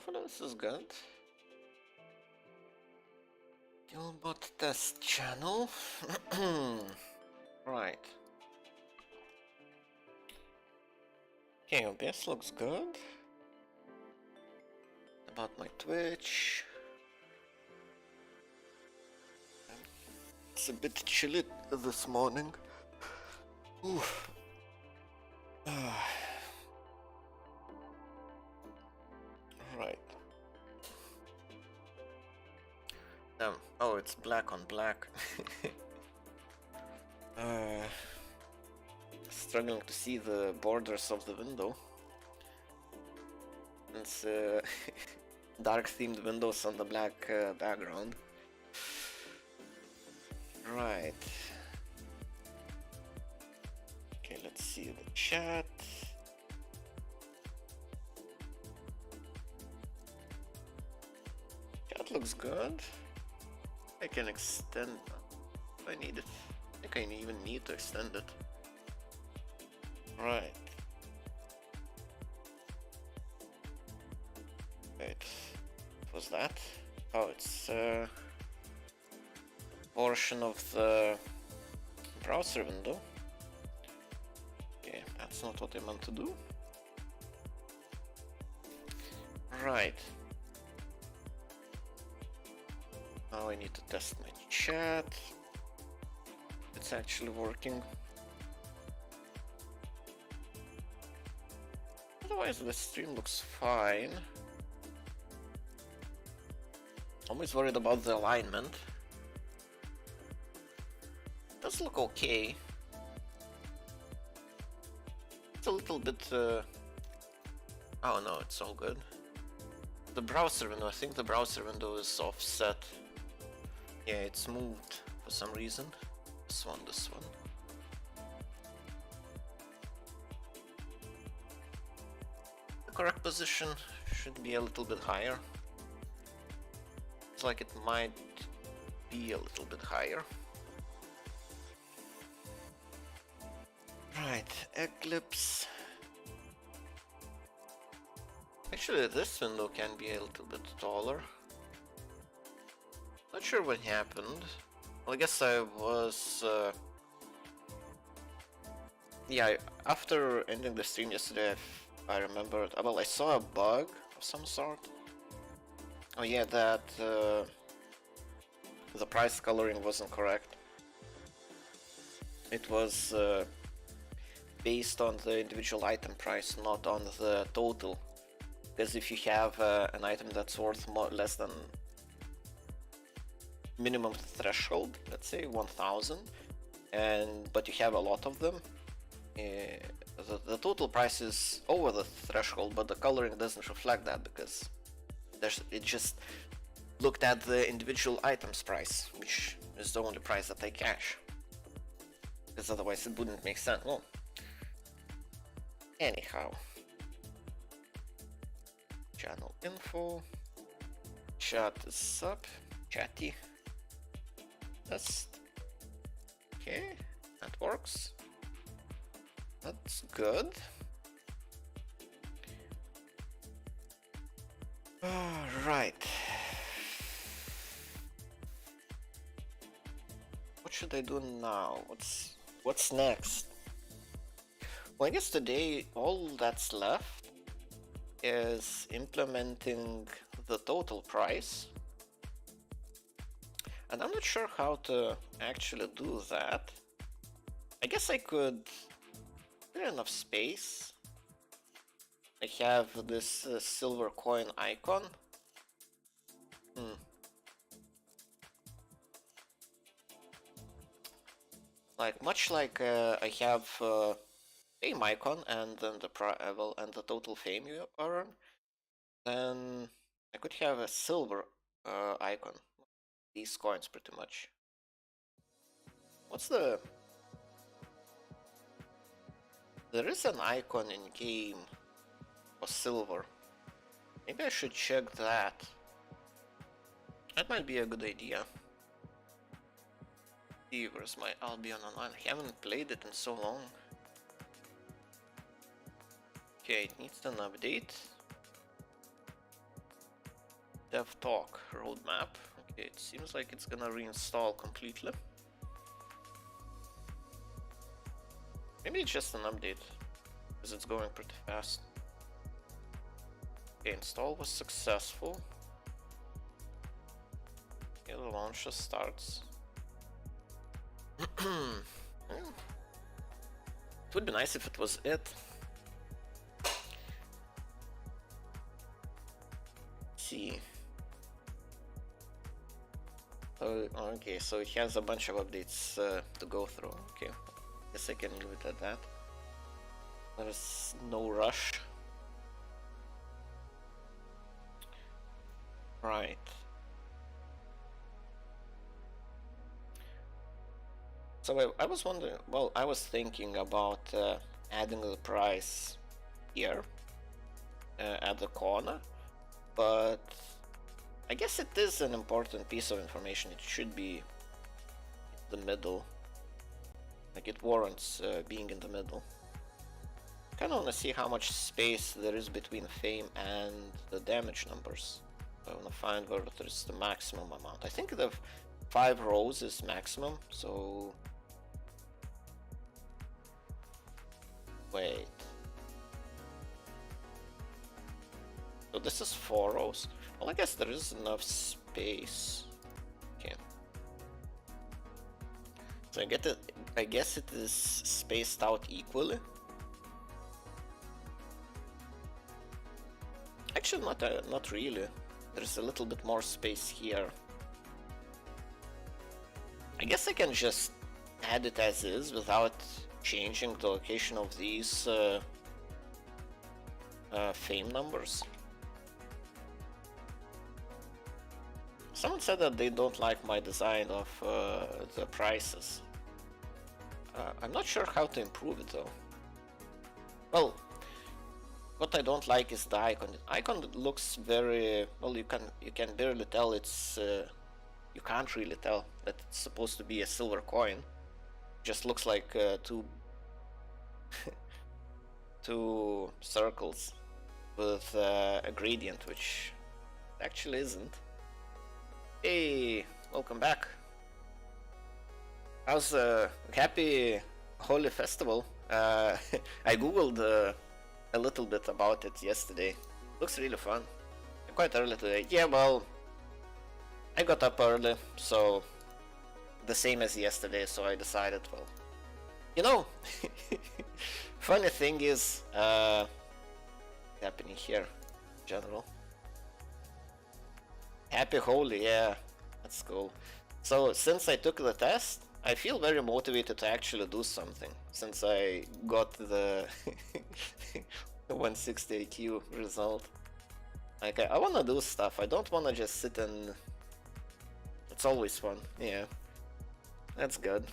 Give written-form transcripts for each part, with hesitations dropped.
hopefully this is good. Killbot test channel. Right. Okay, OBS looks good. About my Twitch. It's a bit chilly this morning. Oof. Right. Oh, it's black on black. Struggling to see the borders of the window. It's dark themed windows on the black background. Right. Okay, let's see the chat. Chat looks good. I can extend. If I need it. I think I even need to extend it. Right. Wait. What was that? Oh, it's a portion of the browser window. Okay, that's not what I meant to do. Right. Now I need to test my chat. It's actually working. Otherwise the stream looks fine. Always worried about the alignment. It does look okay. It's a little bit oh no, it's all good. The browser window, I think the browser window is offset. Yeah, it's moved for some reason. This one. The correct position should be a little bit higher. It's like it might be a little bit higher. Right, Eclipse. Actually, this window can be a little bit taller. Not sure what happened. Well, I guess I was... yeah, after ending the stream yesterday, I remembered... well, I saw a bug of some sort. Oh yeah, that the price coloring wasn't correct. It was based on the individual item price, not on the total. Because if you have an item that's worth less than minimum threshold, let's say 1000, but you have a lot of them, the total price is over the threshold, but the coloring doesn't reflect that because it just looked at the individual item's price, which is the only price that I cash, because otherwise it wouldn't make sense. Well, anyhow, channel info, chat is up, chatty. Test. Okay, that works. That's good. Right. What should I do now? What's next? Well, I guess today all that's left is implementing the total price. And I'm not sure how to actually do that. I guess I could clear enough space. I have this silver coin icon. Like much like I have fame icon and then the and the total fame you earn, then I could have a silver icon. These coins pretty much. What's the... there is an icon in game for silver. Maybe I should check that. That might be a good idea. See, where's my Albion online? I haven't played it in so long. Okay, it needs an update. Dev talk roadmap. Okay, it seems like it's gonna reinstall completely. Maybe it's just an update, because it's going pretty fast. Okay, install was successful. Okay, the launch just starts. It would be nice if it was it. Let's see. Okay, so it has a bunch of updates to go through. Okay, guess I can leave it at that. There's no rush. Right. So I was wondering, well, I was thinking about adding the price here at the corner, but I guess it is an important piece of information. It should be the middle. Like, it warrants being in the middle. Kind of want to see how much space there is between fame and the damage numbers. I want to find where there's the maximum amount. I think the 5 rows is maximum, so... Wait. So this is 4 rows. Well, I guess there is enough space. Okay. So I guess it is spaced out equally. Actually, not really. There's a little bit more space here. I guess I can just add it as is without changing the location of these fame numbers. Someone said that they don't like my design of the prices. I'm not sure how to improve it though. Well, what I don't like is the icon. The icon looks very well. You can barely tell it's. You can't really tell that it's supposed to be a silver coin. Just looks like two circles with a gradient, which actually isn't. Hey, welcome back. How's happy Holy Festival? I googled a little bit about it yesterday. Looks really fun. Quite early today. Yeah, well, I got up early, so the same as yesterday, so I decided, well, you know, funny thing is happening here in general. Happy Holy, yeah, that's cool. So since I took the test, I feel very motivated to actually do something, since I got the 160 IQ result. Like, I want to do stuff. I don't want to just sit and... It's always fun, yeah. That's good.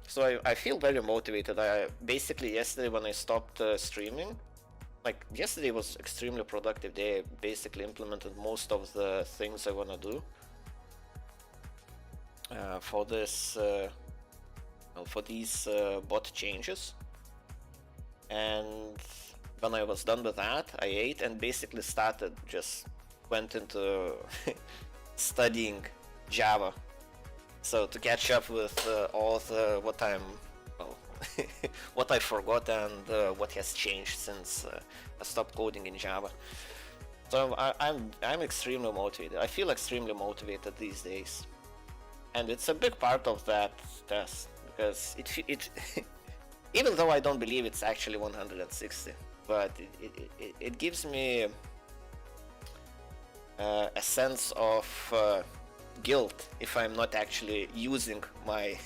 So I feel very motivated. I basically, yesterday when I stopped streaming, like, yesterday was extremely productive day. I basically implemented most of the things I want to do for this for these bot changes. And when I was done with that, I ate and basically went into studying Java. So to catch up with all the what I forgot and what has changed since I stopped coding in Java. So I'm extremely motivated. I feel extremely motivated these days, and it's a big part of that test because it even though I don't believe it's actually 160, but it gives me a sense of guilt if I'm not actually using my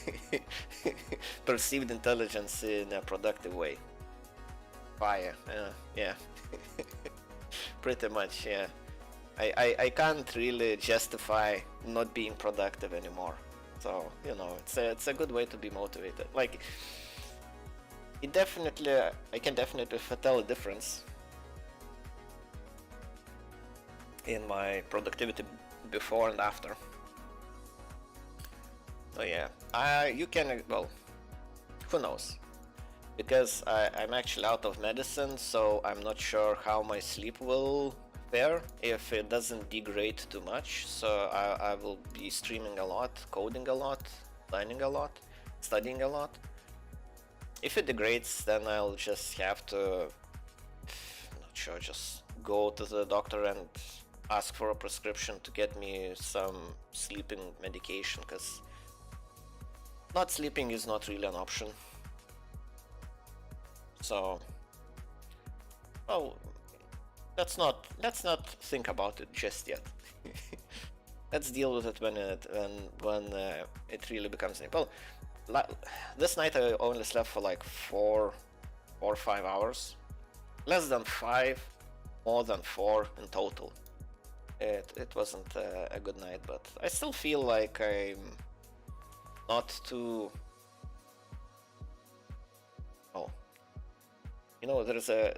perceived intelligence in a productive way. Fire, yeah. Pretty much, yeah. I can't really justify not being productive anymore. So, you know, it's a good way to be motivated. Like, I can definitely tell a difference in my productivity before and after. So yeah, you can, well, who knows? Because I'm actually out of medicine, so I'm not sure how my sleep will fair if it doesn't degrade too much. So I will be streaming a lot, coding a lot, learning a lot, studying a lot. If it degrades, then I'll just have to, not sure, just go to the doctor and ask for a prescription to get me some sleeping medication, because not sleeping is not really an option. So, well, let's not think about it just yet. Let's deal with it when it really becomes. Well, this night I only slept for like 4 or 5 hours, less than 5, more than 4 in total. It wasn't a good night, but I still feel like I'm not too. Oh, you know, there's a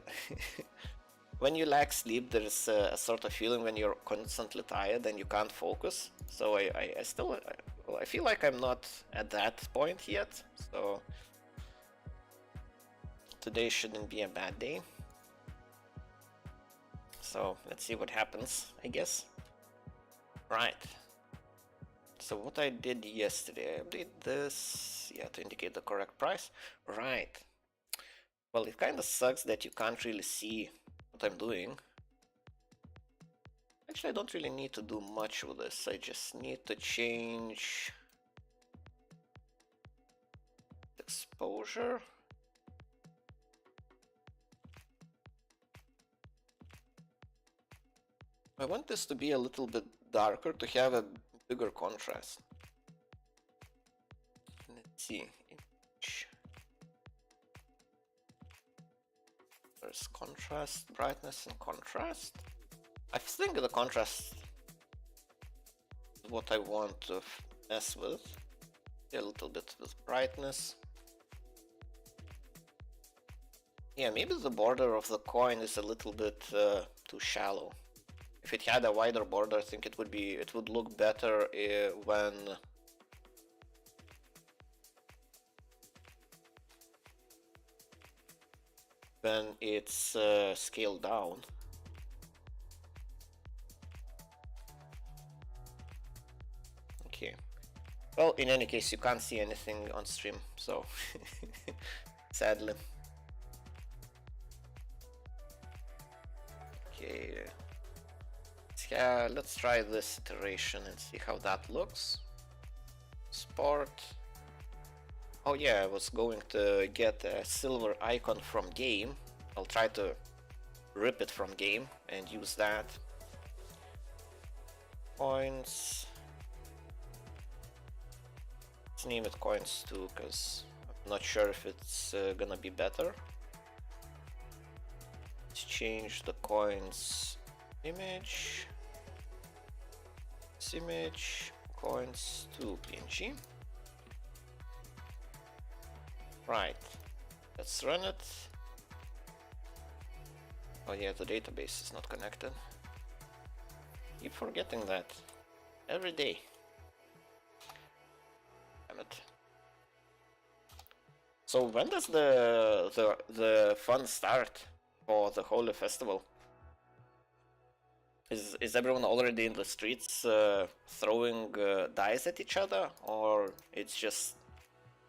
when you lack sleep, there's a sort of feeling when you're constantly tired and you can't focus. So I still I feel like I'm not at that point yet. So today shouldn't be a bad day. So let's see what happens, I guess. Right. So what I did yesterday, I did this, yeah, to indicate the correct price. Right. Well, it kind of sucks that you can't really see what I'm doing. Actually, I don't really need to do much with this. I just need to change exposure. I want this to be a little bit darker to have a bigger contrast. Let's see. There's contrast, brightness, and contrast. I think the contrast is what I want to mess with. A little bit with brightness. Yeah, maybe the border of the coin is a little bit too shallow. If it had a wider border, I think it would look better when it's scaled down. Okay. Well, in any case, you can't see anything on stream, so sadly. Okay. Yeah, let's try this iteration and see how that looks. Sport. Oh yeah, I was going to get a silver icon from game. I'll try to rip it from game and use that. Coins. Let's name it coins too, because I'm not sure if it's gonna be better. Let's change the coins image. Image coins to PNG. Right, let's run it. Oh yeah, the database is not connected. Keep forgetting that every day. Damn it. So when does the fun start for the Holy Festival? Is everyone already in the streets throwing dice at each other, or it's just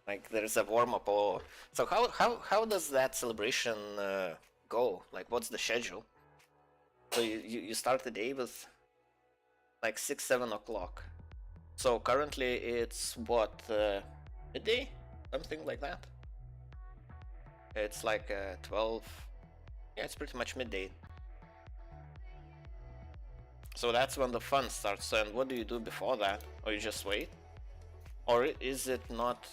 like there's a warm-up? Or so how does that celebration go? Like, what's the schedule? So you start the day with like 6-7 o'clock. So currently it's what, midday, something like that. It's like 12. Yeah, it's pretty much midday. So that's when the fun starts. And what do you do before that? Or you just wait? Or is it not?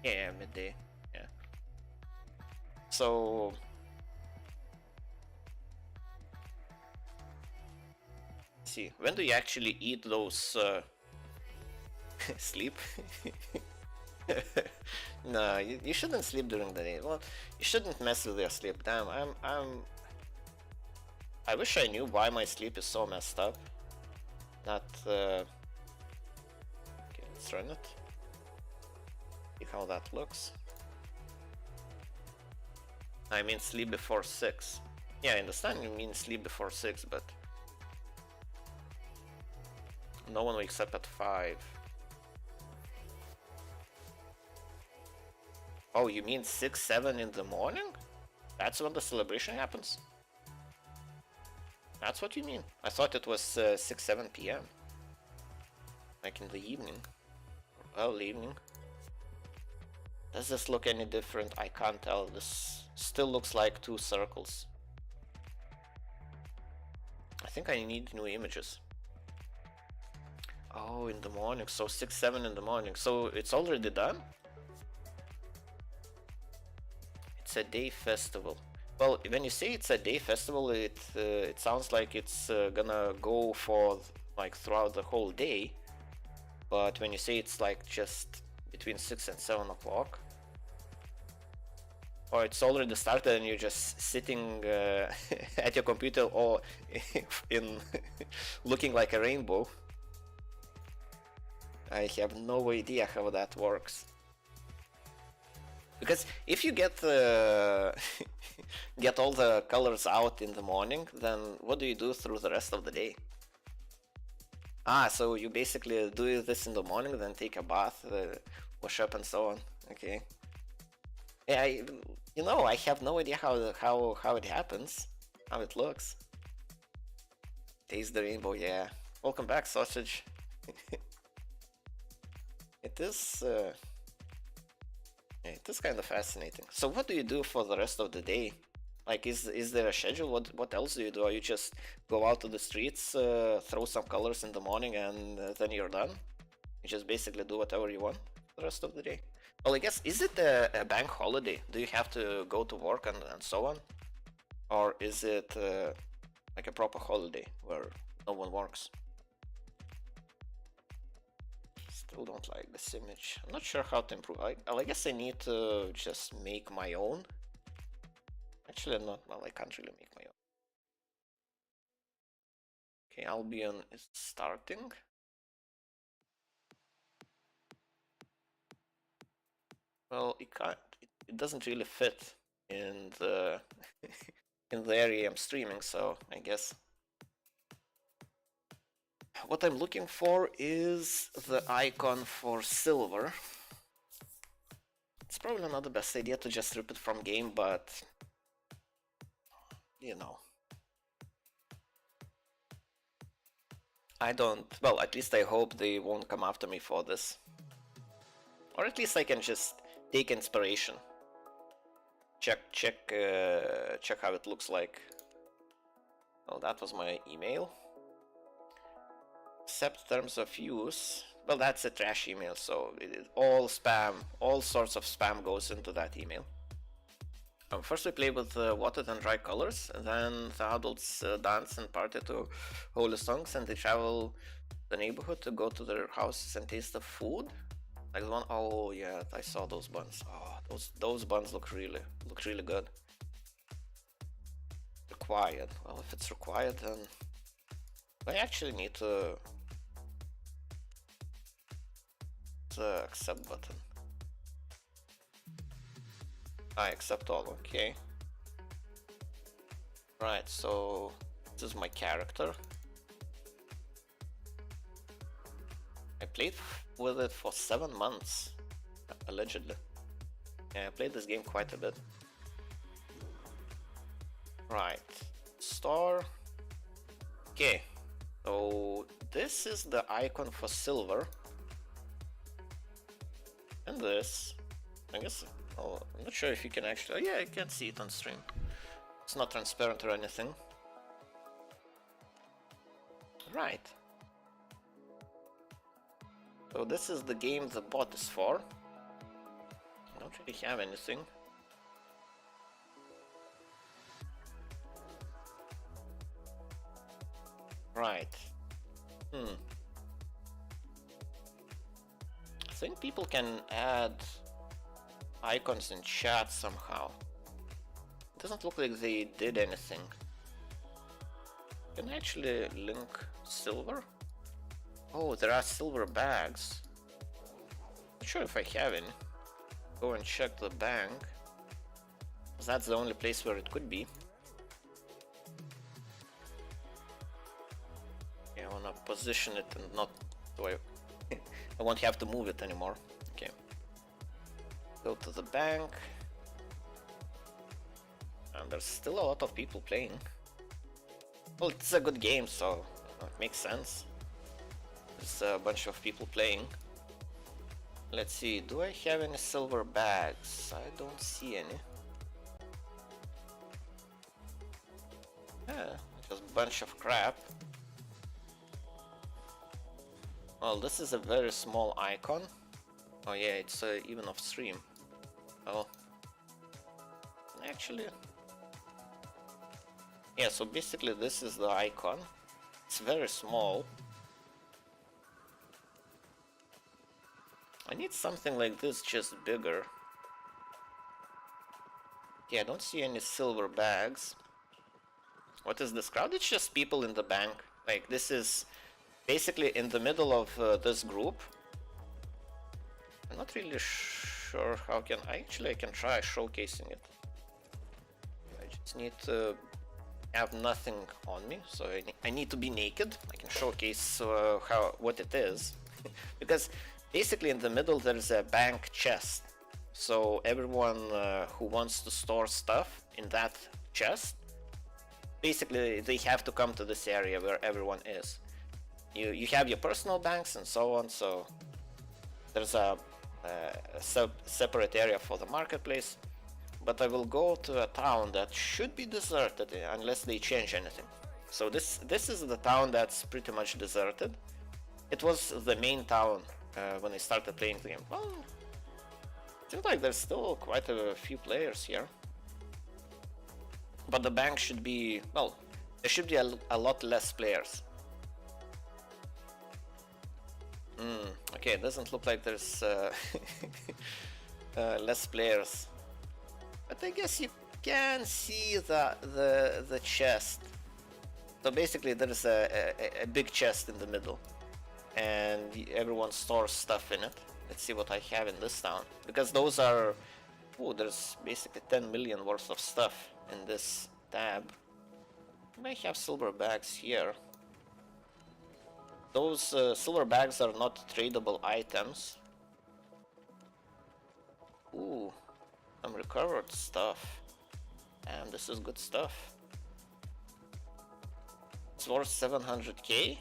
Yeah, midday. Yeah. So let's see, when do you actually eat those? Sleep? No, you shouldn't sleep during the day. Well, you shouldn't mess with your sleep. Damn, I wish I knew why my sleep is so messed up. Not, okay, let's run it. See how that looks. I mean, sleep before 6. Yeah, I understand you mean sleep before 6, but no one wakes up at 5. Oh, you mean 6, 7 in the morning? That's when the celebration happens? That's what you mean? I thought it was 6, 7 p.m. Like in the evening. Early evening. Does this look any different? I can't tell. This still looks like 2 circles. I think I need new images. Oh, in the morning. So 6, 7 in the morning. So it's already done? It's a day festival. Well, when you say it's a day festival, it sounds like it's gonna go for like throughout the whole day. But when you say it's like just between 6 and 7 o'clock, or it's already started and you're just sitting at your computer or in looking like a rainbow. I have no idea how that works. Because if you get get all the colors out in the morning, then what do you do through the rest of the day? Ah, so you basically do this in the morning, then take a bath, wash up and so on. Okay. Yeah, I have no idea how it happens, how it looks. Taste the rainbow, yeah. Welcome back, sausage. It is kind of fascinating. So what do you do for the rest of the day? Like, is there a schedule? What else do you do? Or you just go out to the streets, throw some colors in the morning, and then you're done? You just basically do whatever you want the rest of the day. Well, I guess, is it a bank holiday? Do you have to go to work and so on? Or is it like a proper holiday where no one works? Still don't like this image. I'm not sure how to improve. I guess I need to just make my own. Actually, I'm not. Well, I can't really make my own. Okay, Albion is starting. Well, it doesn't really fit in the in the area I'm streaming, so I guess what I'm looking for is the icon for silver. It's probably not the best idea to just rip it from game, but you know. I don't, well, at least I hope they won't come after me for this. Or at least I can just take inspiration. Check how it looks like. Well, that was my email. Accept terms of use. Well, that's a trash email, so it is all spam. All sorts of spam goes into that email. First we play with watered and dry colors, and then the adults dance and party to holy songs, and they travel the neighborhood to go to their houses and taste the food. Like the one, oh yeah, I saw those buns. Oh, those buns look really good. Required. Well, if it's required, then I actually need to accept button. I accept all. Okay. Right. So this is my character. I played with it for 7 months, allegedly. Yeah, I played this game quite a bit. Right, star. Okay, so this is the icon for silver. And this, I guess, oh, I'm not sure if you can actually, oh yeah, I can see it on stream. It's not transparent or anything. Right. So this is the game the bot is for. I don't really have anything. Right. I think people can add icons in chat somehow. It doesn't look like they did anything. Can I actually link silver? Oh, there are silver bags. Not sure if I have any. Go and check the bank. That's the only place where it could be. wanna position it and not so I won't have to move it anymore. Okay. Go to the bank. And there's still a lot of people playing. Well, it's a good game, so it makes sense. There's a bunch of people playing. Let's see, do I have any silver bags? I don't see any. Yeah, just a bunch of crap. Well, this is a very small icon. Oh yeah, it's even off stream. Oh. Actually... Yeah, so basically this is the icon. It's very small. I need something like this, just bigger. Yeah, I don't see any silver bags. What is this crowd? It's just people in the bank. Like, this is basically in the middle of this group. I'm not really sure how can... I can try showcasing it. I just need to have nothing on me, so I need to be naked. I can showcase what it is. Because basically in the middle there's a bank chest. So everyone who wants to store stuff in that chest, basically they have to come to this area where everyone is. You have your personal banks and so on, so there's a separate area for the marketplace. But I will go to a town that should be deserted unless they change anything. So this is the town that's pretty much deserted. It was the main town when I started playing the game. Well, it seems like there's still quite a few players here. But the bank should be... well, there should be a lot less players. Okay, it doesn't look like there's less players. But I guess you can see the chest. So basically there's a big chest in the middle. And everyone stores stuff in it. Let's see what I have in this town. Because those are... oh, there's basically 10 million worth of stuff in this tab. I may have silver bags here. Those silver bags are not tradable items. Ooh. Some recovered stuff. Damn, this is good stuff. It's worth 700k.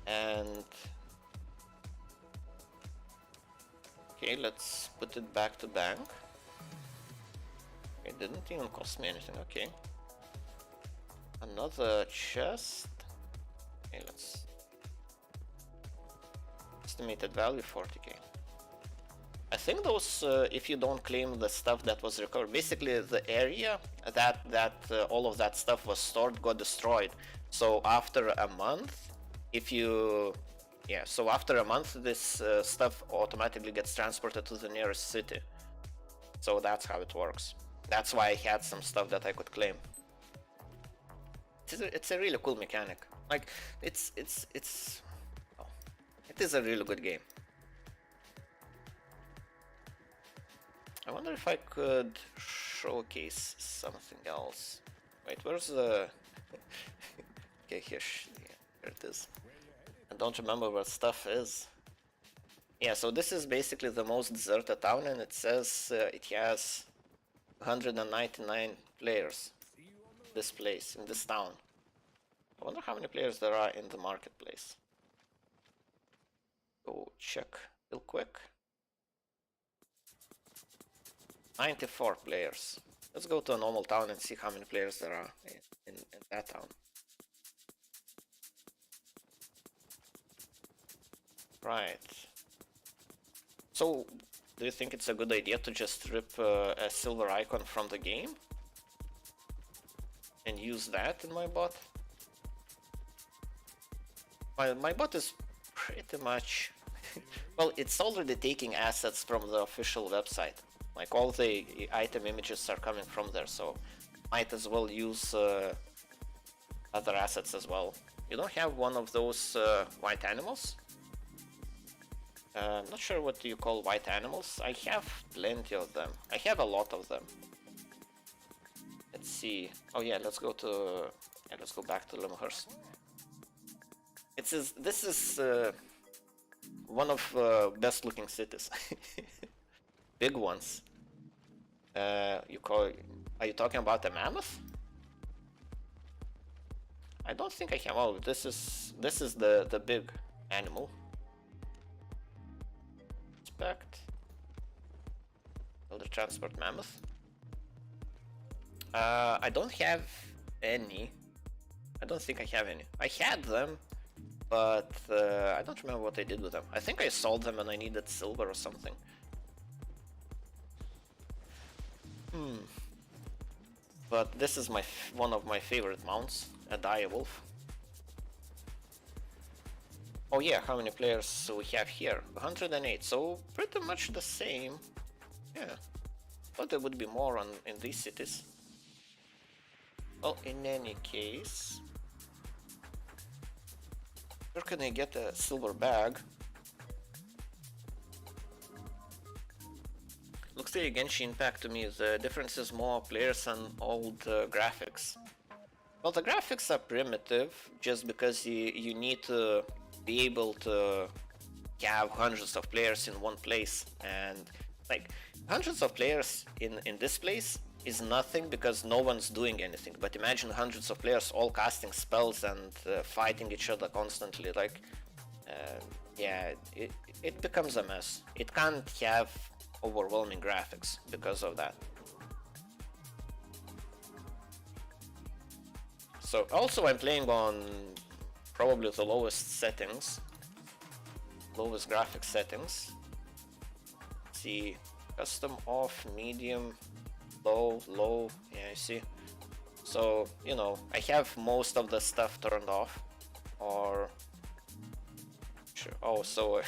And... okay, let's put it back to bank. It didn't even cost me anything, okay. Another chest. Okay, let's... estimated value 40k. I think those, if you don't claim the stuff that was recovered, basically the area that all of that stuff was stored got destroyed. So after a month, if you... yeah, so after a month this stuff automatically gets transported to the nearest city. So that's how it works. That's why I had some stuff that I could claim. It's a really cool mechanic. Like, it is a really good game. I wonder if I could showcase something else. Wait, where's the... okay, here it is. I don't remember where stuff is. Yeah, so this is basically the most deserted town, and it says it has 199 players. This place, in this town. I wonder how many players there are in the marketplace. Go check real quick. 94 players. Let's go to a normal town and see how many players there are in that town. Right. So, do you think it's a good idea to just rip a silver icon from the game? And use that in my bot? My bot is pretty much... well, it's already taking assets from the official website. Like, all the item images are coming from there, so might as well use other assets as well. You don't have one of those white animals? I'm not sure what you call white animals. I have plenty of them. I have a lot of them. Let's see. Oh yeah, let's go back to Lemhurst. This is one of best looking cities. Big ones. You call? Are you talking about the mammoth? I don't think I can. Oh, this is the big animal. Inspect. Build a transport mammoth. I don't have any. I don't think I have any. I had them, but I don't remember what I did with them. I think I sold them and I needed silver or something. But this is one of my favorite mounts, a direwolf. Oh yeah, how many players we have here? 108, so pretty much the same. Yeah, but there would be more in these cities. Well, in any case, where can I get a silver bag? Looks like Genshin Impact to me. The difference is more players and old graphics. Well, the graphics are primitive just because you need to be able to have hundreds of players in one place, and like hundreds of players in this place is nothing because no one's doing anything. But imagine hundreds of players all casting spells and fighting each other constantly. Like, yeah, it becomes a mess. It can't have overwhelming graphics because of that. So also I'm playing on probably the lowest settings, lowest graphics settings. Let's see, custom off, medium, low, yeah, I see. So, you know, I have most of the stuff turned off, or sure. Oh, so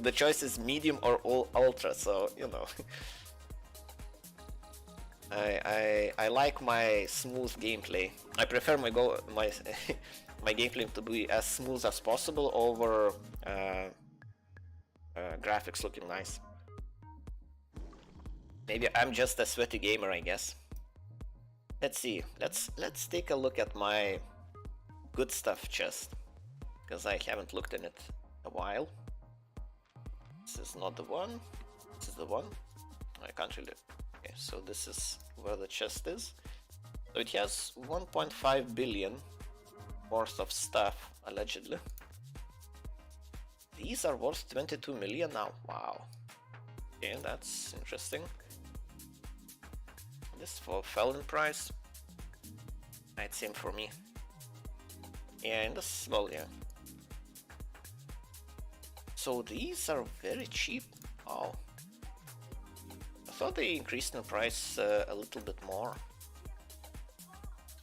the choice is medium or ultra, so you know. I like my smooth gameplay. I prefer my my gameplay to be as smooth as possible over graphics looking nice. Maybe I'm just a sweaty gamer, I guess. Let's see. Let's take a look at my good stuff chest, because I haven't looked in it a while. This is not the one. This is the one. I can't really. Okay, so this is where the chest is. So it has 1.5 billion worth of stuff, allegedly. These are worth 22 million now. Wow. Okay, that's interesting. This for Felon price. It's same for me. Yeah, and this, well, yeah. So these are very cheap. Oh, I thought they increased in price a little bit more.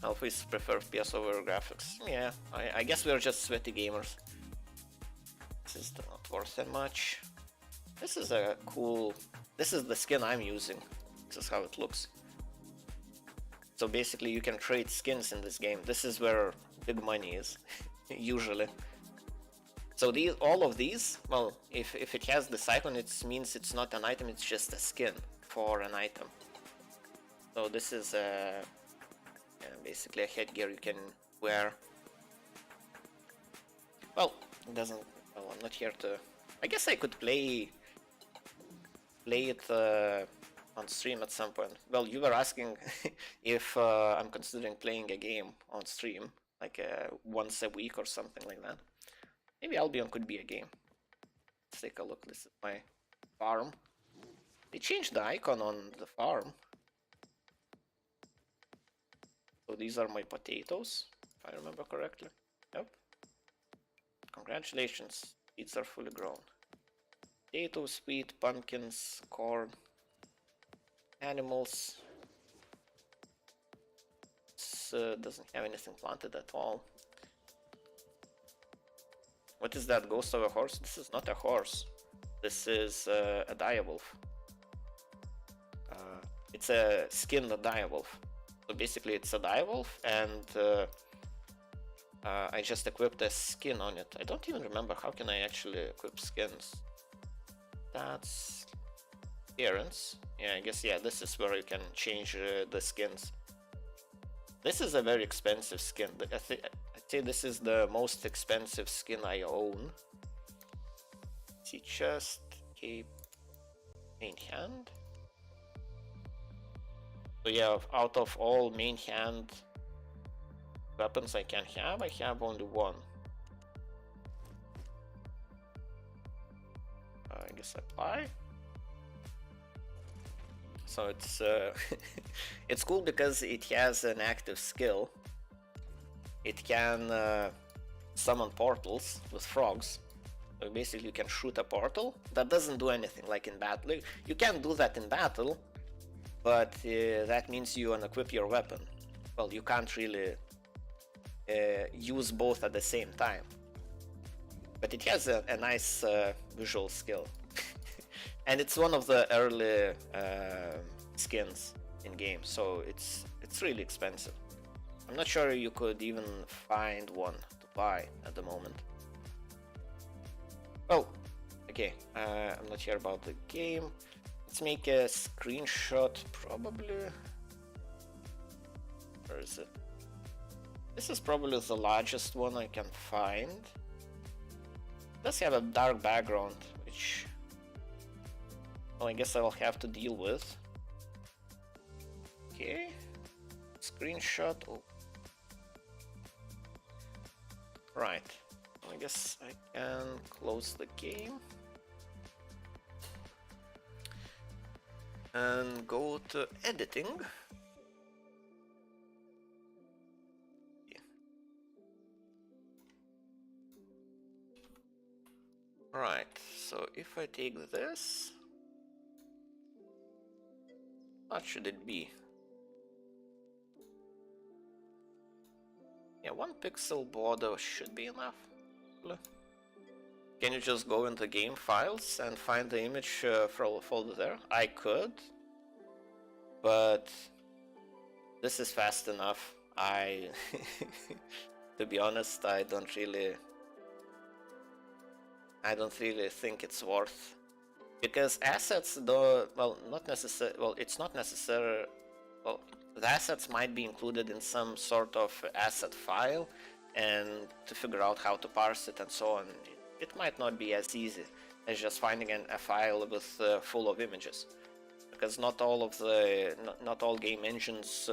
I always prefer FPS over graphics. Yeah, I guess we're just sweaty gamers. This is not worth that much. This is a cool. This is the skin I'm using. This is how it looks. So basically, you can trade skins in this game. This is where big money is, usually. So all of these, well, if it has this icon, it means it's not an item, it's just a skin for an item. So this is basically a headgear you can wear. Well, it doesn't. Well, I'm not here to. I guess I could play it on stream at some point. Well, you were asking if I'm considering playing a game on stream, like once a week or something like that. Maybe Albion could be a game. Let's take a look. This is my farm. They changed the icon on the farm. So these are my potatoes, if I remember correctly. Yep. Congratulations, seeds are fully grown. Potatoes, wheat, pumpkins, corn, animals. This doesn't have anything planted at all. What is that, ghost of a horse? This is not a horse. This is a direwolf. It's a skinned direwolf. So basically it's a direwolf, and I just equipped a skin on it. I don't even remember how can I actually equip skins. That's appearance. Yeah, I guess, yeah, this is where you can change the skins. This is a very expensive skin. I say this is the most expensive skin I own. See, chest, cape, main hand. So yeah, out of all main hand weapons I can have, I have only one. I guess apply. So it's it's cool because it has an active skill. It can summon portals with frogs. So basically you can shoot a portal that doesn't do anything like in battle. You can do that in battle, but that means you unequip your weapon. Well, you can't really use both at the same time. But it has a nice visual skill. And it's one of the early skins in game, so it's really expensive. I'm not sure you could even find one to buy at the moment. Oh, okay, I'm not sure about the game. Let's make a screenshot, probably. Where is it? This is probably the largest one I can find. It does have a dark background, which, well, I guess I'll have to deal with. Okay, screenshot. Oh. Right, I guess I can close the game and go to editing. Right, so if I take this, what should it be? Yeah, 1 pixel border should be enough. Can you just go into game files and find the image folder there? I could, but this is fast enough. To be honest, I don't really think it's worth, because assets, though, well, not necessary. Well, it's not necessary. Well, the assets might be included in some sort of asset file, and to figure out how to parse it and so on, it might not be as easy as just finding a file with full of images, because not all game engines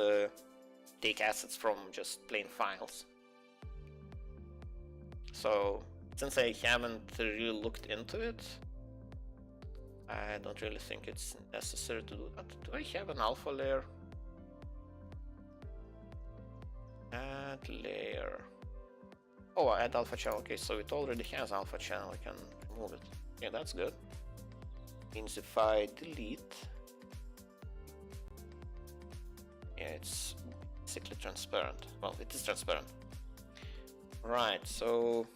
take assets from just plain files. So since I haven't really looked into it, I don't really think it's necessary to do that. Do I have an alpha layer? Add layer. Oh, add alpha channel. Okay, so it already has alpha channel. I can remove it. Yeah, that's good. Means if I delete, yeah, it's basically transparent. Well, it is transparent. Right, so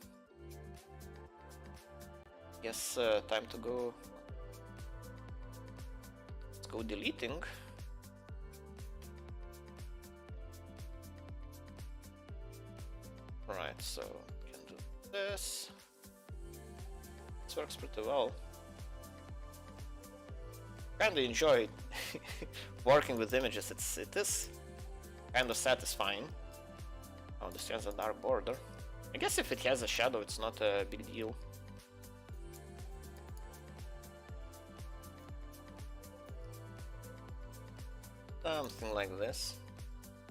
guess time to go. Let's go deleting. Right, so can do this. This works pretty well. Kinda enjoy working with images. It is kind of satisfying. Oh, this has a dark border. I guess if it has a shadow, it's not a big deal. Something like this.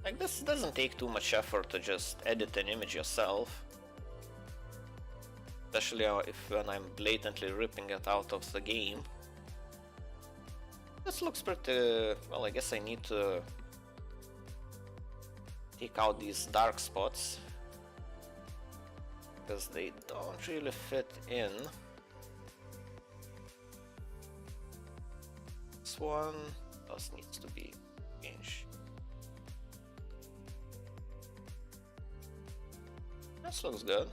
Like, this doesn't take too much effort to just edit an image yourself. Especially when I'm blatantly ripping it out of the game. This looks pretty... well, I guess I need to take out these dark spots, because they don't really fit in. This one just needs to be changed. This looks good.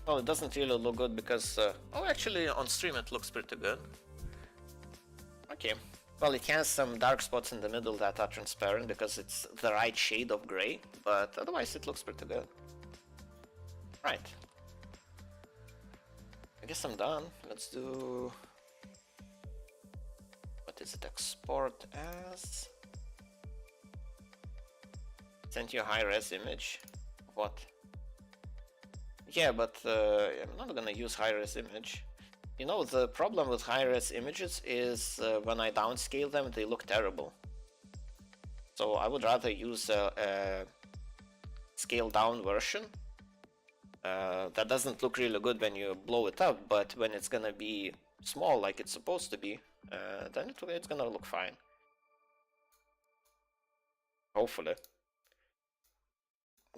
Well, it doesn't really look good because... oh, actually on stream it looks pretty good. Okay. Well, it has some dark spots in the middle that are transparent because it's the right shade of gray, but otherwise it looks pretty good. Right. I guess I'm done. Let's do... what is it? Export as... Sent you a high-res image. What? Yeah, but I'm not gonna use high-res image. You know, the problem with high-res images is when I downscale them, they look terrible. So I would rather use a scaled-down version. That doesn't look really good when you blow it up, but when it's gonna be small like it's supposed to be, then it's gonna look fine. Hopefully.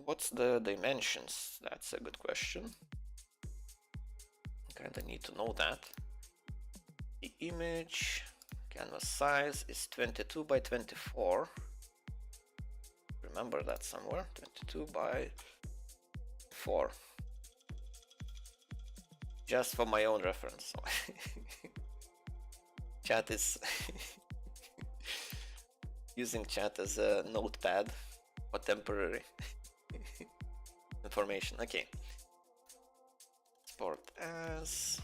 What's the dimensions? That's a good question. Kinda need to know that. The image canvas size is 22 by 24. Remember that somewhere. 22 by 4. Just for my own reference. Chat is using chat as a notepad for temporary information. Okay. Export as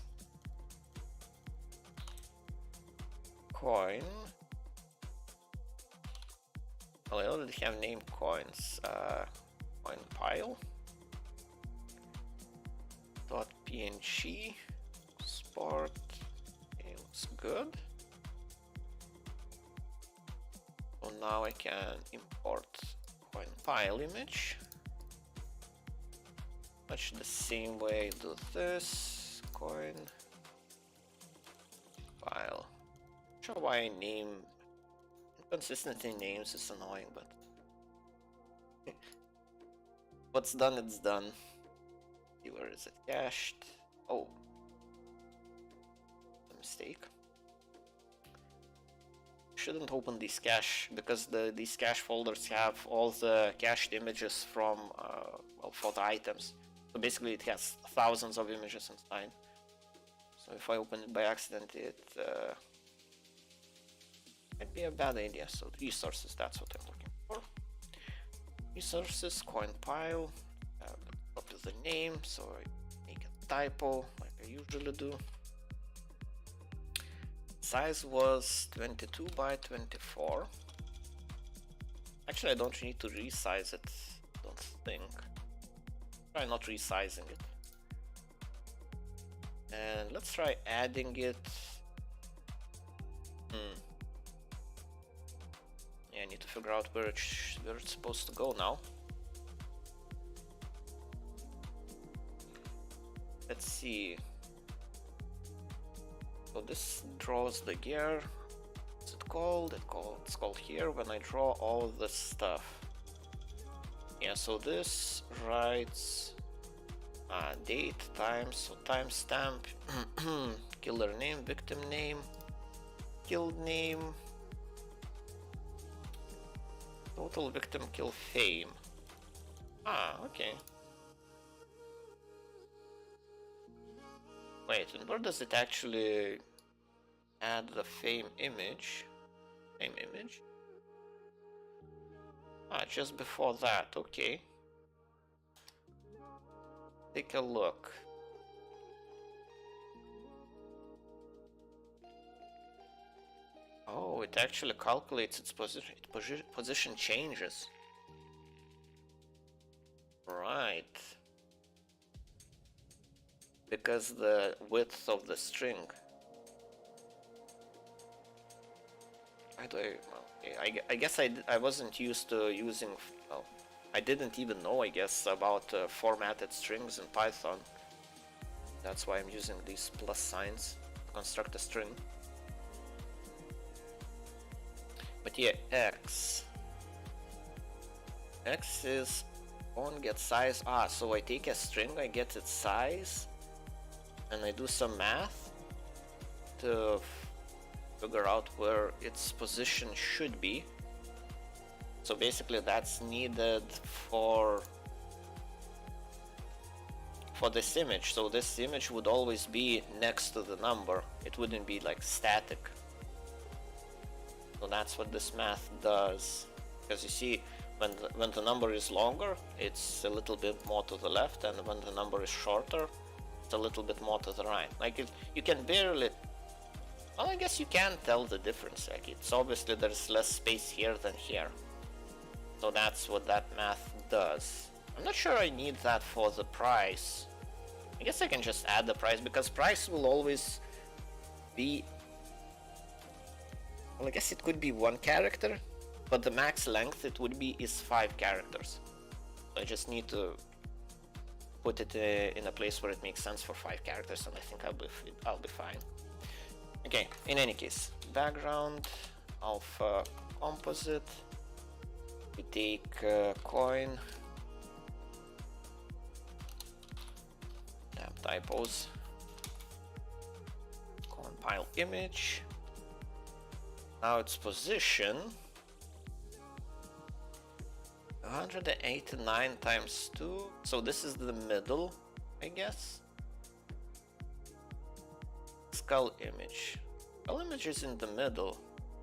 coin. Well, I already have named coins. Coin pile. .png. Sport. Okay, looks good. So now I can import coin pile image. Much the same way do this. Coin pile. Not sure why I name inconsistency names is annoying, but what's done, it's done. See, where is it cached? Oh, a mistake. Shouldn't open these cache because these cache folders have all the cached images from well, for the items. So basically, it has thousands of images inside. So if I open it by accident, it might be a bad idea. So resources, that's what I'm looking for. Resources, coin pile. Copy the name, so I make a typo like I usually do. Size was 22 by 24. Actually, I don't need to resize it, don't think. Try not resizing it. And let's try adding it. Yeah, I need to figure out where it's supposed to go now. Let's see. So this draws the gear. What's it called? It's called here when I draw all this stuff. Yeah, so this writes date, time, so timestamp, killer name, victim name, killed name, total victim kill fame. Okay. Wait, and where does it actually add the fame image? Fame image? Just before that, okay. Take a look. Oh, it actually calculates its position changes. Right. Because the width of the string. I guess I wasn't used to using, well, I didn't even know, I guess, about formatted strings in Python. That's why I'm using these plus signs to construct a string. But yeah, X is on get size. So I take a string, I get its size, and I do some math to figure out where its position should be. So basically that's needed for this image. So this image would always be next to the number. It wouldn't be like static. So that's what this math does. Because you see, when the number is longer, it's a little bit more to the left, and when the number is shorter, it's a little bit more to the right. Like you can barely, well, I guess you can tell the difference. Like it's obviously there's less space here than here. So that's what that math does. I'm not sure I need that for the price. I guess I can just add the price, because price will always be... Well, I guess it could be 1 character, but the max length it would be is 5 characters. So I just need to put it in a place where it makes sense for 5 characters, and I think I'll be fine. Okay, in any case, background, alpha, composite. We take coin. Damn typos. Compile image. Now its position. 189 times 2. So this is the middle, I guess. Skull image. Skull image is in the middle.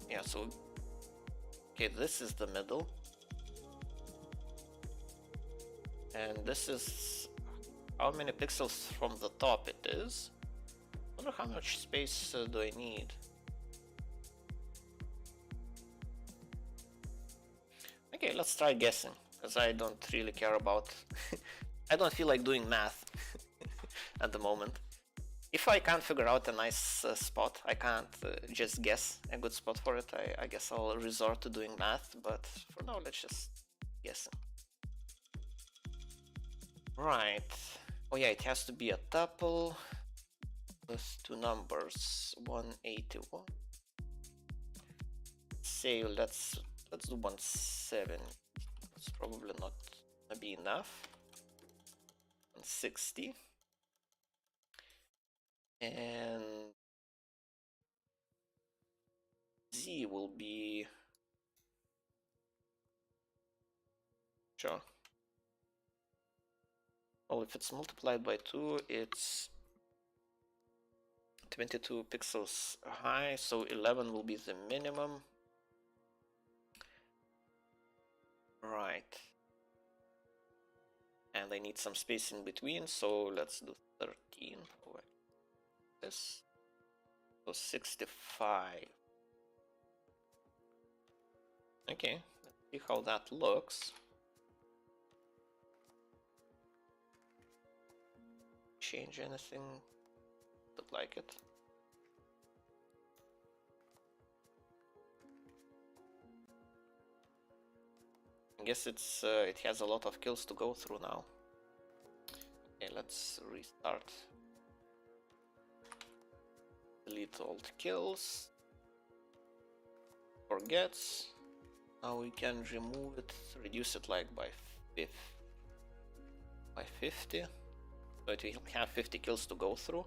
Yeah, so... Okay, this is the middle. And this is how many pixels from the top it is. I wonder how much space do I need. Okay, let's try guessing, because I don't really care about... I don't feel like doing math at the moment. If I can't figure out a nice spot, I can't just guess a good spot for it, I guess I'll resort to doing math, but for now let's just guess. Right. Oh yeah, it has to be a tuple plus 2 numbers. 181. Say let's do 170. It's probably not gonna be enough. 160. And Z will be... Sure. Well, if it's multiplied by 2, it's 22 pixels high, so 11 will be the minimum. Right. And I need some space in between, so let's do 13. This. So 65. Okay, let's see how that looks. Change anything? Look like it. I guess it has a lot of kills to go through now. Okay, let's restart. Delete all the kills. Forgets. Now we can remove it, reduce it like by 50. But we have 50 kills to go through,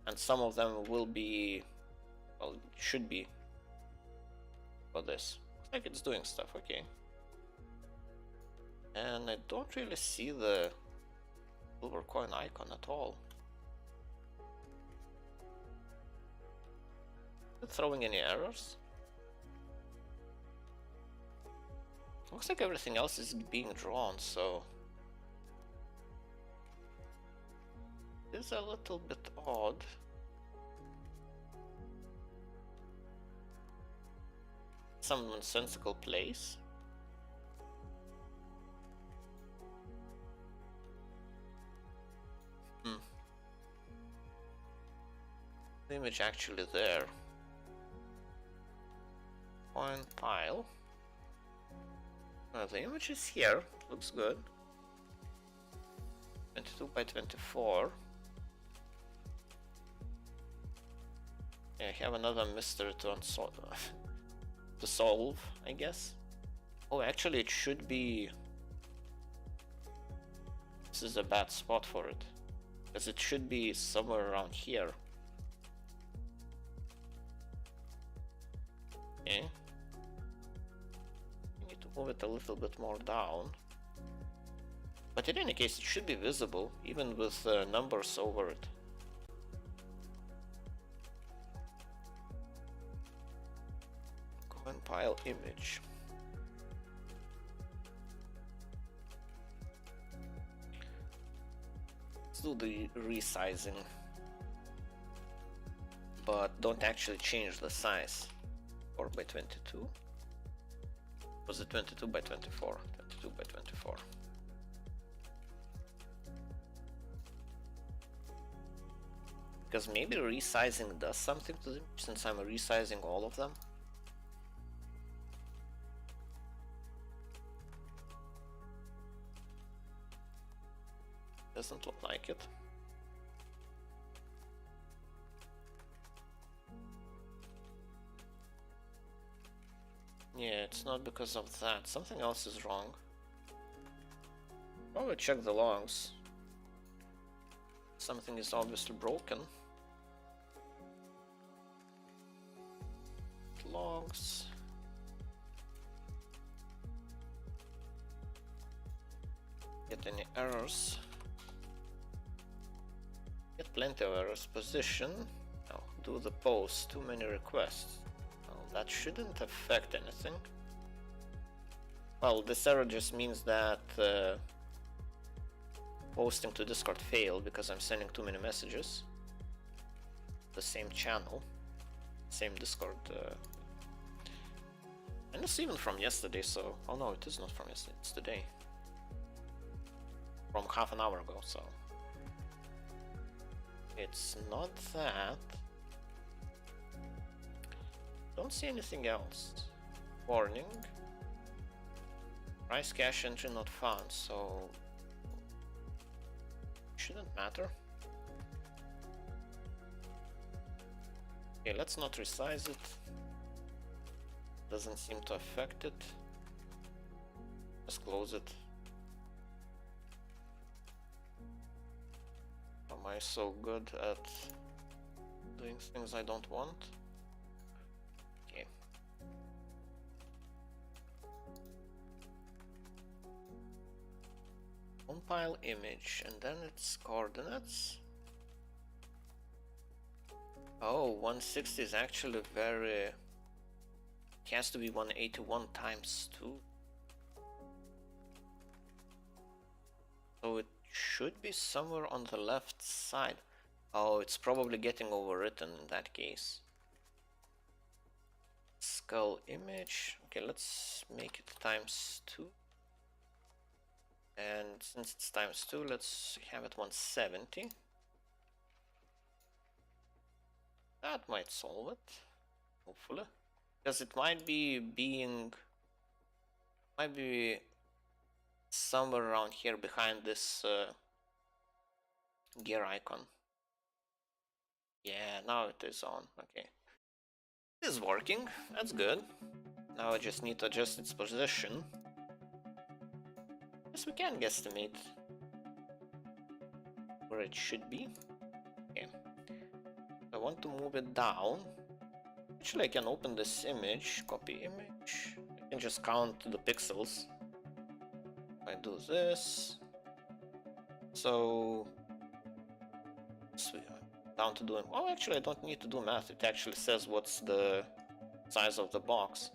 and some of them will be, well, should be for this. Looks like it's doing stuff, okay. And I don't really see the silver coin icon at all. Is it throwing any errors? Looks like everything else is being drawn, so it's a little bit odd. Some nonsensical place. The image actually there. Coin pile. The image is here. Looks good. 22 by 24. I have another mystery to solve, I guess. Oh, actually, it should be. This is a bad spot for it, because it should be somewhere around here. Okay. I need to move it a little bit more down. But in any case, it should be visible, even with numbers over it. Compile image. Let's do the resizing, but don't actually change the size. 4 by 22. Was it 22 by 24? 22 by 24. Because maybe resizing does something to them, since I'm resizing all of them. Doesn't look like it. Yeah, it's not because of that. Something else is wrong. Probably check the logs. Something is obviously broken. Logs. Get any errors? Get plenty of errors. Position. No, do the post. Too many requests. Well, that shouldn't affect anything. Well, this error just means that posting to Discord failed because I'm sending too many messages. The same channel, same Discord. And it's even from yesterday, so... Oh no, it is not from yesterday, it's today. From half an hour ago, so... It's not that. Don't see anything else. Warning. Price cache entry not found, so... Shouldn't matter. Okay, let's not resize it. Doesn't seem to affect it. Just close it. Am I so good at doing things I don't want? Okay. Compile image, and then it's coordinates. Oh, 160 is actually very... It has to be 181 times 2. So it should be somewhere on the left side. Oh, it's probably getting overwritten in that case. Skull image. Okay, let's make it times 2. And since it's times 2, let's have it 170. That might solve it, hopefully. Because it might be somewhere around here behind this gear icon. Yeah, now it is on. Okay. It is working, that's good. Now I just need to adjust its position. Yes, we can guesstimate where it should be. Okay. I want to move it down. Actually, I can open this image, copy image. I can just count the pixels. If I do this, so down to doing. Oh, actually, I don't need to do math. It actually says what's the size of the box.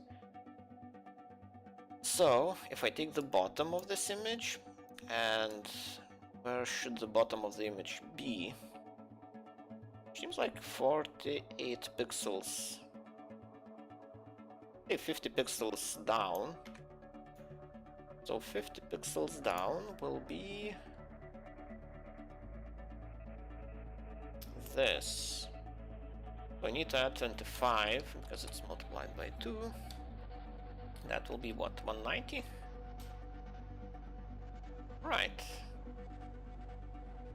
So, if I take the bottom of this image, and where should the bottom of the image be? Seems like 48 pixels. Okay, 50 pixels down. So 50 pixels down will be this. So I need to add 25 because it's multiplied by 2. That will be what, 190? Right.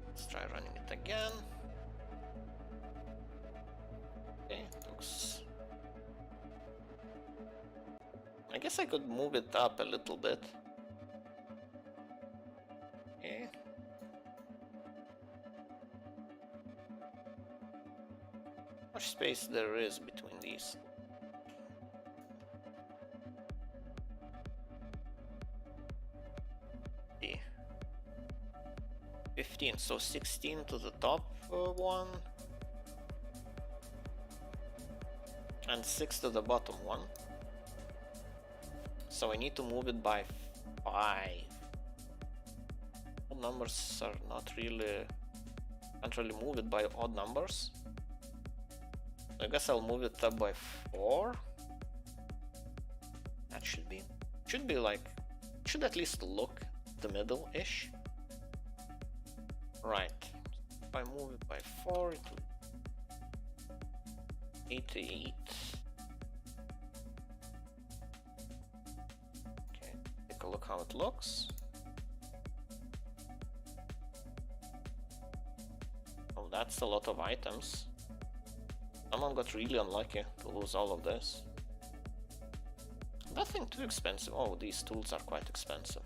Let's try running it again. Okay, looks... I guess I could move it up a little bit. Okay. How much space there is between these? Okay. 15, so 16 to the top one. And 6 to the bottom one. So I need to move it by 5. Odd numbers are not really... Can't really move it by odd numbers. So I guess I'll move it up by 4. That should should be like, should at least look the middle-ish. Right. If I move it by 4 to 88. Okay, take a look how it looks. Oh, that's a lot of items. Someone got really unlucky to lose all of this. Nothing too expensive. Oh, these tools are quite expensive.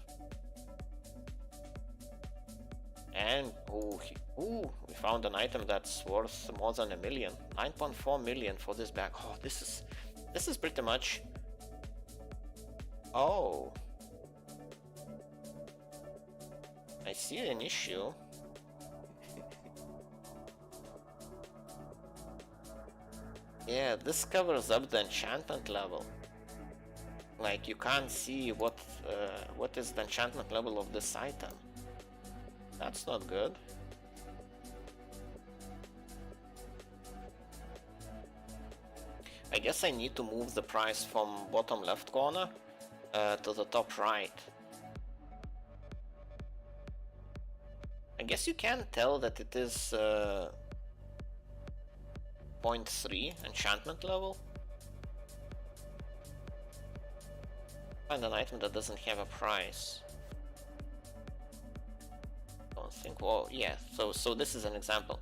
And we found an item that's worth more than $1 million. 9.4 million for this bag. Oh, this is pretty much. Oh, I see an issue. Yeah, this covers up the enchantment level. Like, you can't see what is the enchantment level of this item. That's not good. I guess I need to move the price from bottom left corner to the top right. I guess you can tell that it is 0.3 enchantment level. Find an item that doesn't have a price. Don't think. Well, yeah. So this is an example.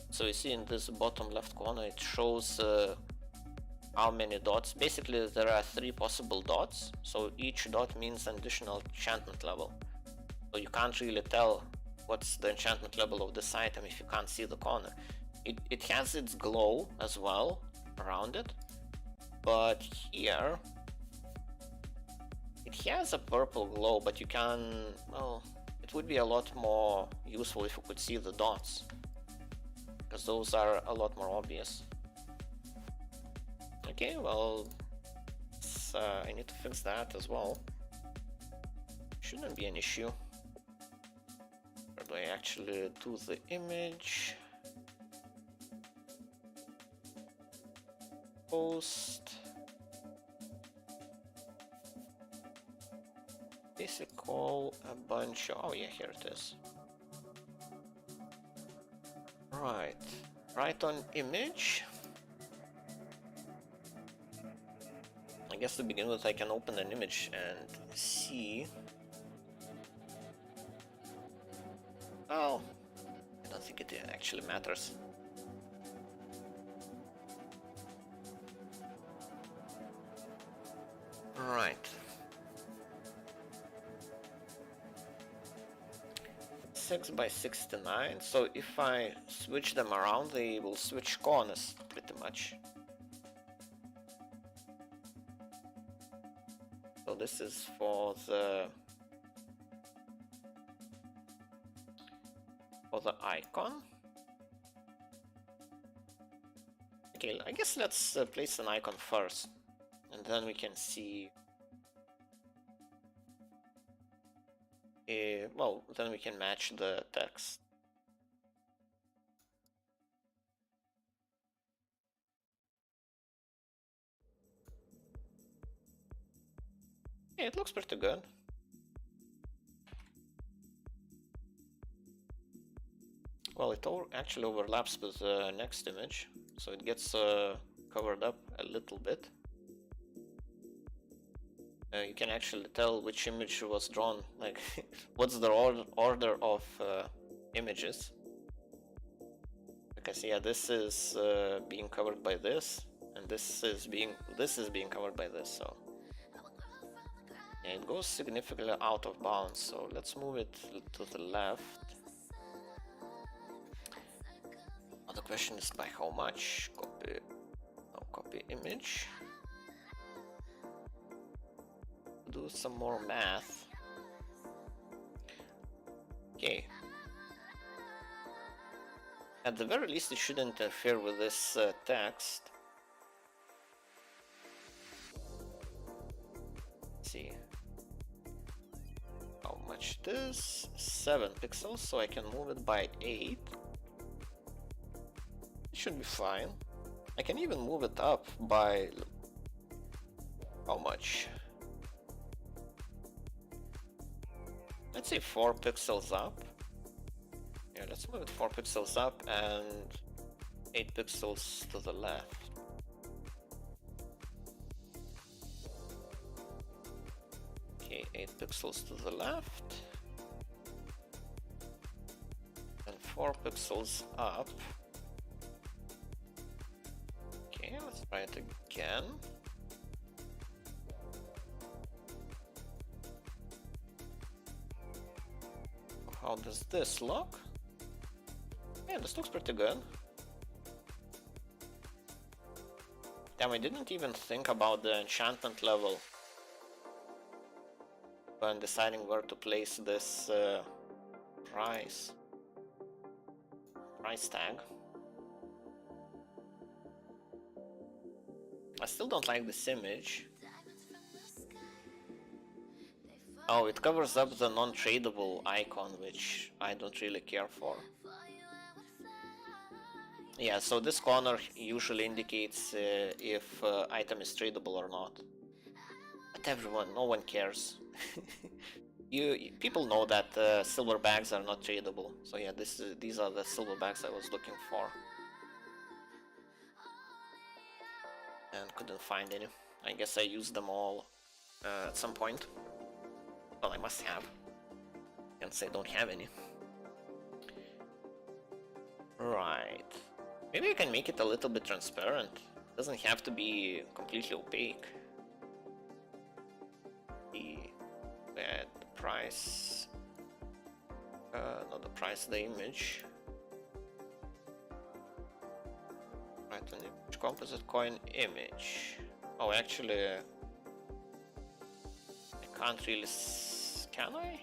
So you see in this bottom left corner, it shows how many dots. Basically, there are 3 possible dots. So each dot means an additional enchantment level. So you can't really tell what's the enchantment level of this item if you can't see the corner. It has its glow as well around it, but here it has a purple glow, but you can, well, it would be a lot more useful if you could see the dots, because those are a lot more obvious. Okay, well, I need to fix that as well. Shouldn't be an issue. Where do I actually do the image? Post. Basic call a bunch. Oh yeah, here it is. Right. Right on image. I guess to begin with, I can open an image and see. Oh, I don't think it actually matters. Right. 6 by 69. So if I switch them around, they will switch corners pretty much. So this is for the icon. Okay, I guess let's place an icon first, and then we can see. Well, then we can match the text. Yeah, it looks pretty good. Well, it actually overlaps with the next image, so it gets covered up a little bit. You can actually tell which image was drawn, like what's the order of images. Because yeah, this is being covered by this, and this is being covered by this. So yeah, it goes significantly out of bounds. So let's move it to the left. Now the question is by how much? Copy image. Do some more math. Okay. At the very least, it shouldn't interfere with this text. Let's see how much it is. 7 pixels, so I can move it by 8. It should be fine. I can even move it up by how much? let's say 4 pixels up. Yeah, let's move it 4 pixels up and 8 pixels to the left. Okay, 8 pixels to the left. And 4 pixels up. Okay, let's try it again. How does this look? Yeah, this looks pretty good. Damn, I didn't even think about the enchantment level when deciding where to place this price tag. I still don't like this image. Oh, it covers up the non-tradable icon, which I don't really care for. Yeah, so this corner usually indicates if item is tradable or not. But everyone, no one cares. People know that silver bags are not tradable. So yeah, these are the silver bags I was looking for. And couldn't find any. I guess I used them all at some point. Well, I must have. Can't say I don't have any. Right. Maybe I can make it a little bit transparent. It doesn't have to be completely opaque. The price. Not the price, the image. Right, an image, composite coin image. Oh, actually, I can't really. Can I?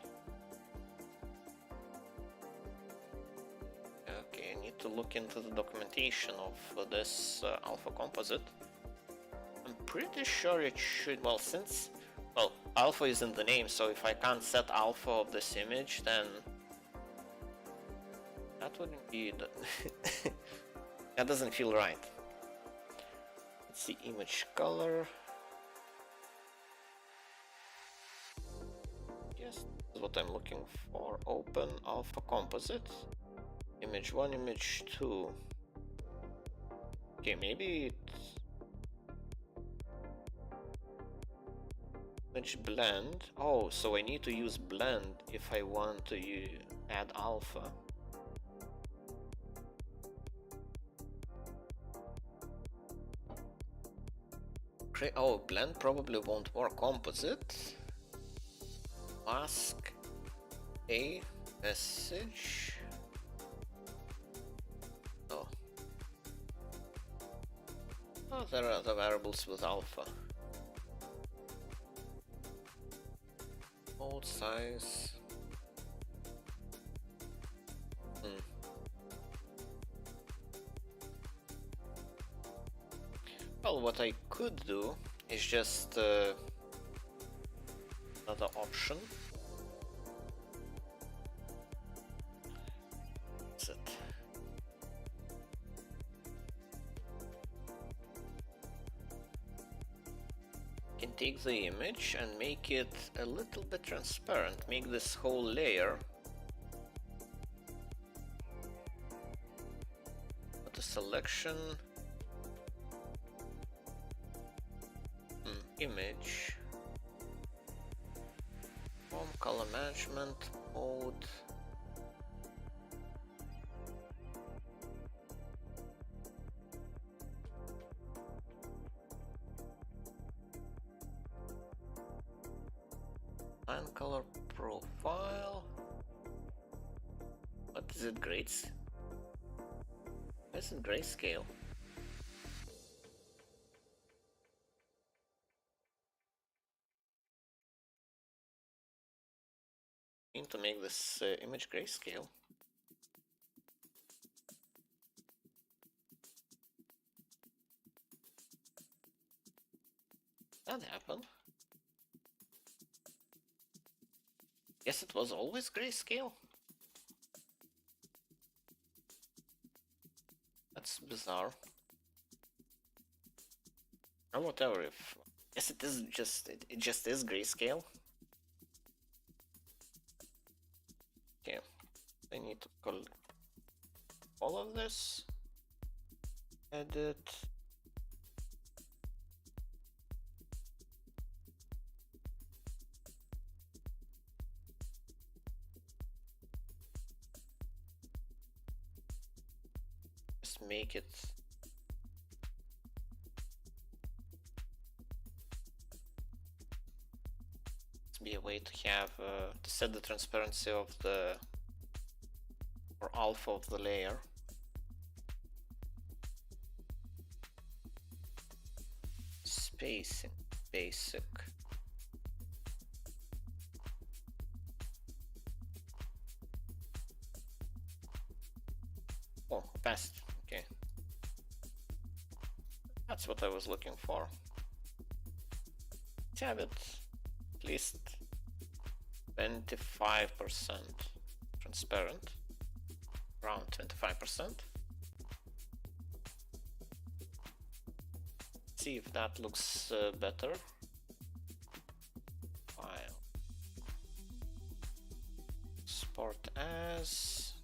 Okay, I need to look into the documentation of this alpha composite. I'm pretty sure it should. Well, since alpha is in the name, so if I can't set alpha of this image, then that wouldn't be the that doesn't feel right. Let's see, image color. Yes, this is what I'm looking for. Open alpha composite. Image 1, image 2. Okay, maybe it's image blend. Oh, so I need to use blend if I want to add alpha. Oh, blend probably won't work. Composite. Mask a message. Oh. Oh, there are the variables with alpha. Mode size. Well, what I could do is just another option. That's it. Can take the image and make it a little bit transparent. Make this whole layer. Put a selection. Image. Home color management mode. And color profile. What is it? Grades? It's in grayscale. Need to make this image grayscale. That happened. Guess it was always grayscale. That's bizarre. Or whatever. If guess it is just it just is grayscale. all of this. Edit. Just make it be a way to have to set the transparency of the or alpha of the layer. Spacing basic. Oh, opacity. Okay, that's what I was looking for. Let's have it at least 25% transparent, around 25%. See if that looks better. File. Export as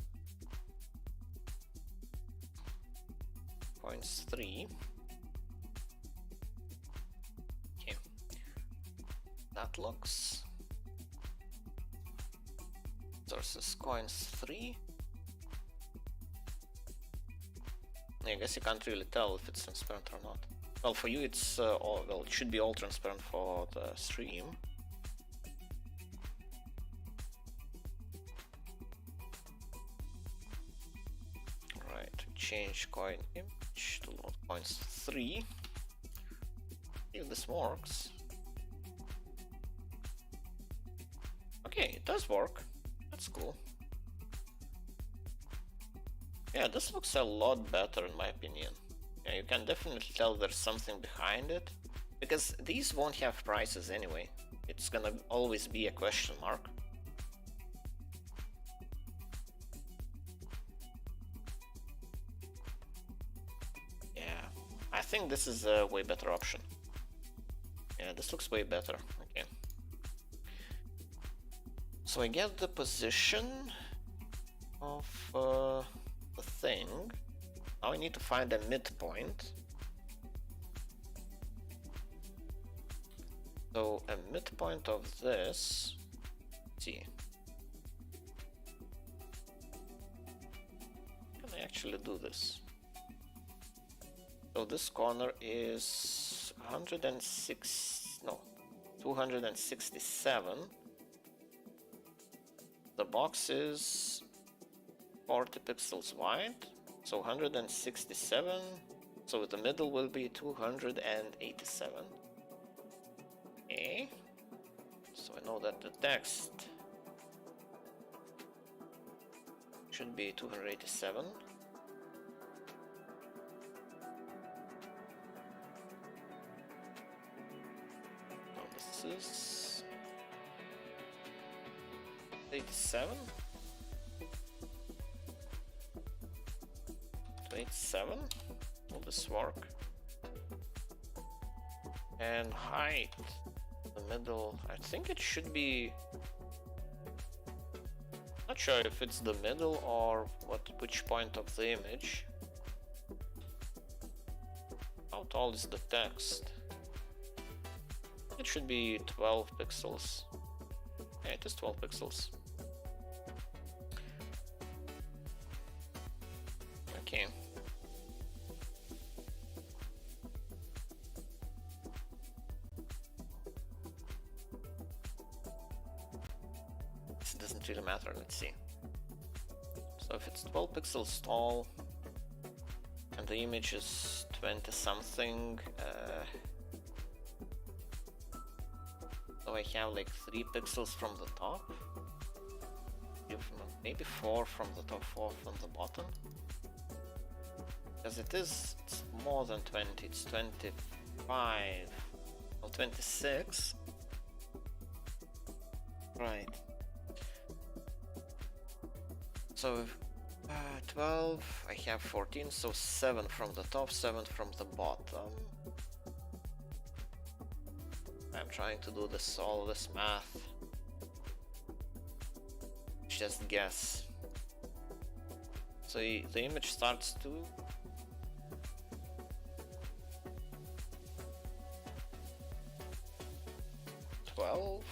coins 3. Okay, that looks versus coins 3. I guess you can't really tell if it's transparent or not. Well, for you it's all, well, it should be all transparent for the stream. Right, change coin image to load coins 3. If this works. Okay, it does work. That's cool. Yeah, this looks a lot better in my opinion. Yeah, you can definitely tell there's something behind it, because these won't have prices anyway. It's gonna always be a question mark. Yeah, I think this is a way better option. Yeah, this looks way better. Okay. So I get the position of the thing. Now I need to find a midpoint. So a midpoint of this, let's see. Can I actually do this? So this corner is 267. The box is 40 pixels wide, so 167. So the middle will be 287. Okay. So I know that the text should be 287. Now this is 87. 87. Will this work? And height, the middle, I think it should be, not sure if it's the middle or which point of the image. How tall is the text? It should be 12 pixels. Yeah, it is 12 pixels. Okay. This doesn't really matter, let's see. So if it's 12 pixels tall and the image is 20 something, so I have like 3 pixels from the top, maybe 4 from the top, 4 from the bottom. Because it's more than 20, it's 25, or 26. Right. So 12, I have 14, so 7 from the top, 7 from the bottom. I'm trying to do all this math. Just guess. So the image starts to 12.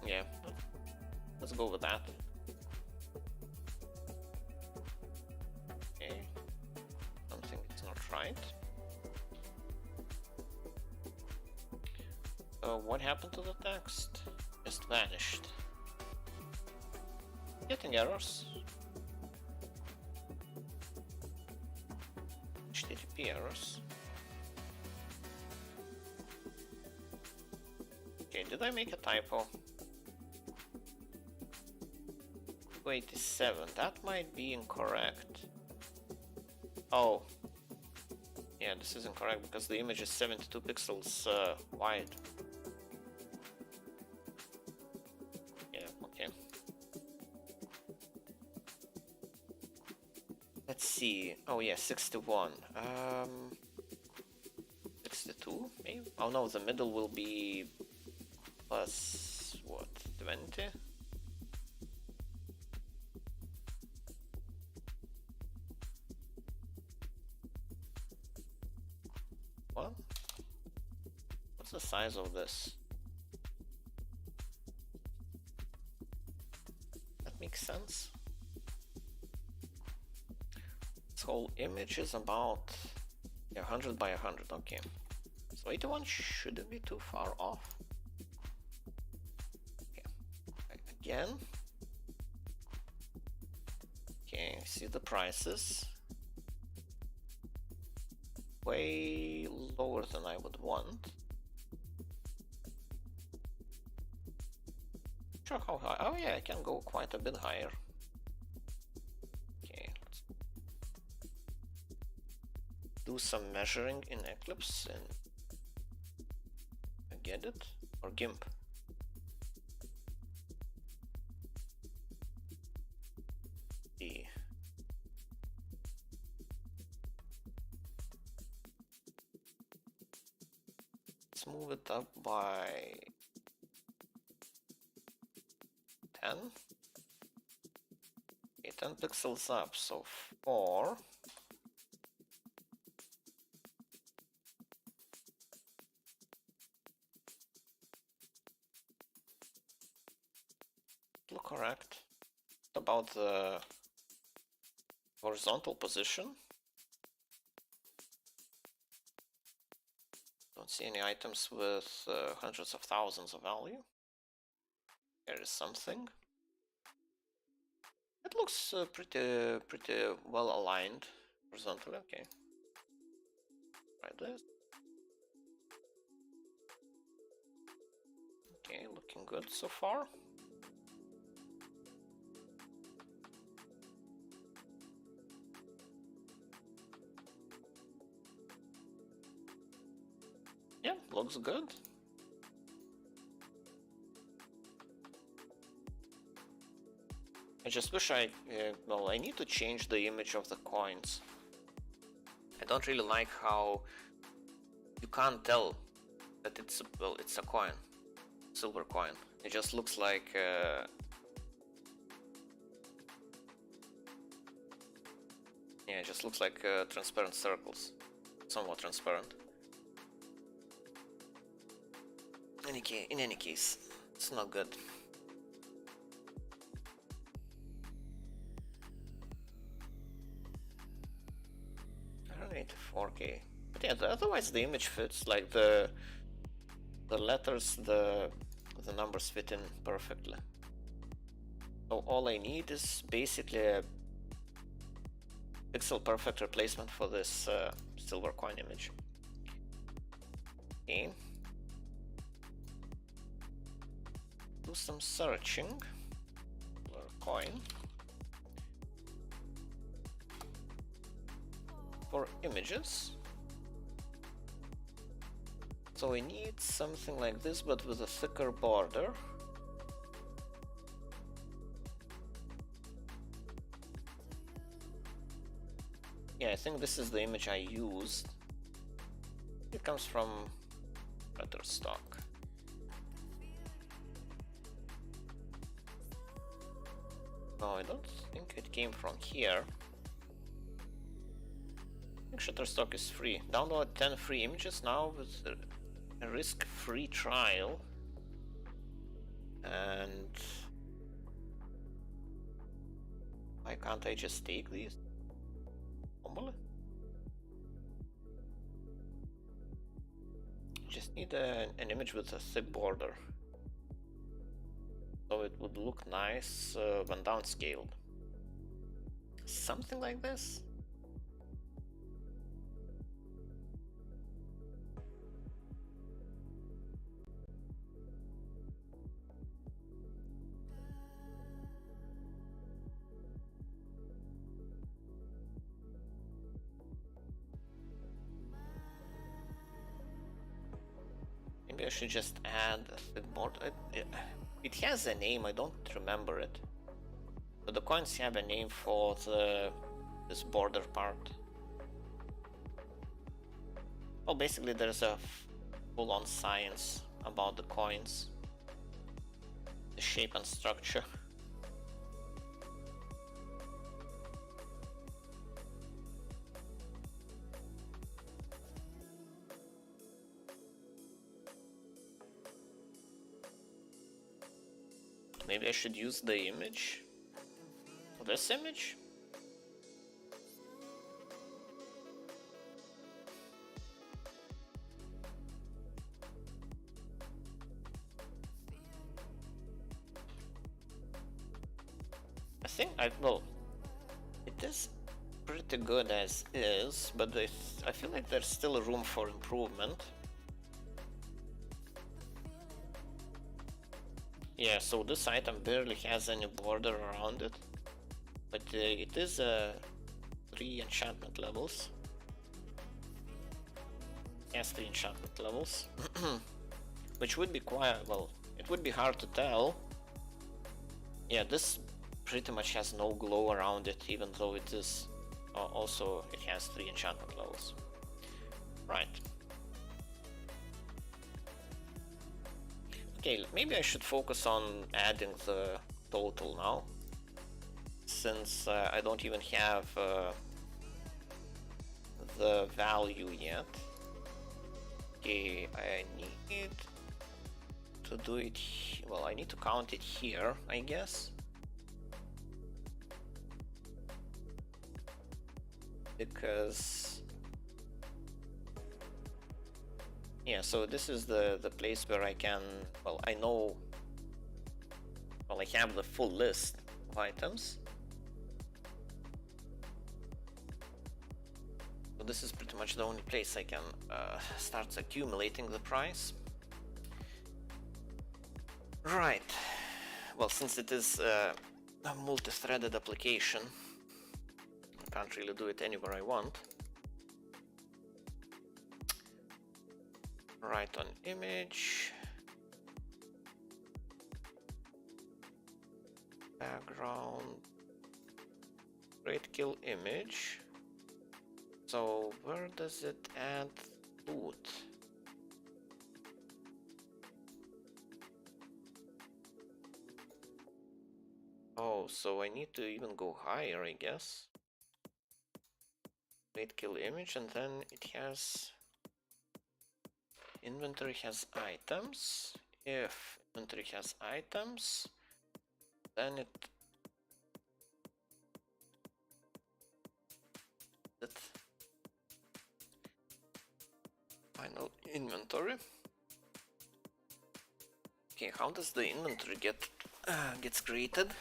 Yeah, let's go with that. Okay, something is not right. What happened to the text? Just vanished. Getting errors. HTTP errors. Okay, did I make a typo? 287, that might be incorrect. Oh. Yeah, this is incorrect because the image is 72 pixels wide. Yeah, okay. Let's see. Oh yeah, 61. 62 maybe? Oh no, the middle will be plus what? 20? What? What's the size of this? That makes sense. This whole image is about 100 by 100, okay. So 81 shouldn't be too far off. Okay, again. Okay, see the prices. Way lower than I would want. Sure, how high? Oh yeah, I can go quite a bit higher. Okay, let's do some measuring in Eclipse and get it, or GIMP. Let's move it up by 10. Okay, 10 pixels up, so 4. Look correct. About the horizontal position. Don't see any items with hundreds of thousands of value. There is something. It looks pretty well aligned horizontally. Okay. Try this. Okay, looking good so far. Yeah, looks good. I just wish I need to change the image of the coins. I don't really like how you can't tell that it's a coin, silver coin. It just looks like yeah, it just looks like transparent circles, somewhat transparent. In any case, it's not good. I don't need 4K, but yeah, otherwise the image fits. Like the letters, the numbers fit in perfectly. So all I need is basically a pixel perfect replacement for this silver coin image. Okay. Do some searching. Silver coin. For images. So we need something like this, but with a thicker border. Yeah, I think this is the image I used. It comes from Shutterstock. No, I don't think it came from here. I think Shutterstock is free. Download 10 free images now with a risk-free trial. And why can't I just take these? Normally? Just need an image with a thick border. So it would look nice when downscaled. Something like this? Maybe I should just add a thick border. It has a name, I don't remember it. But the coins have a name for this border part. Well, basically there's a full-on science about the coins, the shape and structure. Maybe I should use the image. This image? I think well, it is pretty good as is, but I feel like there's still room for improvement. Yeah, so this item barely has any border around it, but it is 3 enchantment levels. It has 3 enchantment levels, which would be quite, well, it would be hard to tell. Yeah, this pretty much has no glow around it, even though it is also, it has 3 enchantment levels. Right. Okay, maybe I should focus on adding the total now, since I don't even have the value yet. Okay, I need to do it, well, I need to count it here, I guess. Because yeah, so this is the place where I can, well, I know, well, I have the full list of items. So this is pretty much the only place I can start accumulating the price. Right, well, since it is a multi-threaded application, I can't really do it anywhere I want. Right on image, background, great kill image. So where does it add loot? Oh, so I need to even go higher, I guess. Great kill image, and then it has inventory has items. If inventory has items, then it final inventory. Okay, how does the inventory gets created?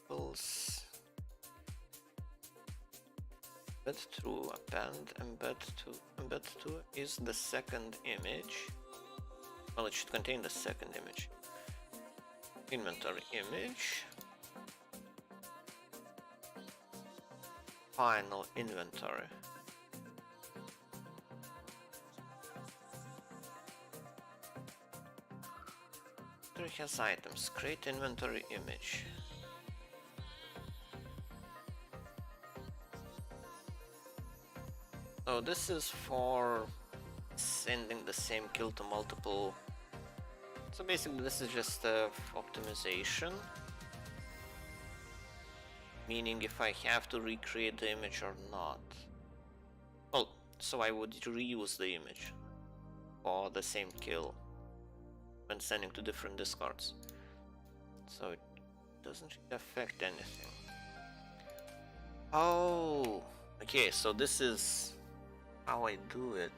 Labels. Embed to append, embed to is the second image. Well, it should contain the second image. Inventory image. Final inventory. Inventory has items. Create inventory image. So this is for sending the same kill to multiple. So basically this is just optimization, meaning if I have to recreate the image or not. Well, so I would reuse the image for the same kill when sending to different discards, so it doesn't affect anything. Oh, okay, so this is how I do it.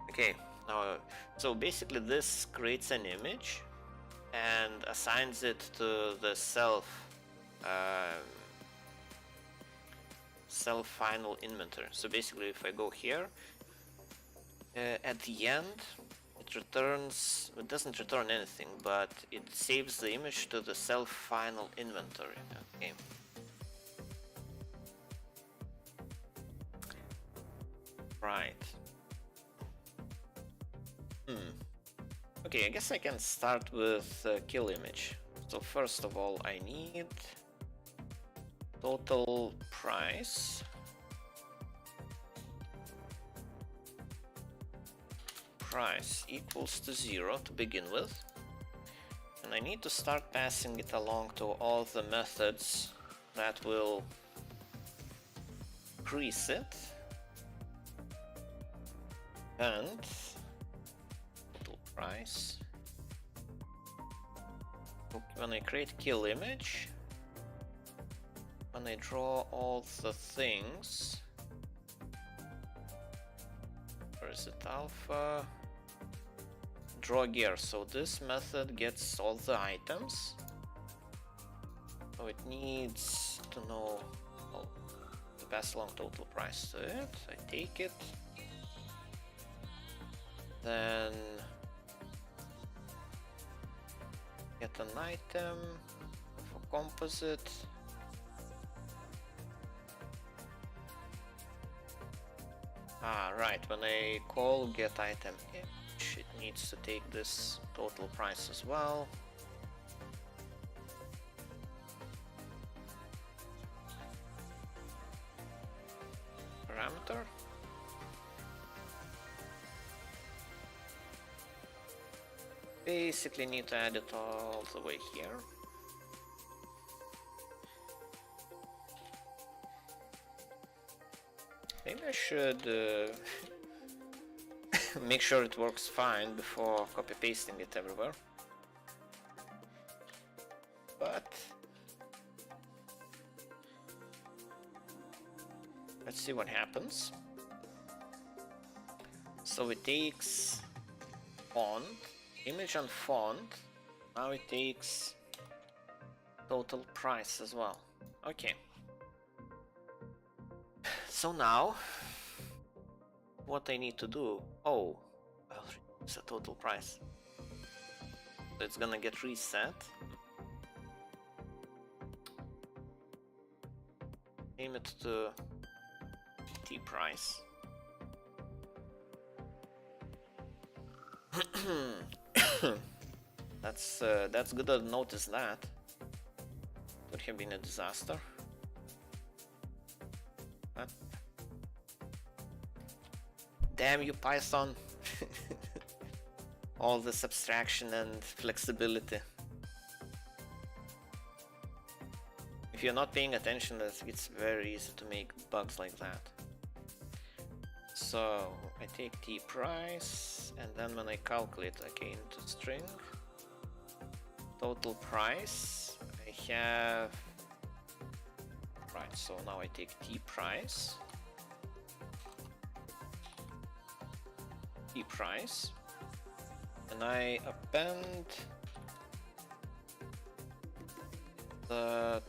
Okay, now, so basically this creates an image and assigns it to the self final inventory. So basically if I go here, at the end it doesn't return anything, but it saves the image to the self final inventory. Okay. Right. Okay, I guess I can start with kill image. So first of all, I need total price equals to 0 to begin with, and I need to start passing it along to all the methods that will increase it, and total price. When I create kill image, when I draw all the things, where is it, alpha, draw gear, so this method gets all the items, so it needs to know, well, to pass along total price to it. I take it, then get an item for composite. Right, when I call get item image, it needs to take this total price as well. Parameter. Basically need to add it all the way here. Maybe I should make sure it works fine before copy pasting it everywhere. But let's see what happens. So it takes font, image and font. Now it takes total price as well. Okay. So now, what I need to do, I'll reduce the total price. So it's gonna get reset. Aim it to T price. That's good to notice that. Could have been a disaster. But damn you, Python. All this abstraction and flexibility. If you're not paying attention, it's very easy to make bugs like that. So I take T price, and then when I calculate again to string total price, I have, right, so now I take T price, and I append the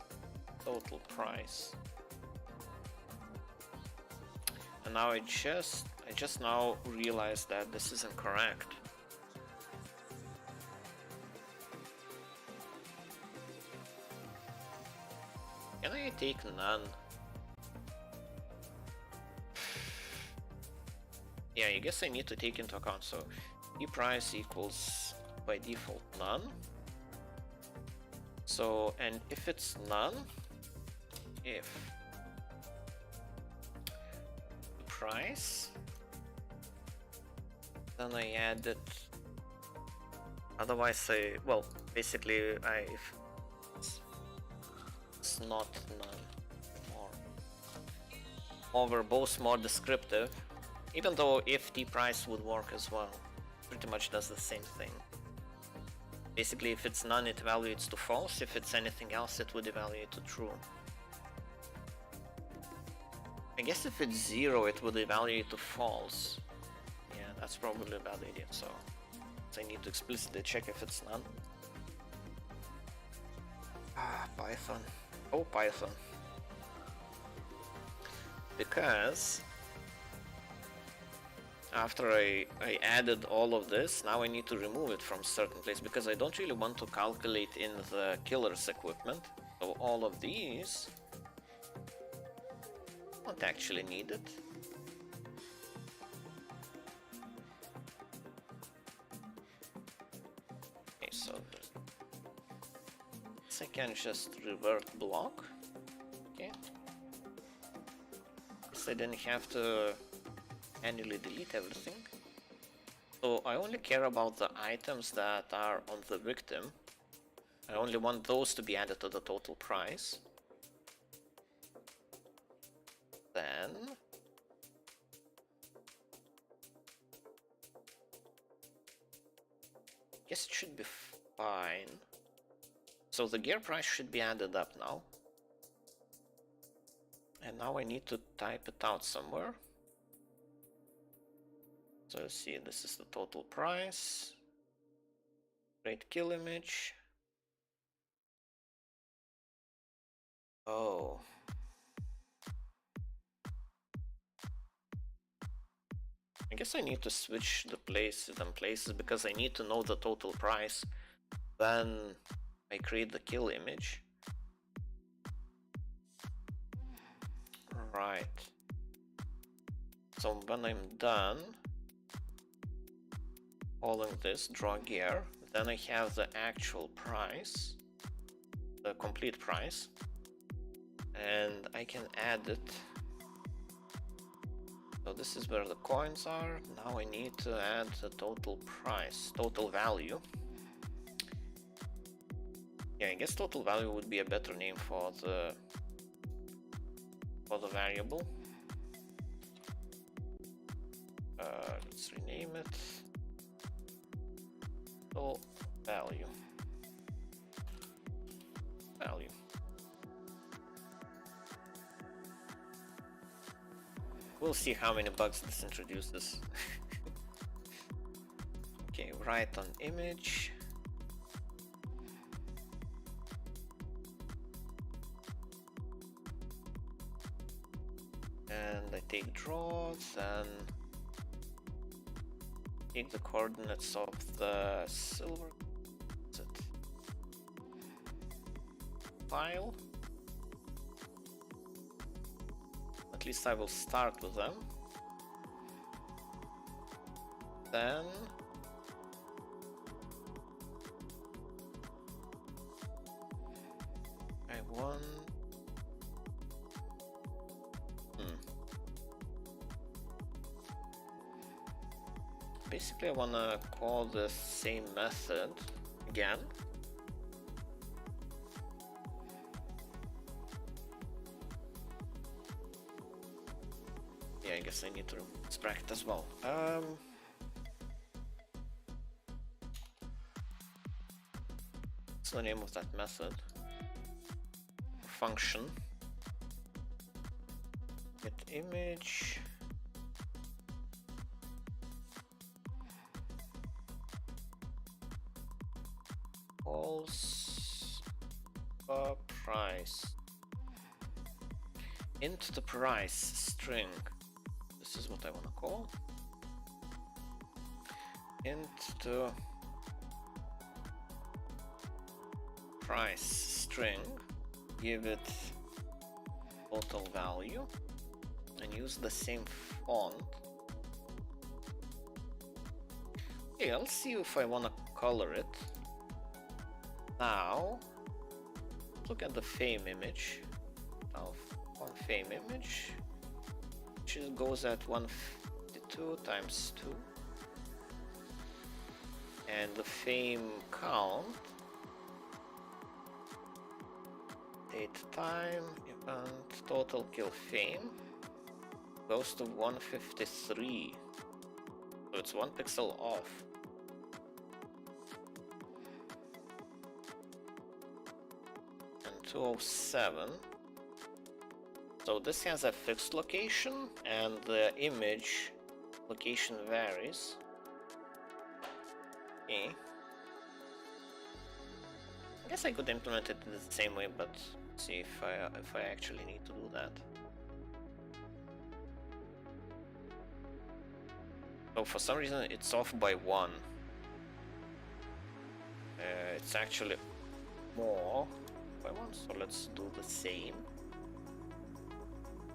total price. And now I just now realized that this isn't correct. Can I take none? Yeah, I guess I need to take into account. So T price equals by default none. So, and if it's none, if price. Then I added. Otherwise, basically, if it's not none more. Over both more descriptive, even though if the price would work as well, pretty much does the same thing. Basically, if it's none, it evaluates to false. If it's anything else, it would evaluate to true. I guess if it's 0, it would evaluate to false. Yeah, that's probably a bad idea, so I need to explicitly check if it's none. Python. Oh, Python. Because after I added all of this, now I need to remove it from certain place because I don't really want to calculate in the killer's equipment. So all of these don't actually need it. Okay, so this I can just revert block. Okay. So I didn't have to manually delete everything. So I only care about the items that are on the victim. I only want those to be added to the total price. Then I guess it should be fine. So the gear price should be added up now. And now I need to type it out somewhere. So let's see, this is the total price. Create kill image. Oh. I guess I need to switch the places because I need to know the total price. Then I create the kill image. Right. So when I'm done calling this draw gear, then I have the actual price, the complete price, and I can add it. So this is where the coins are. Now I need to add the total price, total value. Yeah, I guess total value would be a better name for the variable. Let's rename it. Total value. We'll see how many bugs this introduces. Okay, write on image. And I take draws and take the coordinates of the silver file. At least I will start with them. Then I want basically I wanna call the same method again. Yeah, I guess I need to remove this bracket as well. What's the name of that method? Function. Get image. Calls price. Int the price string. This is what I want to call. Int the price string. Give it total value and use the same font. Okay, I'll see if I want to color it. Now look at the fame image. On fame image, which goes at 152 times 2. And the fame count, 8 time event total kill fame goes to 153. So it's 1 pixel off. And 207. So this has a fixed location and the image location varies. Okay. I guess I could implement it the same way, but see if I actually need to do that. So for some reason it's off by 1. It's actually more by 1, so let's do the same.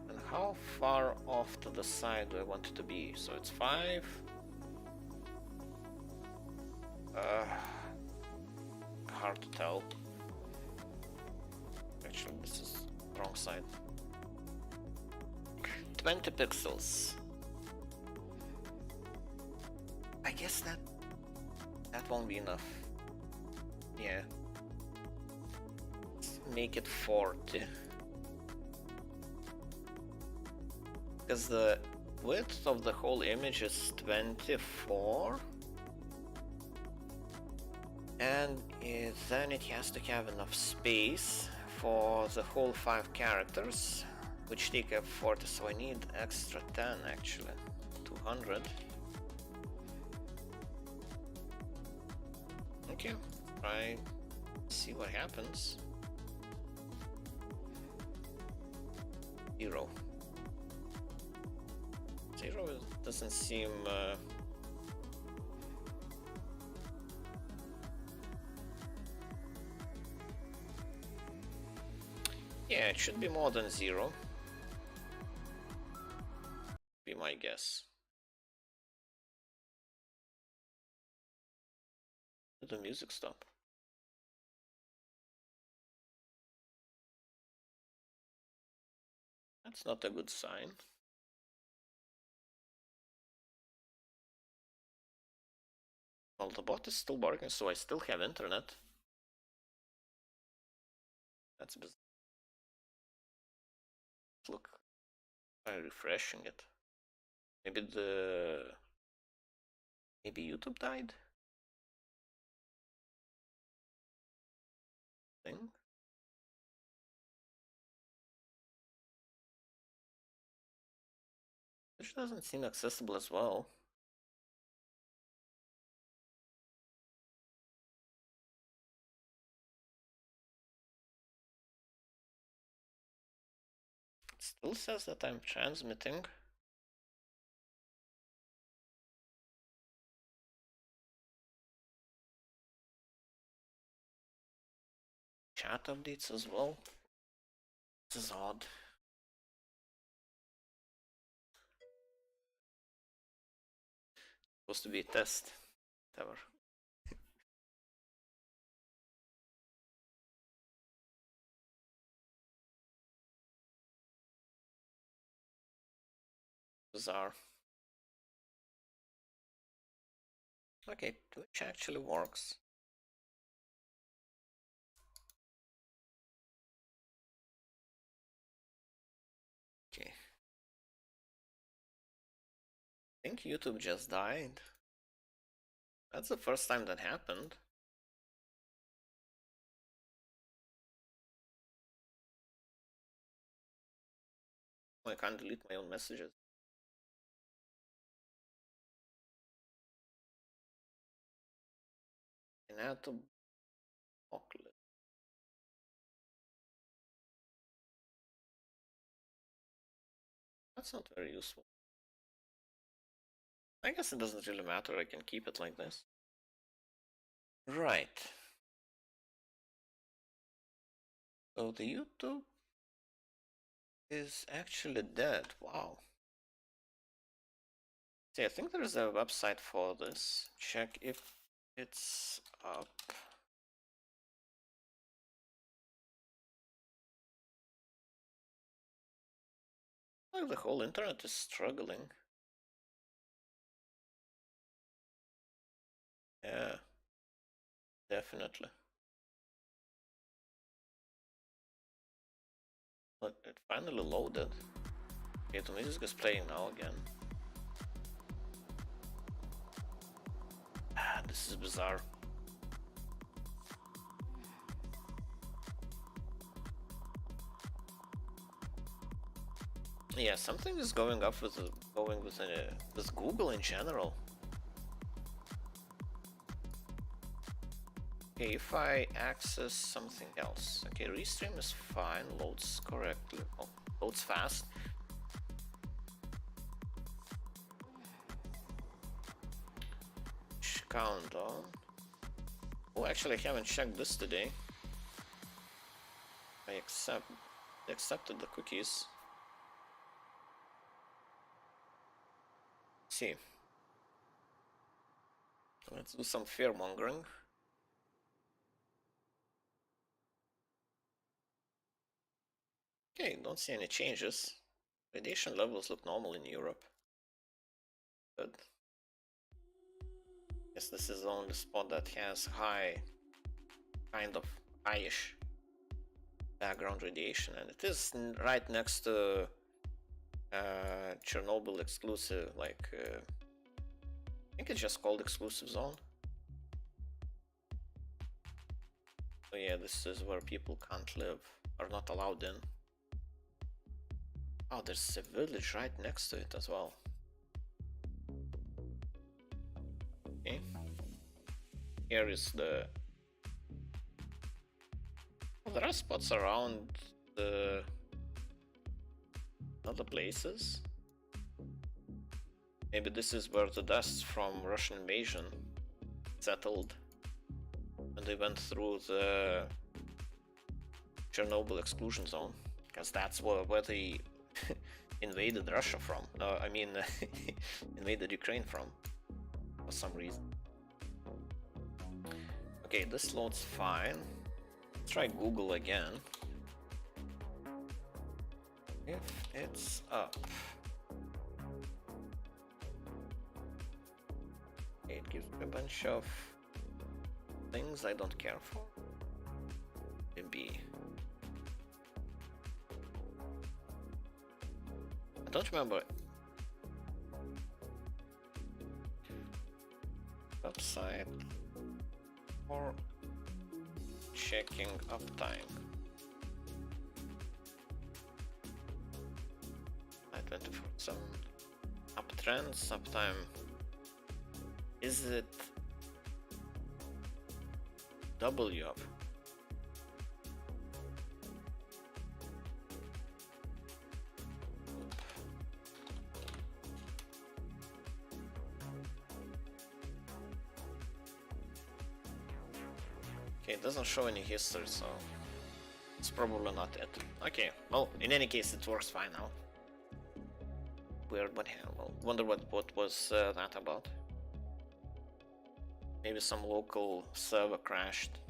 And how far off to the side do I want it to be? So it's 5. Hard to tell. Actually, this is the wrong side. 20 pixels. I guess that won't be enough. Yeah. Let's make it 40. Because the width of the whole image is 24. And then it has to have enough space for the whole 5 characters, which take up 40, so I need extra 10 actually. 200. Okay, try see what happens. 0. 0 doesn't seem yeah, it should be more than 0. Be my guess. Did the music stop? That's not a good sign. Well, the bot is still barking, so I still have internet. That's bizarre. Look, I'm refreshing it. Maybe YouTube died? Thing? Which doesn't seem accessible as well. It still says that I'm transmitting. Chat updates as well. This is odd. Supposed to be a test. Whatever. Bizarre. Okay, Twitch actually works. Okay. I think YouTube just died. That's the first time that happened. I can't delete my own messages. And add to block list. That's not very useful. I guess it doesn't really matter, I can keep it like this. Right. So the YouTube is actually dead. Wow. See, I think there's a website for this. Check if it's up. Oh like the whole internet is struggling. Yeah, definitely. But it finally loaded. Okay, the music is playing now again. Ah, this is bizarre. Yeah, something is going up with with Google in general. Okay, if I access something else, okay, restream is fine, loads correctly, oh, loads fast. Countdown. Oh, actually, I haven't checked this today. I accepted the cookies. Let's see. Let's do some fear mongering. Okay, don't see any changes. Radiation levels look normal in Europe. Good. Guess this is the only spot that has high, kind of highish background radiation, and it is right next to Chernobyl exclusive, like I think it's just called exclusive zone. So yeah, this is where people can't live, are not allowed in. Oh, there's a village right next to it as well. Okay. Here is the... Well, there are spots around the other places. Maybe this is where the dust from Russian invasion settled when they went through the Chernobyl exclusion zone, because that's where they invaded Russia from. No, I mean invaded Ukraine from, for some reason. Okay, this loads fine. Let's try Google again. If it's up. Okay, it gives me a bunch of things I don't care for. Maybe. I don't remember. Website for checking uptime. I-24 some uptrends, uptime. Is it W up? Okay, it doesn't show any history, so it's probably not it. Okay, well, in any case, it works fine now. Weird, but yeah, well, wonder what was that about. Maybe some local server crashed.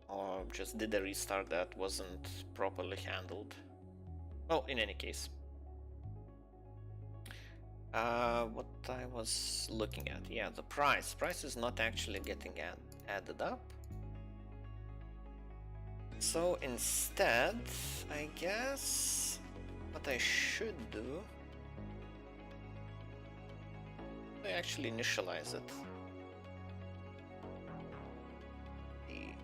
Or just did a restart that wasn't properly handled. Well, in any case. What I was looking at, yeah, the price. Price is not actually getting added up. So instead, I guess what I should do, I actually initialize it. The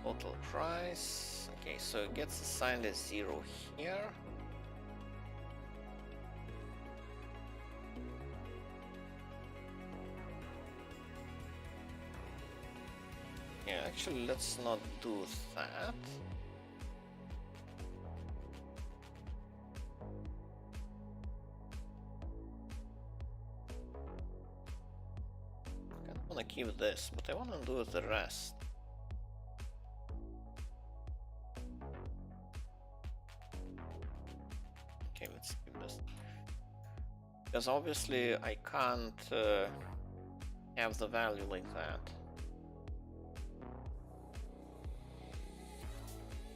total price. Okay, so it gets assigned as 0 here. Yeah, actually, let's not do that. I don't want to keep this, but I want to do the rest. Okay, let's keep this. Because obviously I can't have the value like that.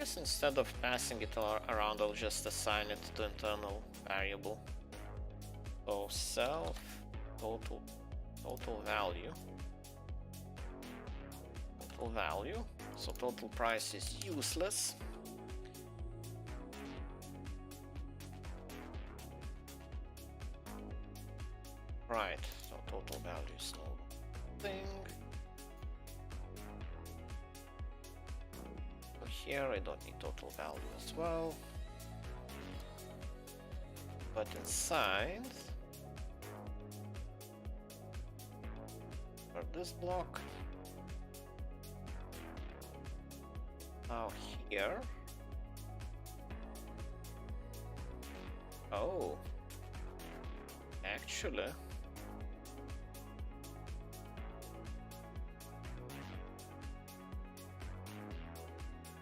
guess instead of passing it around, I'll just assign it to internal variable. So self total value. Total value. So total price is useless. Right, so total value is no thing. So here I don't need total value as well. But inside, for this block, now here, oh, actually,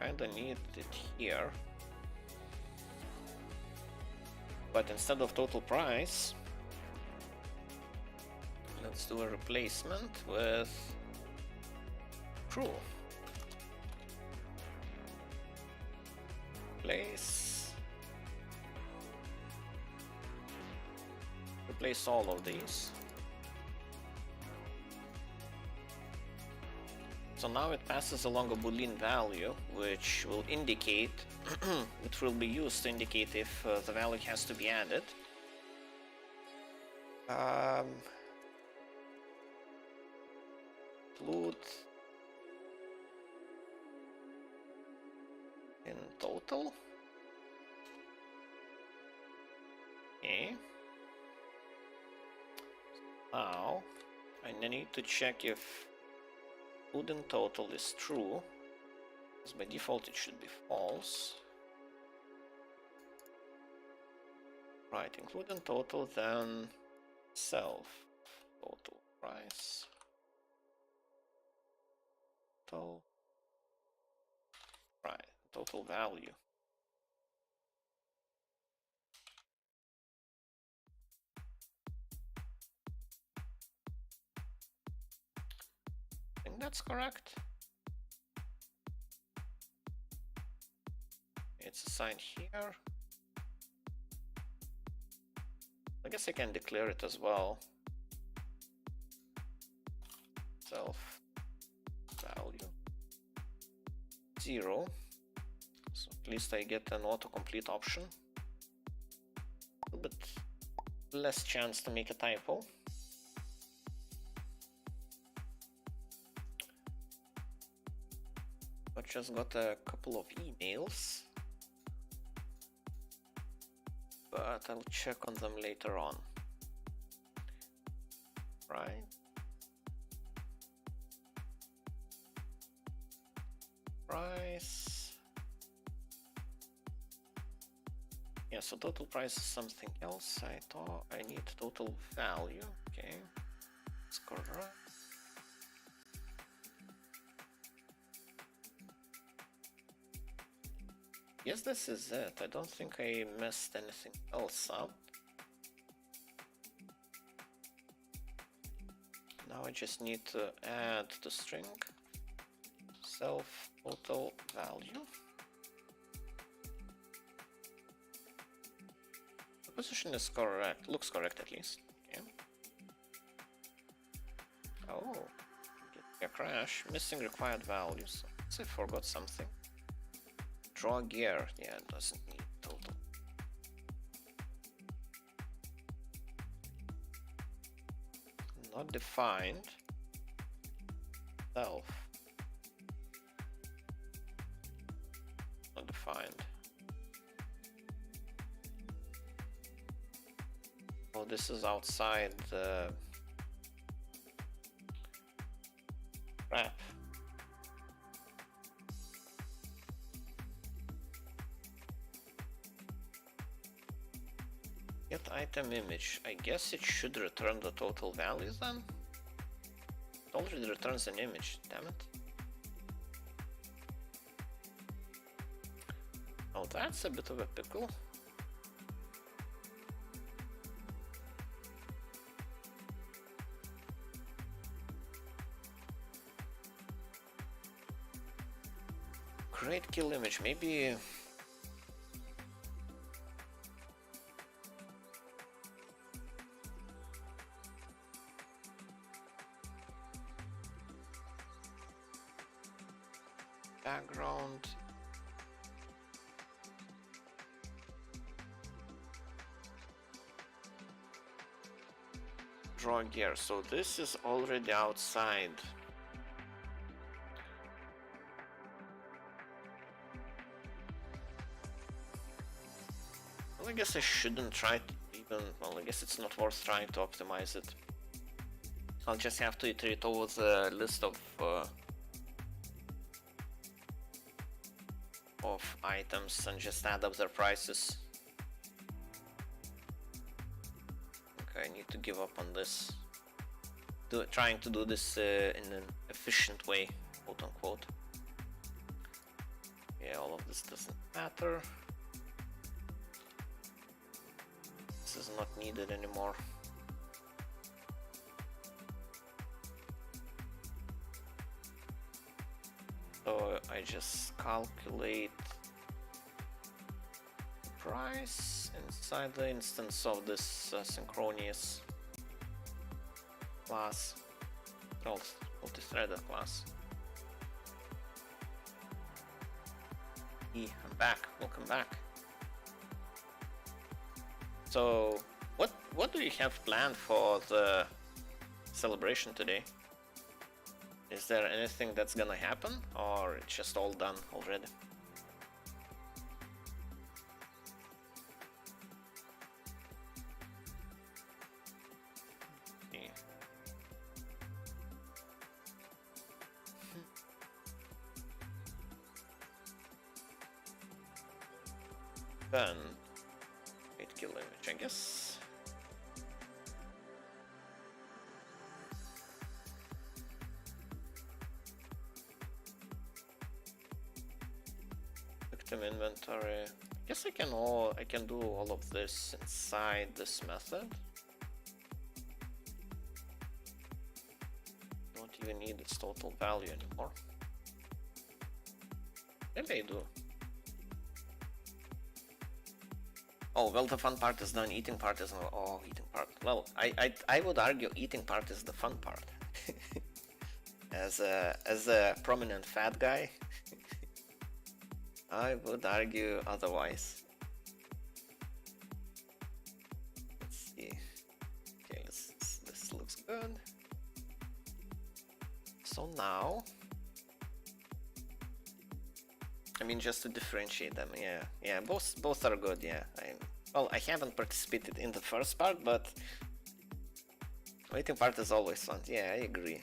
kinda need it here, but instead of total price, let's do a replacement with true. Replace all of these. So now it passes along a Boolean value, which will indicate, it will be used to indicate if the value has to be added. Include in total. Okay. Now I need to check if include in total is true, because by default it should be false. Right, include in total, then self total price. Total, right, total value. I think that's correct. It's assigned here. I guess I can declare it as well. Self value 0. So at least I get an autocomplete option. A little bit less chance to make a typo. I just got a couple of emails, but I'll check on them later on. Right. Price. Yeah, so total price is something else. I thought I need total value. Okay, that's correct. Yes, this is it. I don't think I messed anything else up. Now I just need to add the string self total value. The position is correct, looks correct at least. Okay. Oh, get a crash, missing required values. So I forgot something. Draw gear, yeah, it doesn't need total. Not defined. Self. Not defined. Oh, this is outside the wrap. Get item image. I guess it should return the total values then? It already returns an image, damn it. Oh, that's a bit of a pickle. Great kill image, maybe. Background. Draw gear, so this is already outside. Well, I guess I shouldn't try to even, well, I guess it's not worth trying to optimize it. I'll just have to iterate over the list of items and just add up their prices. Okay, I need to give up on this. Trying to do this in an efficient way, quote unquote. Yeah, all of this doesn't matter. This is not needed anymore. So I just calculate the price inside the instance of this synchronous class, multi-threaded class. Hey, I'm back. Welcome back. So, what do you have planned for the celebration today? Is there anything that's gonna happen, or it's just all done already? Yeah. Then, 8 kill image, I guess. Victim inventory. I guess I can do all of this inside this method. Don't even need its total value anymore. Maybe I do. Oh, well, the fun part is done. Eating part is not. Oh, eating part. Well, I would argue eating part is the fun part. As a prominent fat guy, I would argue otherwise. Let's see. Okay, this looks good. So now, I mean, just to differentiate them, yeah, both are good, yeah. Well, I haven't participated in the first part, but waiting part is always fun. Yeah, I agree.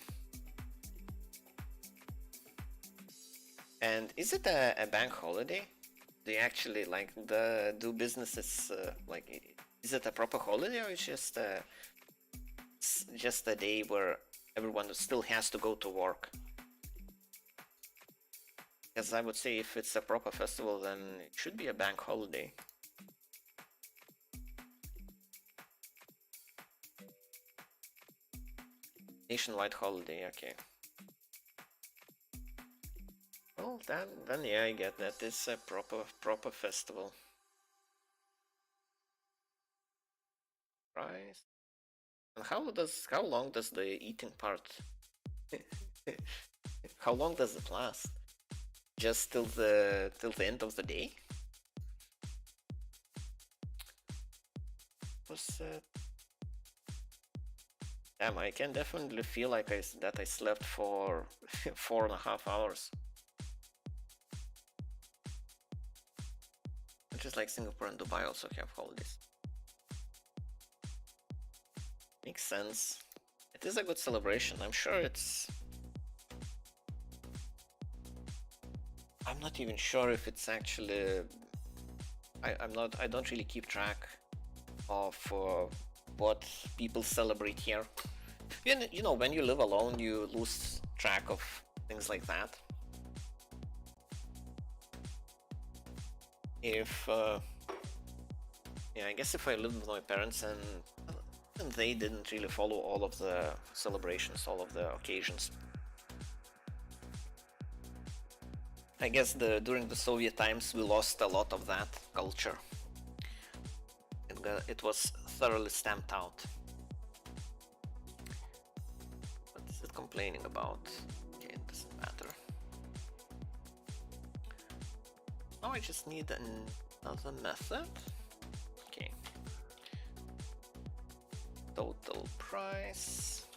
And is it a bank holiday? Do you actually like do businesses like? Is it a proper holiday, or it's just a day where everyone still has to go to work? Because I would say if it's a proper festival, then it should be a bank holiday. Nationwide holiday, okay. Well, then yeah, I get that. It's a proper festival. Price. And how long does the eating part? How long does it last? Just till the end of the day? What's that? Damn, I can definitely feel like I slept for 4.5 hours. Just like Singapore and Dubai also have holidays. Makes sense. It is a good celebration. I'm sure it's... I'm not even sure if it's actually... I don't really keep track of what people celebrate here. You know, when you live alone, you lose track of things like that. If yeah, I guess if I lived with my parents and they didn't really follow all of the celebrations, all of the occasions. I guess during the Soviet times we lost a lot of that culture. It was thoroughly stamped out. What is it complaining about? Okay, it doesn't matter. Now I just need another method. Okay. Total price.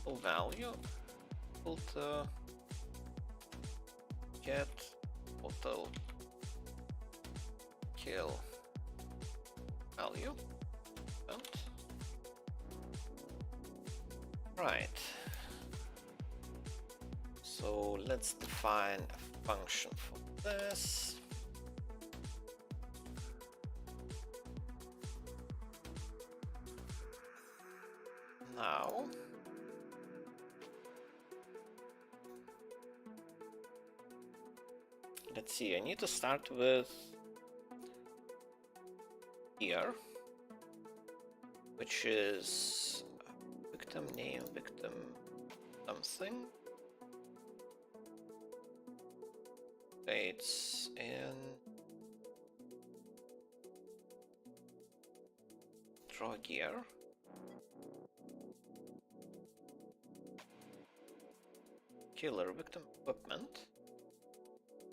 Total value. Total get total kill value. Right. So let's define a function for this. Now let's see, I need to start with here, which is victim name, victim something. Dates in draw gear. Killer victim equipment.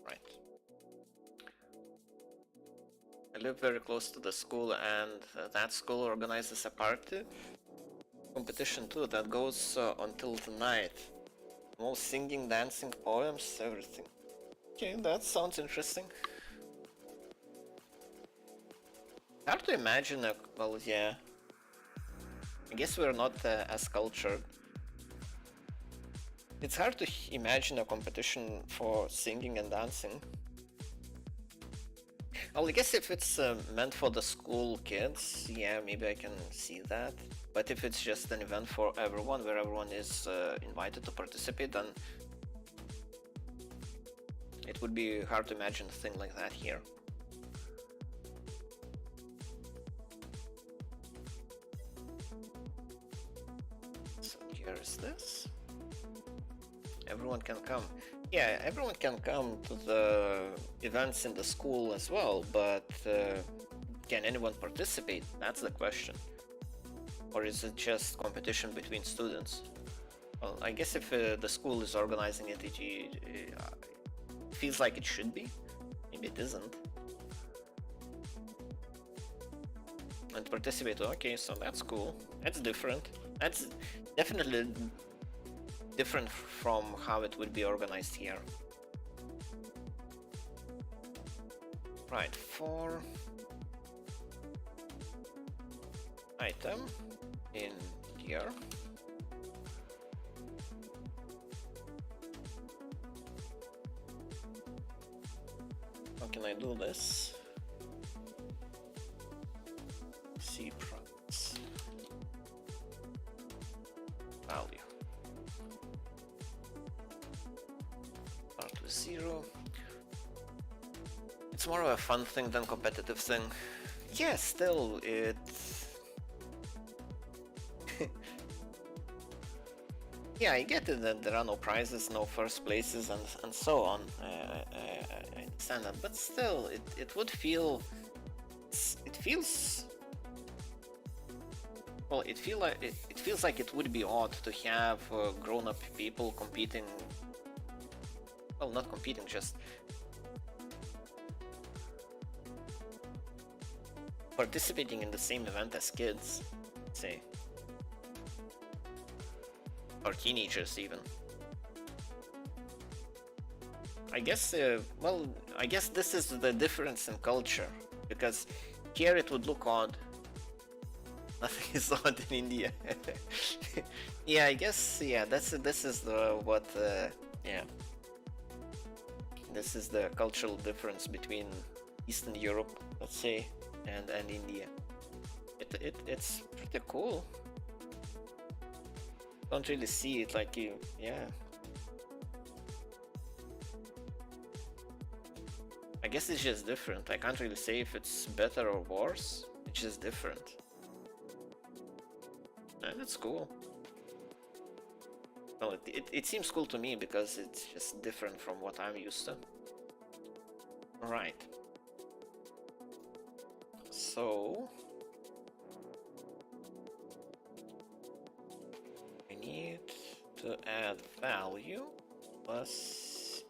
Right. I live very close to the school, and that school organizes a party competition too that goes until the night. Most singing, dancing, poems, everything. Okay, that sounds interesting. Hard to imagine a, well, yeah. I guess we're not as cultured. It's hard to imagine a competition for singing and dancing. Well, I guess if it's meant for the school kids, yeah, maybe I can see that. But if it's just an event for everyone, where everyone is invited to participate, then it would be hard to imagine a thing like that here. So here's this. Everyone can come. Yeah, everyone can come to the events in the school as well, but can anyone participate? That's the question. Or is it just competition between students? Well, I guess if the school is organizing it, it feels like it should be. Maybe it isn't. And participate, okay, so that's cool. That's different. That's definitely different from how it would be organized here. Right, for item in here. How can I do this? C price value. Start with 0. It's more of a fun thing than competitive thing. Yeah, still, it's... yeah, I get it that there are no prizes, no first places, and so on. I understand that, but still, it would feel... It feels... Well, it feels like it would be odd to have grown-up people competing... Well, not competing, just... participating in the same event as kids, say. Or teenagers, even. I guess, well, I guess this is the difference in culture, because here it would look odd. Nothing is odd in India. Yeah, I guess, yeah, this is the, what, yeah. This is the cultural difference between Eastern Europe, let's say, and India. It's pretty cool. Don't really see it like you, yeah. I guess it's just different. I can't really say if it's better or worse. It's just different. And it's cool. Well, it seems cool to me because it's just different from what I'm used to. Right. So we need to add value plus.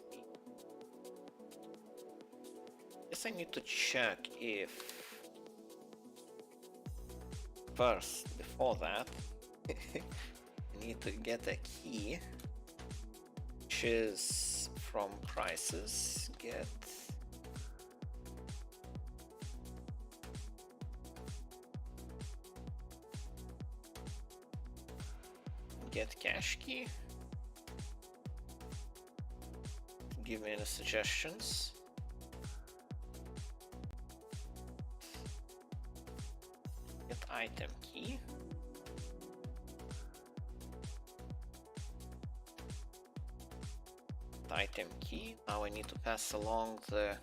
Guess I need to check if first, before that, I need to get a key, which is from prices. Get cache key. Give me any suggestions. Get item key. Item key. Now I need to pass along the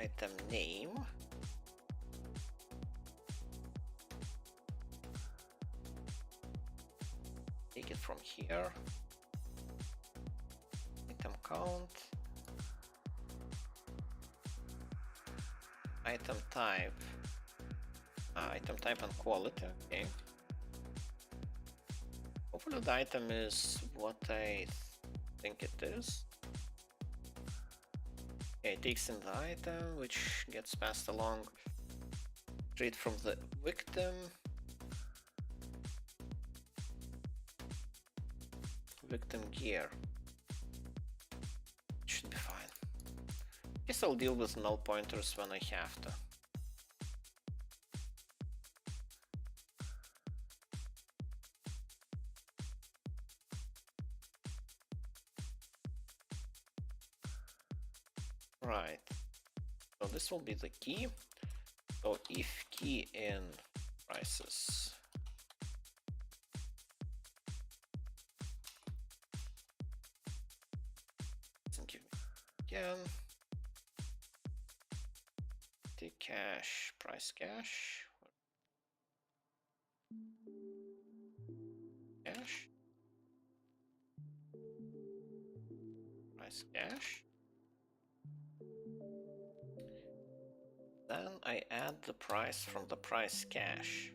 item name. Take it from here. Item count. Item type. Item type and quality. Okay. Hopefully the item is what I think it is. Okay, it takes in the item, which gets passed along straight from the victim. Victim gear. Should be fine. Guess I'll deal with null pointers when I have to. Right. So this will be the key. So if key in prices. Doesn't give me again. Take cache, price cache. Cache. Price cache. Then I add the price from the price cache.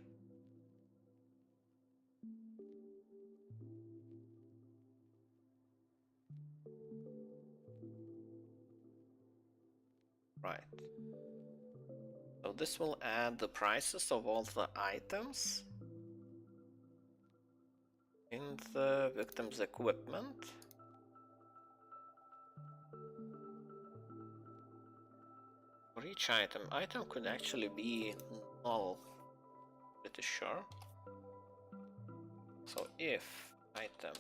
Right. So this will add the prices of all the items in the victim's equipment. For each item could actually be null, pretty sure. So if item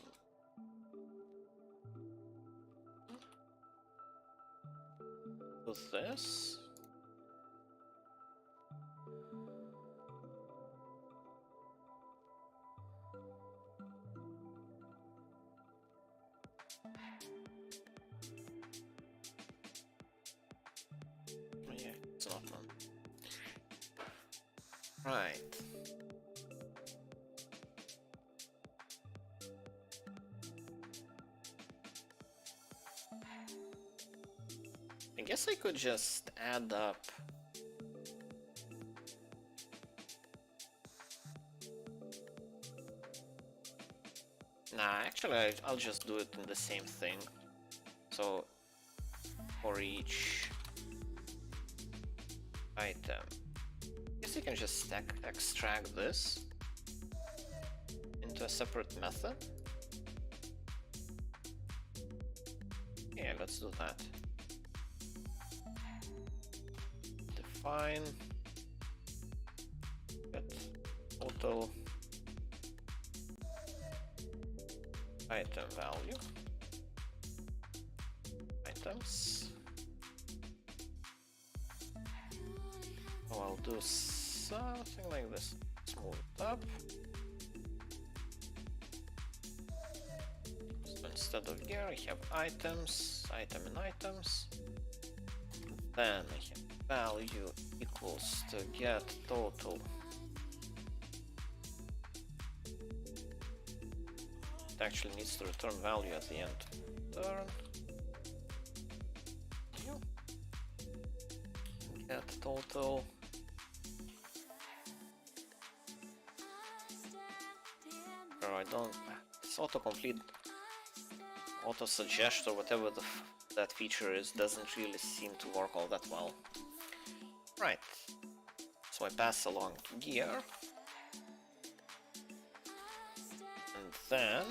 with this, yeah, it's not none. Right. I guess I could just add up actually I'll just do it in the same thing. So for each item, I guess I can just extract this into a separate method. Yeah, let's do that. Define get total item value items. Oh, I'll do something like this. Let's move it up. So instead of here, I have items, item and items. Then I have value equals to get total it actually needs to return value at the end. Return. Get total. Oh, I don't. This autocomplete, auto suggest, or whatever that feature is, doesn't really seem to work all that well. Right. So I pass along gear. And then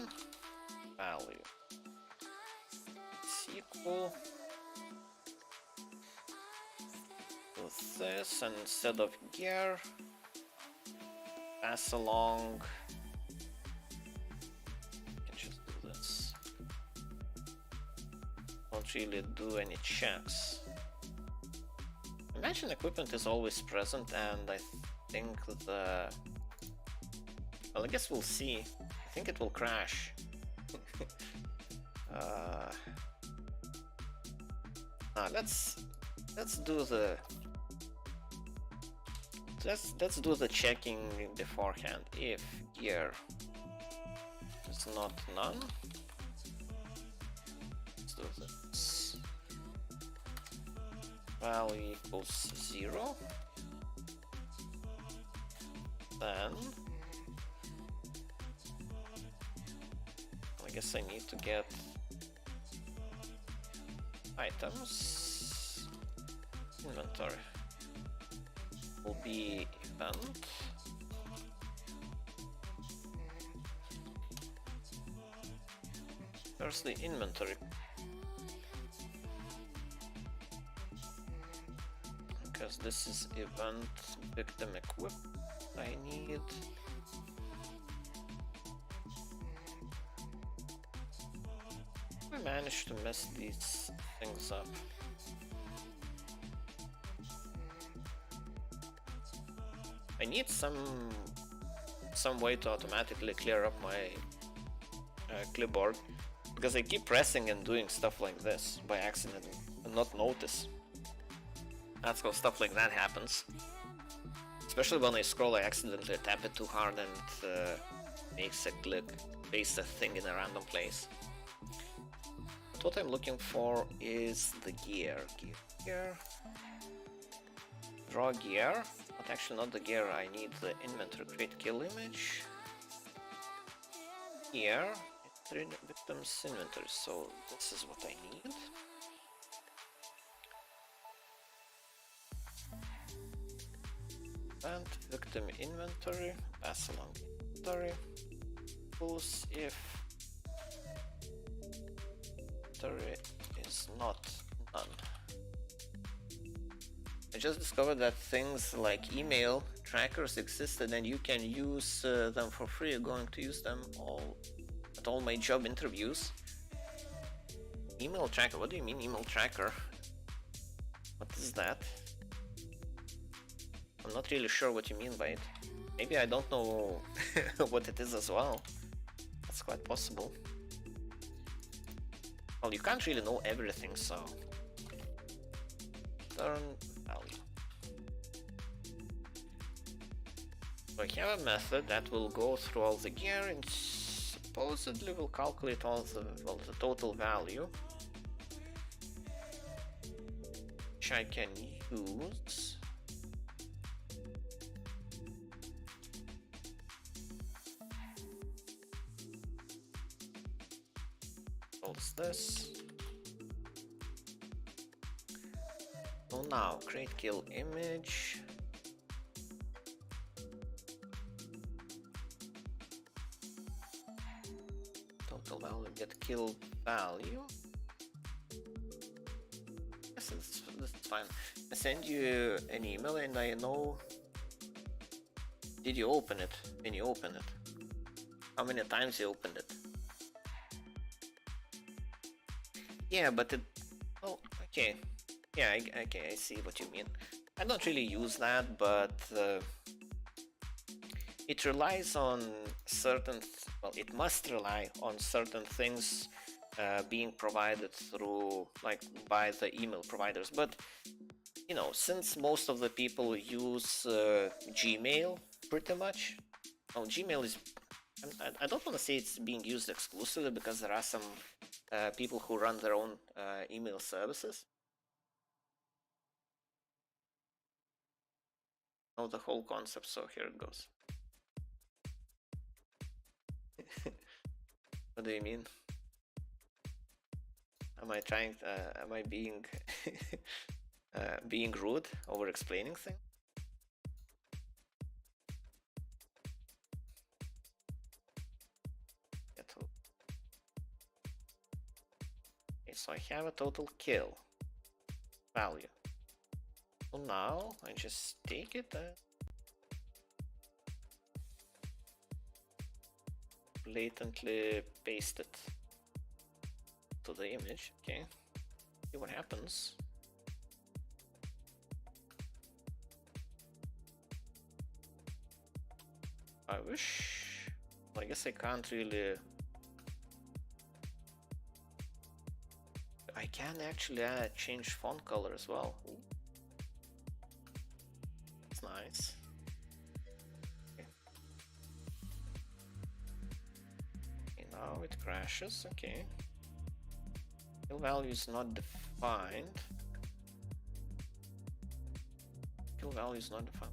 value is equal to this, and instead of gear, pass along. I can just do this. Don't really do any checks. Imagine equipment is always present, and I think the... Well, I guess we'll see. I think it will crash. Let's do the... Let's do the checking beforehand. If gear is not none, let's do this. Value equals 0. Then I guess I need to get items. Inventory will be event. There's the inventory. Because this is event victim equip. I need I managed to mess these things up. I need some way to automatically clear up my clipboard, because I keep pressing and doing stuff like this by accident and not notice. That's how stuff like that happens. Especially when I scroll, I accidentally tap it too hard and it makes a click, paste a thing in a random place. But what I'm looking for is the gear. Gear. Draw gear. But actually not the gear, I need the inventory. Create kill image. Here, victims inventory, so this is what I need. And victim inventory, pass along inventory. Equals if inventory is not none. I just discovered that things like email trackers existed, and you can use them for free. I'm going to use them at all my job interviews. Email tracker? What do you mean email tracker? What is that? I'm not really sure what you mean by it. Maybe I don't know what it is as well. That's quite possible. Well, you can't really know everything, so... Turn value. So I have a method that will go through all the gear and supposedly will calculate all the total value, which I can use. What's this? So now create kill image. Total value, get kill value. Yes, this is fine. I send you an email and I know. Did you open it? When you open it? How many times you opened it? Yeah, but it... Oh, okay. Yeah, okay, I see what you mean. I don't really use that, but it relies on certain... Well, it must rely on certain things being provided through, like, by the email providers. But, you know, since most of the people use Gmail, pretty much... Well, Gmail is I don't want to say it's being used exclusively because there are some people who run their own email services. Know the whole concept, so here it goes. What do you mean? Am I trying? Am I being being rude, over explaining things? Okay, so I have a total kill value. So now I just take it and blatantly paste it to the image. Okay, see what happens. I wish. Well, I guess I can't really. I can actually change font color as well. Ooh. It's nice. Okay. Okay, now it crashes. Okay. Kill value is not defined. Kill value is not defined.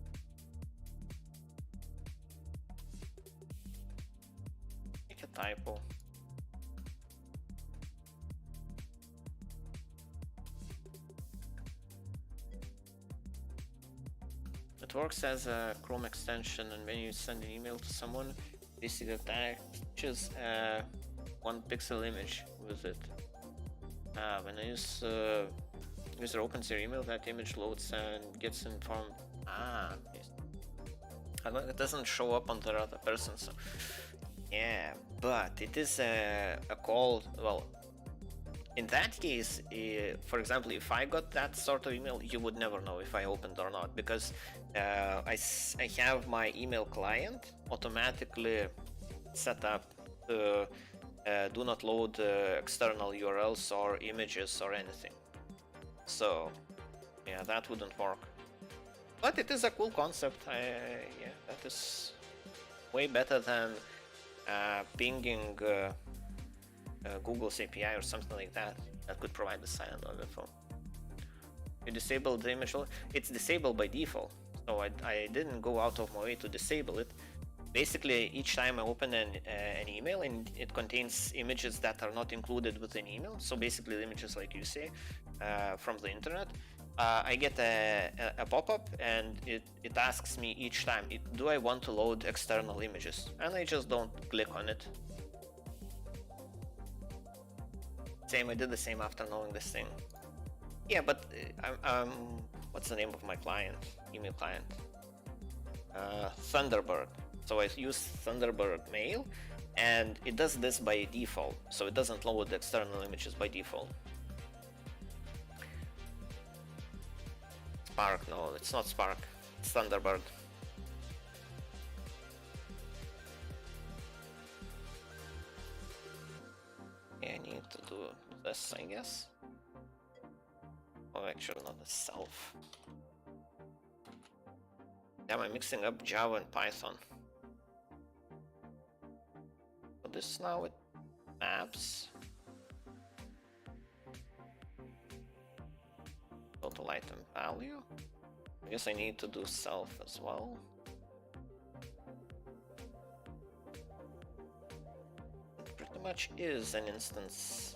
Make a typo. It works as a Chrome extension, and when you send an email to someone, basically attaches a 1 pixel image with it. When a user opens your email, that image loads and gets informed. Yes. It doesn't show up on the other person, so yeah, but it is a call. Well, in that case, for example, if I got that sort of email, you would never know if I opened or not, because I have my email client automatically set up to do not load external URLs or images or anything. So yeah, that wouldn't work. But it is a cool concept. Yeah, that is way better than pinging Google's API or something like that that could provide the sign on the phone. You disable the image. It's disabled by default, so I didn't go out of my way to disable it. Basically, each time I open an email and it contains images that are not included within email, so basically the images like you say from the internet, I get a pop-up and it asks me each time, do I want to load external images? And I just don't click on it. Same, I did the same after knowing this thing. Yeah, but what's the name of my client, email client? Thunderbird. So I use Thunderbird Mail, and it does this by default, so it doesn't load external images by default. Spark, no, it's not Spark, it's Thunderbird. Yeah, I need to do this, I guess. Oh, actually not the self. Am I mixing up Java and Python? So this now with maps. Total item value. I guess I need to do self as well. It pretty much is an instance.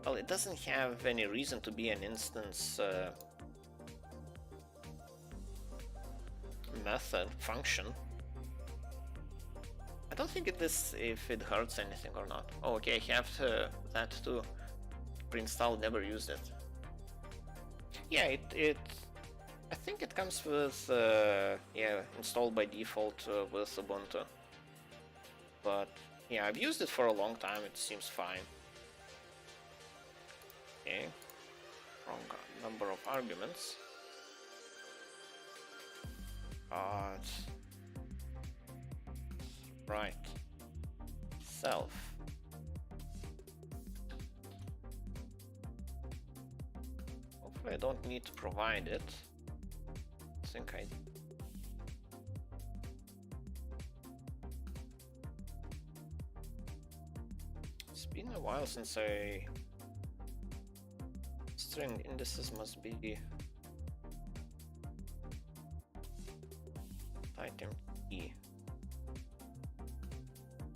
Well, it doesn't have any reason to be an instance method function. I don't think it is if it hurts anything or not. Oh, okay, I have that too. Pre-installed, never used it. Yeah, I think it comes with yeah, installed by default with Ubuntu. But yeah, I've used it for a long time. It seems fine. Okay, wrong number of arguments. Right. Self. Hopefully I don't need to provide it. I think I... It's been a while since I... String indices must be... Item E.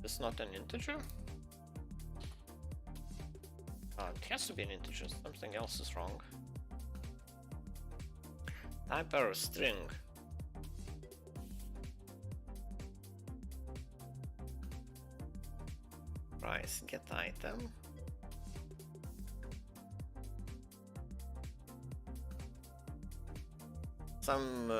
It's not an integer? It has to be an integer, something else is wrong. Type error string. Price get item. Some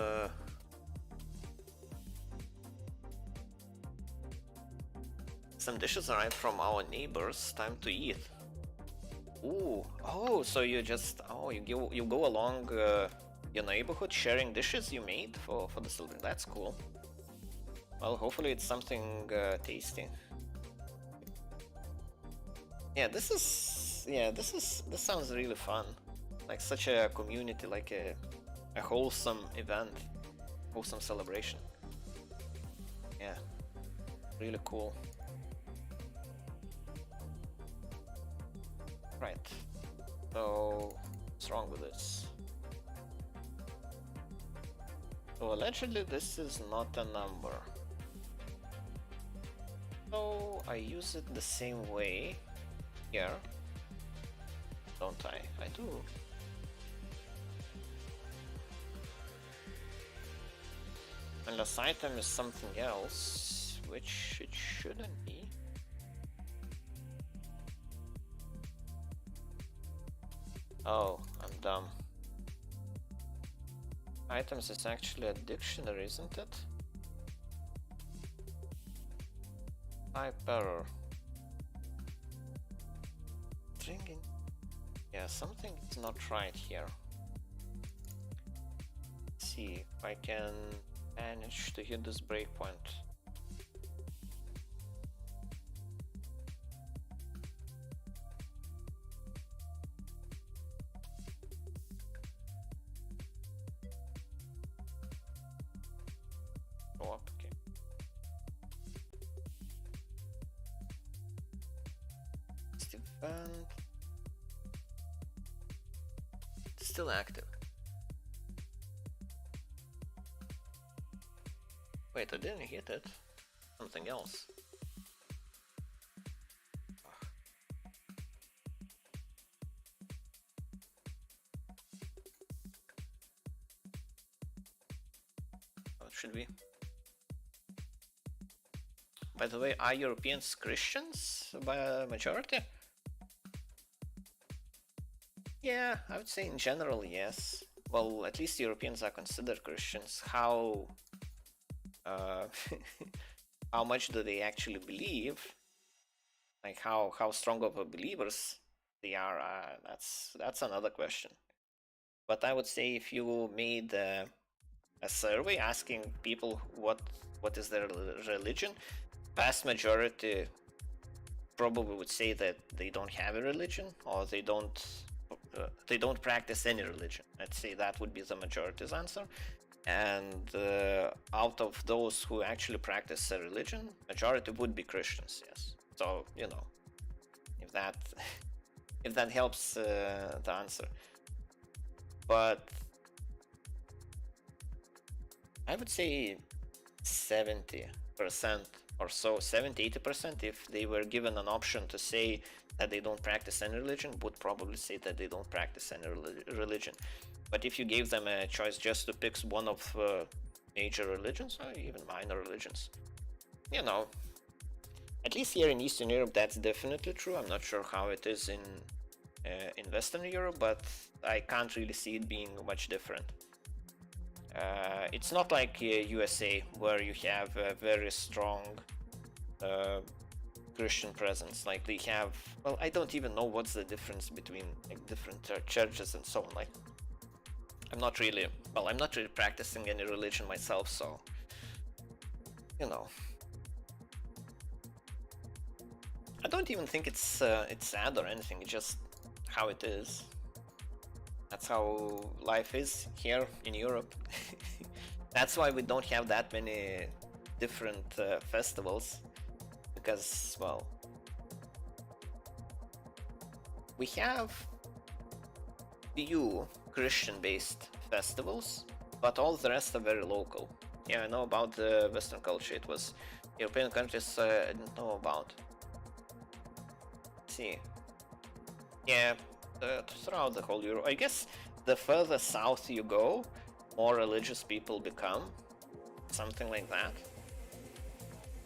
dishes arrived from our neighbors. Time to eat. Ooh, oh, so you just you go along your neighborhood sharing dishes you made for the children. That's cool. Well, hopefully it's something tasty. Yeah, this sounds really fun. Like such a community, like a wholesome event, wholesome celebration. Yeah, really cool. Right. So what's wrong with this? So allegedly this is not a number. So I use it the same way here, don't I? I do. Unless item is something else, which it shouldn't be. Oh, I'm dumb. Items is actually a dictionary, isn't it? Type error. Stringing. Yeah, something is not right here. Let's see if I can manage to hit this breakpoint. Go up, okay. Event. Still active. Wait, I didn't hit it. Something else. Oh, it should be. By the way, are Europeans Christians by a majority? Yeah, I would say in general, yes. Well, at least Europeans are considered Christians. How how much do they actually believe? Like how strong of a believers they are? That's another question. But I would say if you made a survey asking people what is their religion, vast majority probably would say that they don't have a religion, or they don't practice any religion. I'd say that would be the majority's answer. And out of those who actually practice a religion, majority would be Christians, yes. So, you know, if that if that helps the answer. But I would say 70% or so, 70-80%, if they were given an option to say that they don't practice any religion, would probably say that they don't practice any religion. But if you gave them a choice just to pick one of major religions, or even minor religions, you know, at least here in Eastern Europe, that's definitely true. I'm not sure how it is in Western Europe, but I can't really see it being much different. It's not like USA, where you have a very strong Christian presence. Like they have, well, I don't even know what's the difference between like different churches and so on. Like I'm not really practicing any religion myself, so you know. I don't even think it's sad or anything. It's just how it is. That's how life is here in Europe. That's why we don't have that many different festivals, because, well, we have few Christian-based festivals, but all the rest are very local. Yeah, I know about the Western culture. It was European countries I didn't know about. Let's see. Yeah, throughout the whole Europe. I guess the further south you go, more religious people become. Something like that.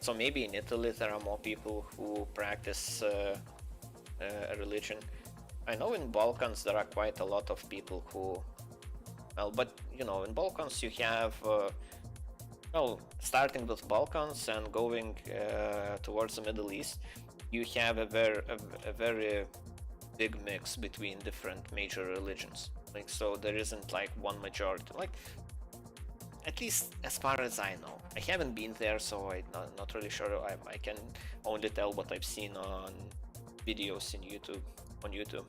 So maybe in Italy there are more people who practice a religion. I know in Balkans there are quite a lot of people who, well, but you know, in Balkans you have, well, starting with Balkans and going towards the Middle East, you have a very big mix between different major religions. Like, so there isn't like one majority. Like, at least as far as I know. I haven't been there, so I'm not really sure. I can only tell what I've seen on videos on YouTube,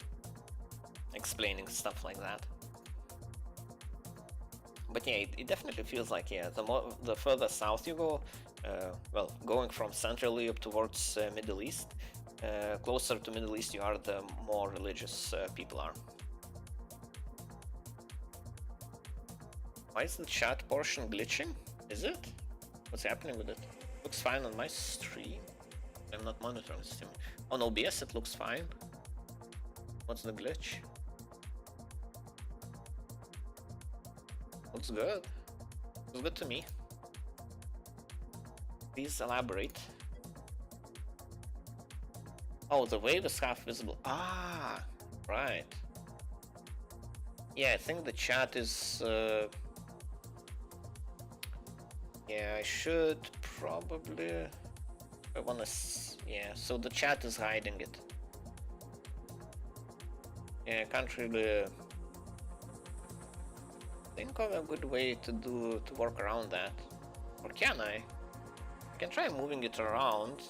explaining stuff like that. But yeah, it definitely feels like, yeah, the further south you go, well, going from Central Europe towards Middle East, closer to Middle East you are, the more religious people are. Why is the chat portion glitching? Is it? What's happening with it? Looks fine on my stream. I'm not monitoring the stream. On OBS it looks fine. What's the glitch? Looks good. Looks good to me. Please elaborate. Oh, the wave is half visible. Ah, right. Yeah, I think the chat is... yeah, I should probably... I wanna... yeah, so the chat is hiding it. Yeah, I can't really think of a good way to work around that. Or can I? I can try moving it around.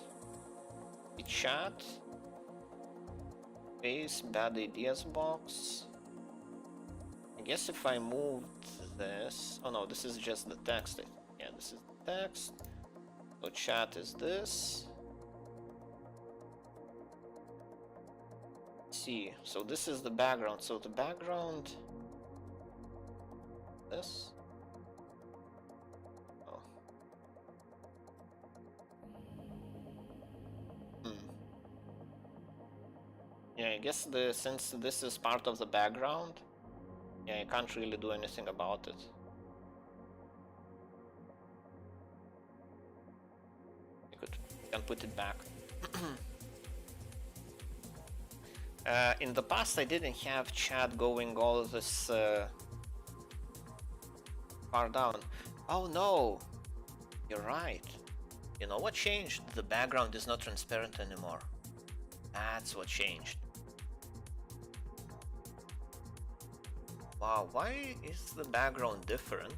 The chat. Space, bad ideas box. I guess if I moved this... oh no, this is just the text. Yeah, this is the text. So chat is this. Let's see, so this is the background. So the background... this? Oh. Yeah, I guess since this is part of the background, yeah, I can't really do anything about it. Can put it back. In the past I didn't have chat going all this far down. Oh no, you're right. You know what changed? The background is not transparent anymore. That's what changed. Wow, why is the background different?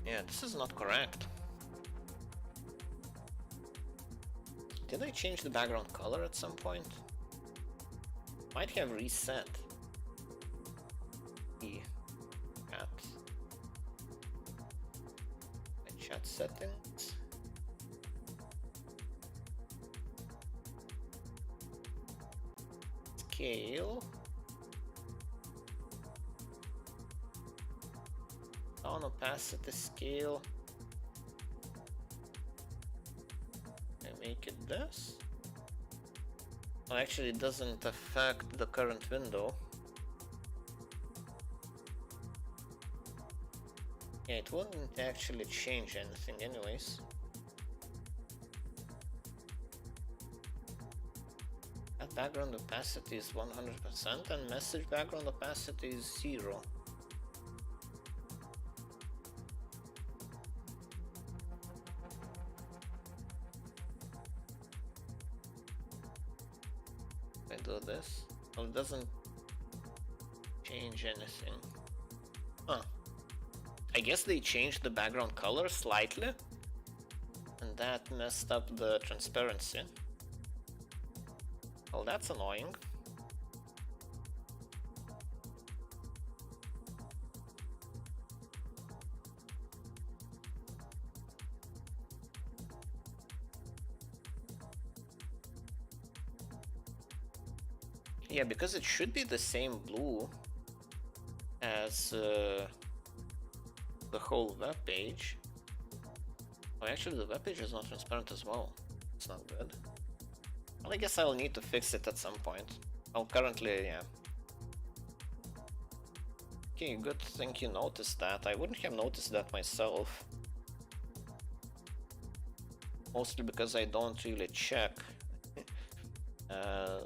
Yeah, this is not correct. Did I change the background color at some point? Might have reset. At my chat settings. Scale. On opacity scale. I make it this. Well, actually, it doesn't affect the current window. Yeah, it wouldn't actually change anything anyways. That background opacity is 100% and message background opacity is 0. I do this. Well, it doesn't change anything. Huh. I guess they changed the background color slightly, and that messed up the transparency. Well, that's annoying. Yeah, because it should be the same blue as the whole web page. Oh, actually, the web page is not transparent as well. It's not good. Well, I guess I'll need to fix it at some point. Well, currently, yeah. Okay, good thing you noticed that. I wouldn't have noticed that myself. Mostly because I don't really check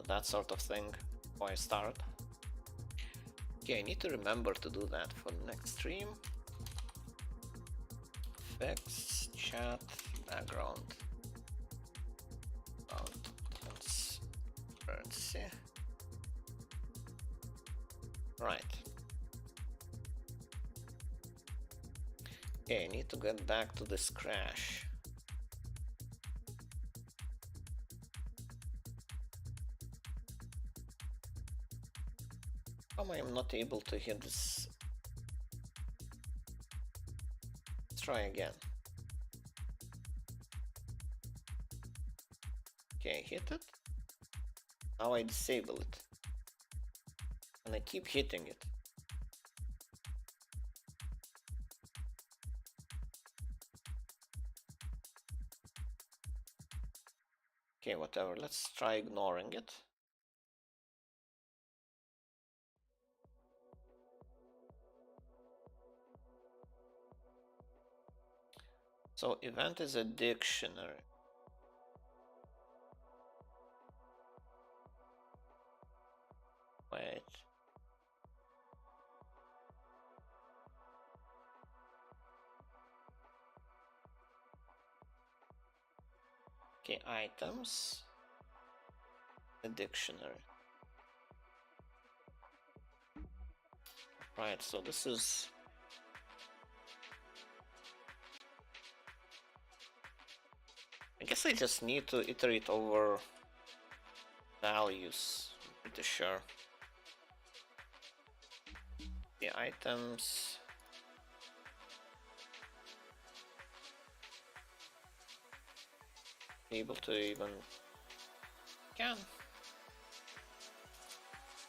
that sort of thing before I start. Okay, I need to remember to do that for the next stream. Fix chat background. Transparency. Right. Okay, I need to get back to this crash. How am I not able to hit this? Let's try again. Okay, hit it. Now I disable it. And I keep hitting it. Okay, whatever. Let's try ignoring it. So event is a dictionary. Wait. Okay, items. A dictionary. Right, so this is... I guess I just need to iterate over values, I'm pretty sure. The items. Be able to even can.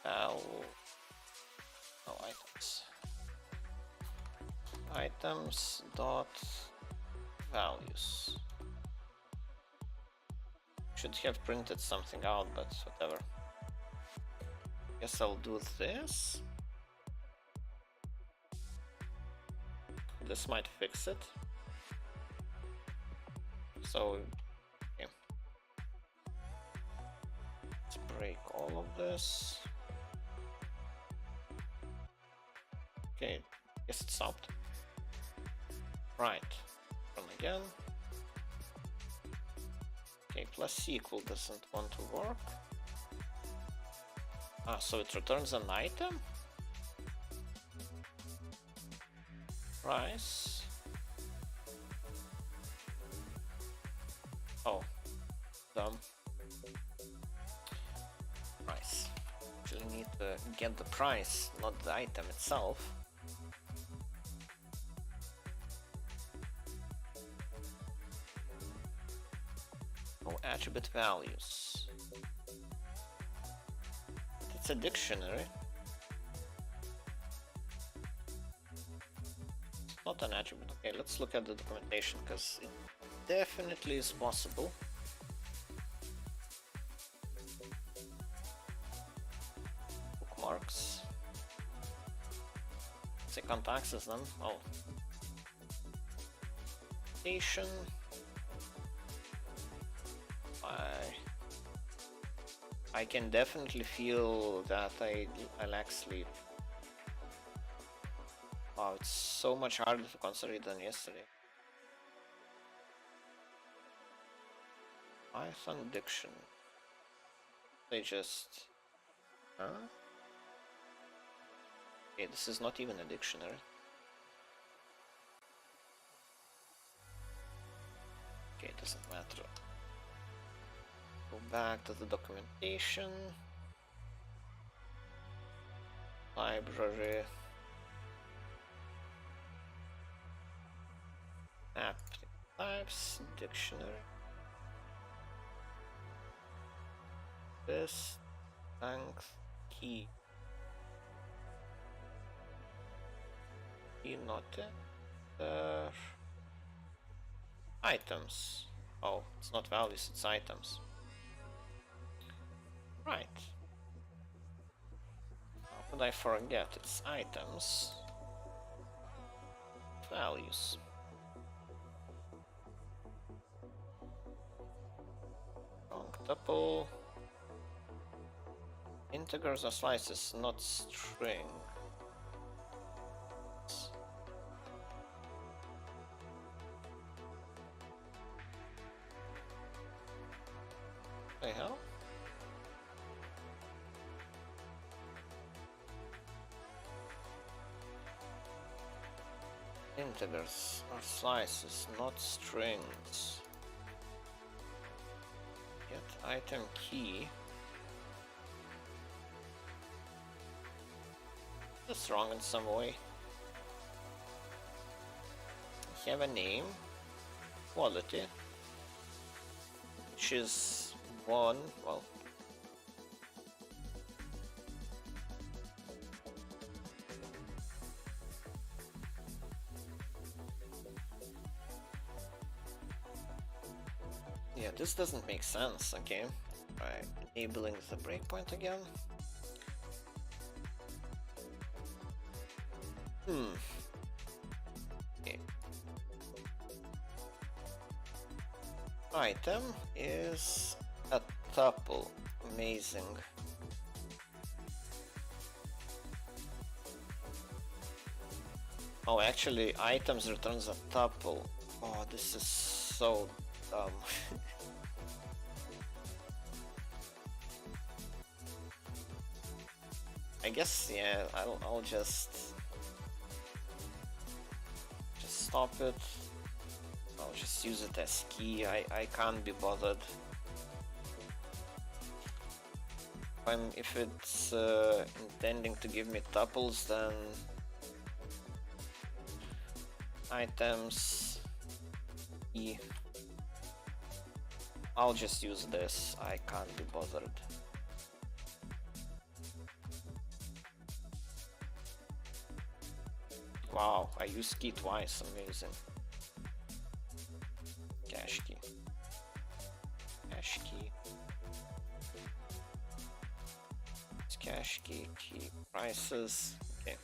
No items. Items dot values. Should have printed something out, but whatever. Guess I'll do this. This might fix it. So, okay. Let's break all of this. Okay, guess it stopped. Right, run again. Okay, plus equal doesn't want to work. Ah, so it returns an item? Price. Oh, dumb. Price. Actually need to get the price, not the item itself. Oh, attribute values. It's a dictionary. Not an attribute. Okay, let's look at the documentation because it definitely is possible. Bookmarks. So I can't access them. Oh. Station. I can definitely feel that I lack sleep. Wow, it's so much harder to concentrate than yesterday. Python diction. They just... Huh? Okay, this is not even a dictionary. Okay, it doesn't matter. Go back to the documentation. Library. App types, dictionary. This, length, key. Key noted. Items. Oh, it's not values, it's items. Right. How could I forget? It's items. Values. Wrong tuple. Integers or slices, not string. The hell? Integers or slices, not strings. Get item key. That's wrong in some way. Have a name, quality, which is one, well, yeah, this doesn't make sense. Okay, right, enabling the breakpoint again. Okay. Item is a tuple. Amazing. Oh, actually, items returns a tuple. Oh, this is so dumb. I guess, yeah, I'll just stop it. I'll just use it as key. I can't be bothered. If it's intending to give me tuples, then items key. I'll just use this. I can't be bothered. Wow, I used key twice. Amazing. Cache key. Cache key. It's cache key. Key prices. Okay.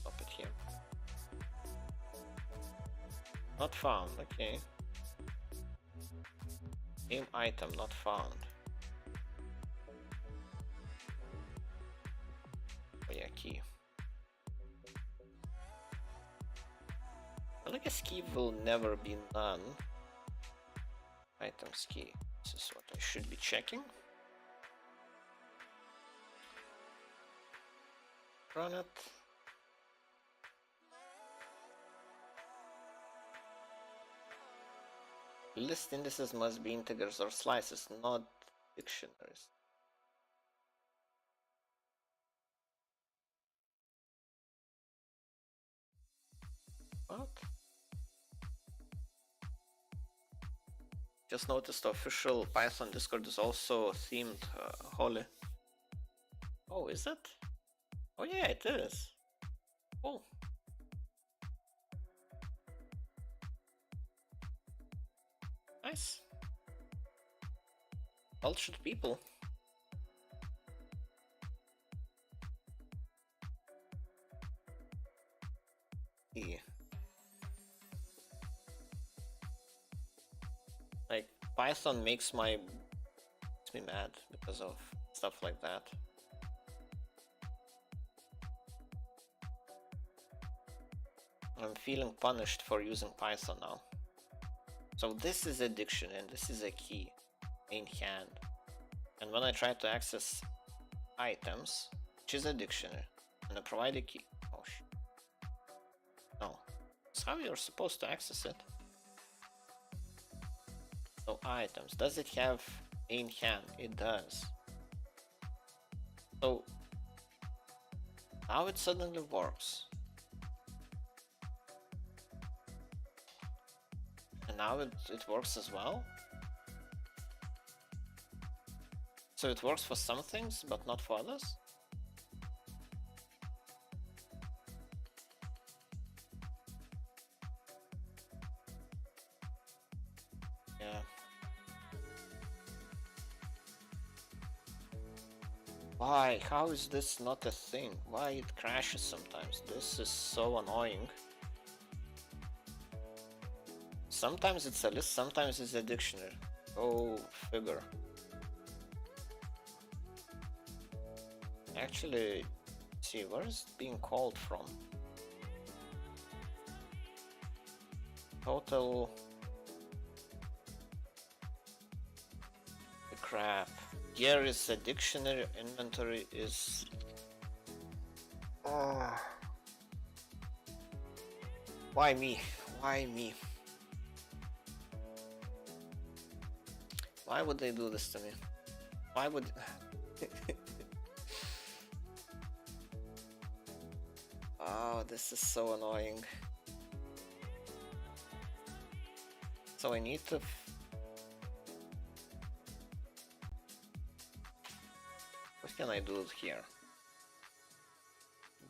Stop it here. Not found. Okay. Name item not found. Oh yeah, key. Well, I guess key will never be none. Items key. This is what I should be checking. Run it. List indices must be integers or slices, not dictionaries. What? Just noticed the official Python Discord is also themed Holy. Oh, is it? Oh yeah, it is. Cool. Nice. Cultured people. Yeah. Like Python makes me mad because of stuff like that. I'm feeling punished for using Python now. So this is a dictionary and this is a key in hand. And when I try to access items, which is a dictionary, and I provide a key. Oh shit. No. That's how you're supposed to access it. So items, does it have in hand? It does. So how it suddenly works. And now it works as well. So it works for some things, but not for others? Yeah. Why? How is this not a thing? Why it crashes sometimes? This is so annoying. Sometimes it's a list, sometimes it's a dictionary. Go figure. Actually, see, where is it being called from? Total... Crap. Gear is a dictionary, inventory is... Oh. Why me? Why me? Why would they do this to me? Why would... Oh, this is so annoying. So I need to... What can I do here?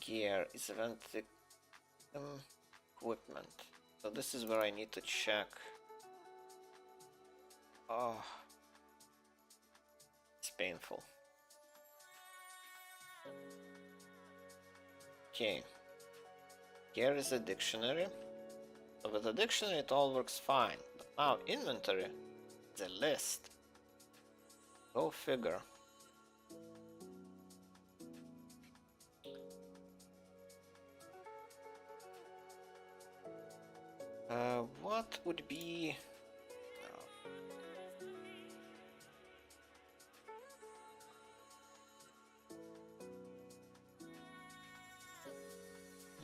Gear is event equipment. So this is where I need to check. Oh, it's painful. Okay. Gear is a dictionary. So with a dictionary it all works fine. But now inventory is a list. Go figure. What would be...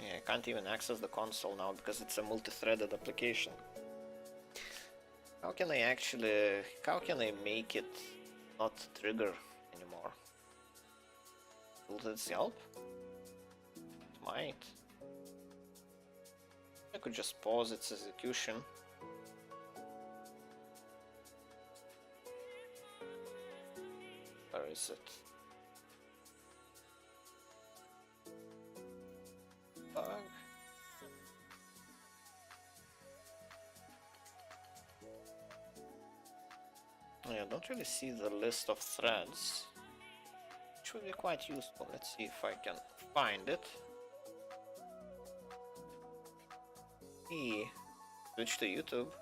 Yeah, I can't even access the console now because it's a multi-threaded application. How can I actually... How can I make it not trigger anymore? Will this help? It might. I could just pause its execution. Where is it? Bug. Yeah, I don't really see the list of threads. Which would be quite useful. Let's see if I can find it. Switch to YouTube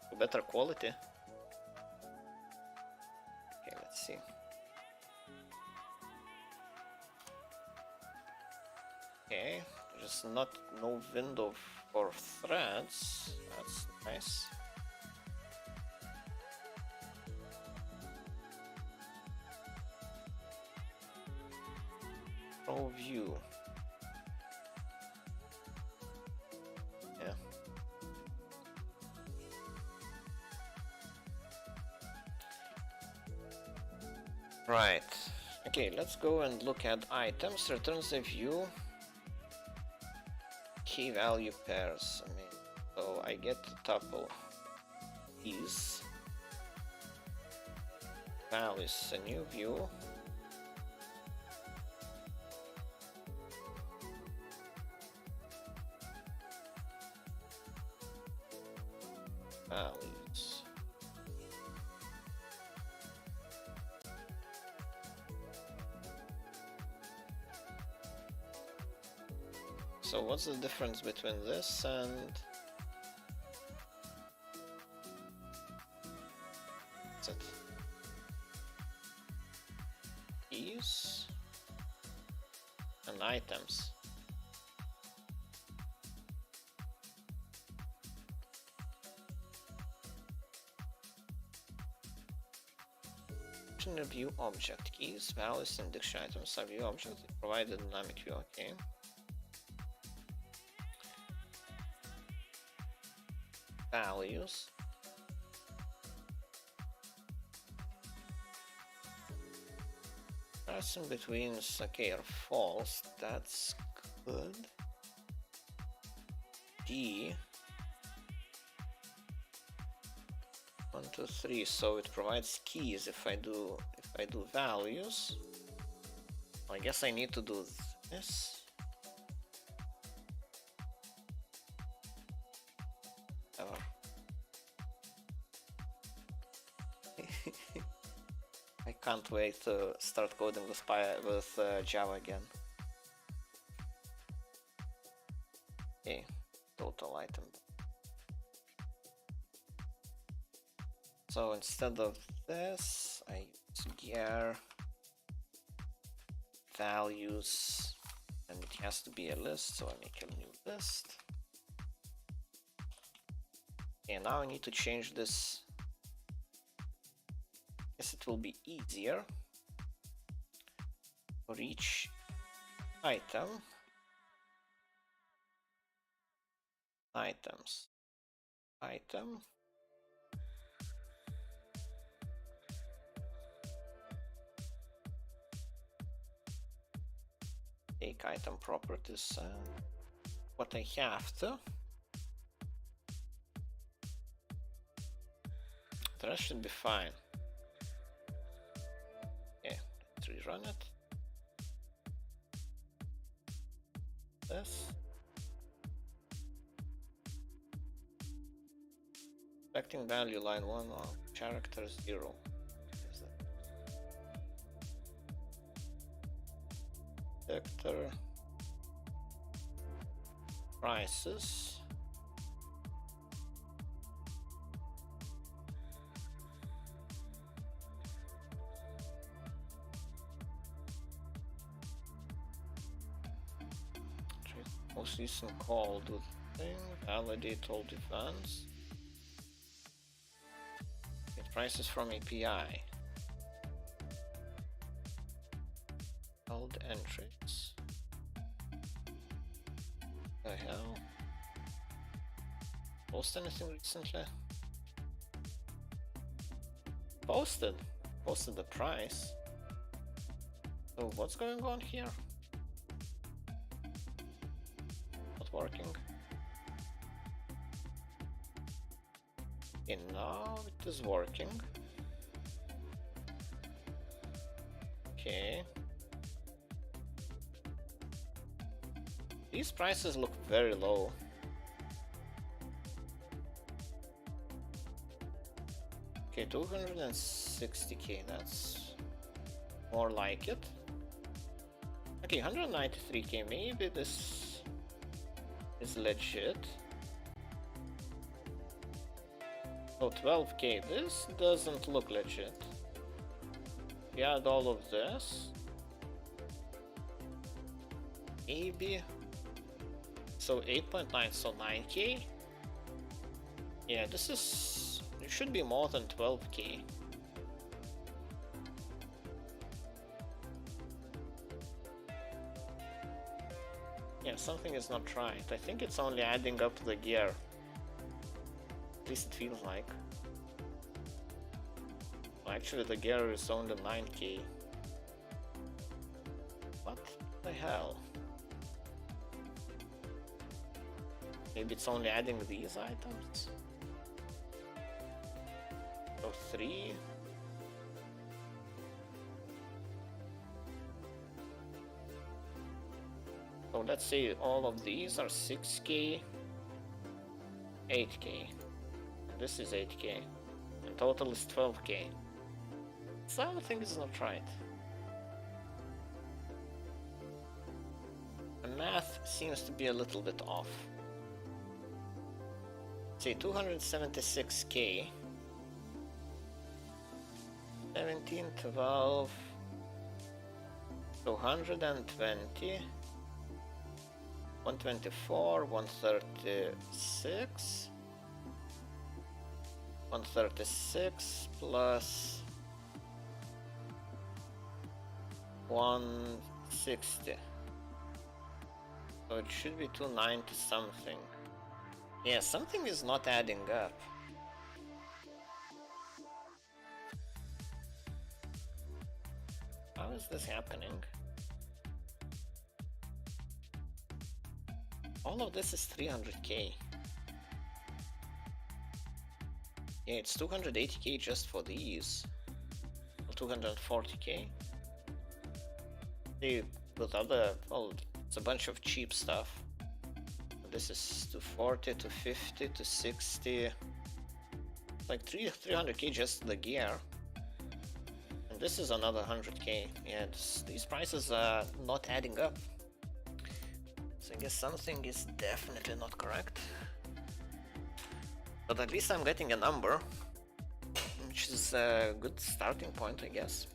for better quality. Okay, let's see. Okay, there's no window for threads. That's nice. Pro view. Yeah. Right. Okay, let's go and look at items. Returns a view. Key value pairs. I mean, so I get to tuple these values. A new view. Values. So what's the difference between this and what's it? Keys and items. View object keys, values, and dictionary items are view objects. Provide a dynamic view. Okay. Values. Pressing between okay or false. That's good. D. 1, 2, 3. So it provides keys if I do values. I guess I need to do this. Oh. I can't wait to start coding with Java again. Okay, total item. So instead of this, I use gear values, and it has to be a list, so I make a new list. Okay, now I need to change this. Guess it will be easier for each item. Items. Item. Take item properties. What I have to. The rest should be fine. Okay, let's rerun it. This. Expecting value line 1 on character 0. Vector prices. Most recent call, do the thing, validate all events. Get prices from API. Held entries. The hell? Post anything recently? Posted the price. So what's going on here? Not working. Okay, now it is working. Okay. These prices look very low. Okay, 260k, that's more like it. Okay, 193k, maybe this is legit. Oh, 12k, this doesn't look legit. We add all of this. Maybe. So 8.9, so 9k. Yeah, this is, it should be more than 12k. Yeah, something is not right. I think it's only adding up the gear. At least it feels like. Well, actually the gear is only 9k. What the hell? Maybe it's only adding these items. So 3. So let's say all of these are 6k, 8k. And this is 8k. And total is 12k. Something is not right. The math seems to be a little bit off. Say 276k, 17, 12, 220, 124, 136, 136 plus 160. So it should be 290 something. Yeah, something is not adding up. How is this happening? All of this is 300k. Yeah, it's 280k just for these. 240k. They put other, well, it's a bunch of cheap stuff. This is 240, 250, 260. Like 300k just the gear. And this is another 100k. Yeah, these prices are not adding up. So I guess something is definitely not correct. But at least I'm getting a number, which is a good starting point, I guess.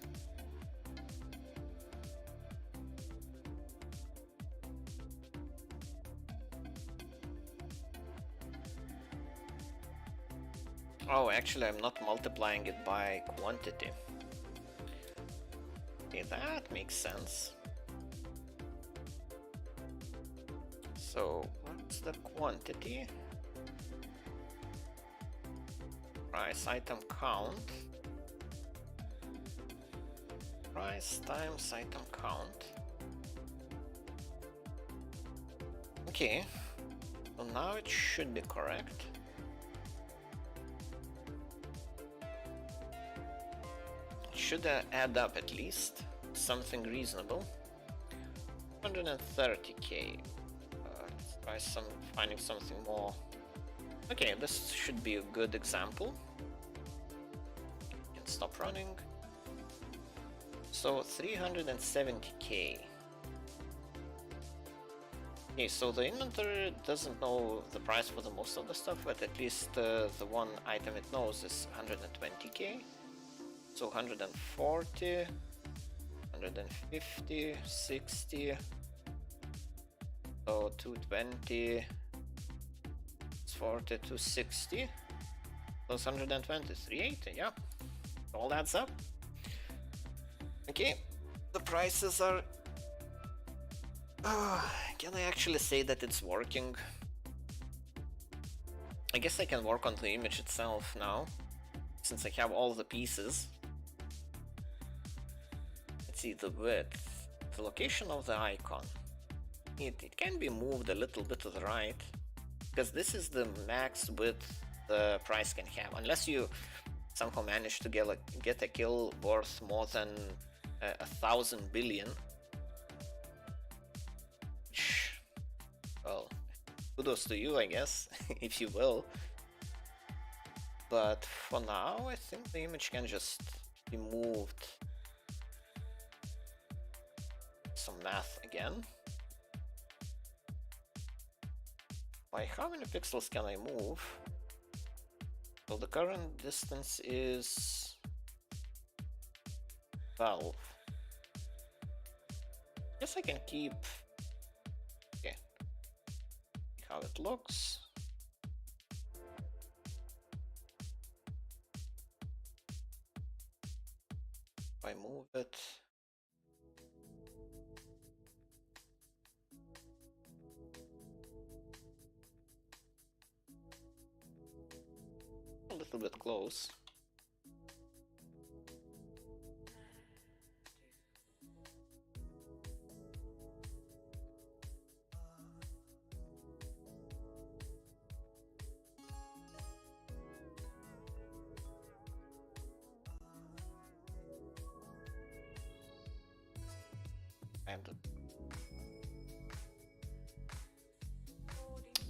Oh, actually, I'm not multiplying it by quantity. Okay, that makes sense. So, what's the quantity? Price item count. Price times item count. Okay, so now it should be correct. It should add up at least. Something reasonable. 130k. Let's try finding something more. Okay, this should be a good example. Can stop running. So 370k. Okay, so the inventory doesn't know the price for the most of the stuff, but at least the one item it knows is 120k. So 140, 150, 60. So 220. 40, 260 plus 120, 380, yeah, all adds up. Okay, the prices are... can I actually say that it's working? I guess I can work on the image itself now, since I have all the pieces. Let's see, the width, the location of the icon. It can be moved a little bit to the right, because this is the max width the price can have, unless you somehow manage to get a kill worth more than 1,000 billion. Well, kudos to you, I guess, if you will. But for now, I think the image can just be moved. Some math again. By how many pixels can I move? So the current distance is 12. Guess I can keep. Okay. See how it looks. If I move it. A little bit close.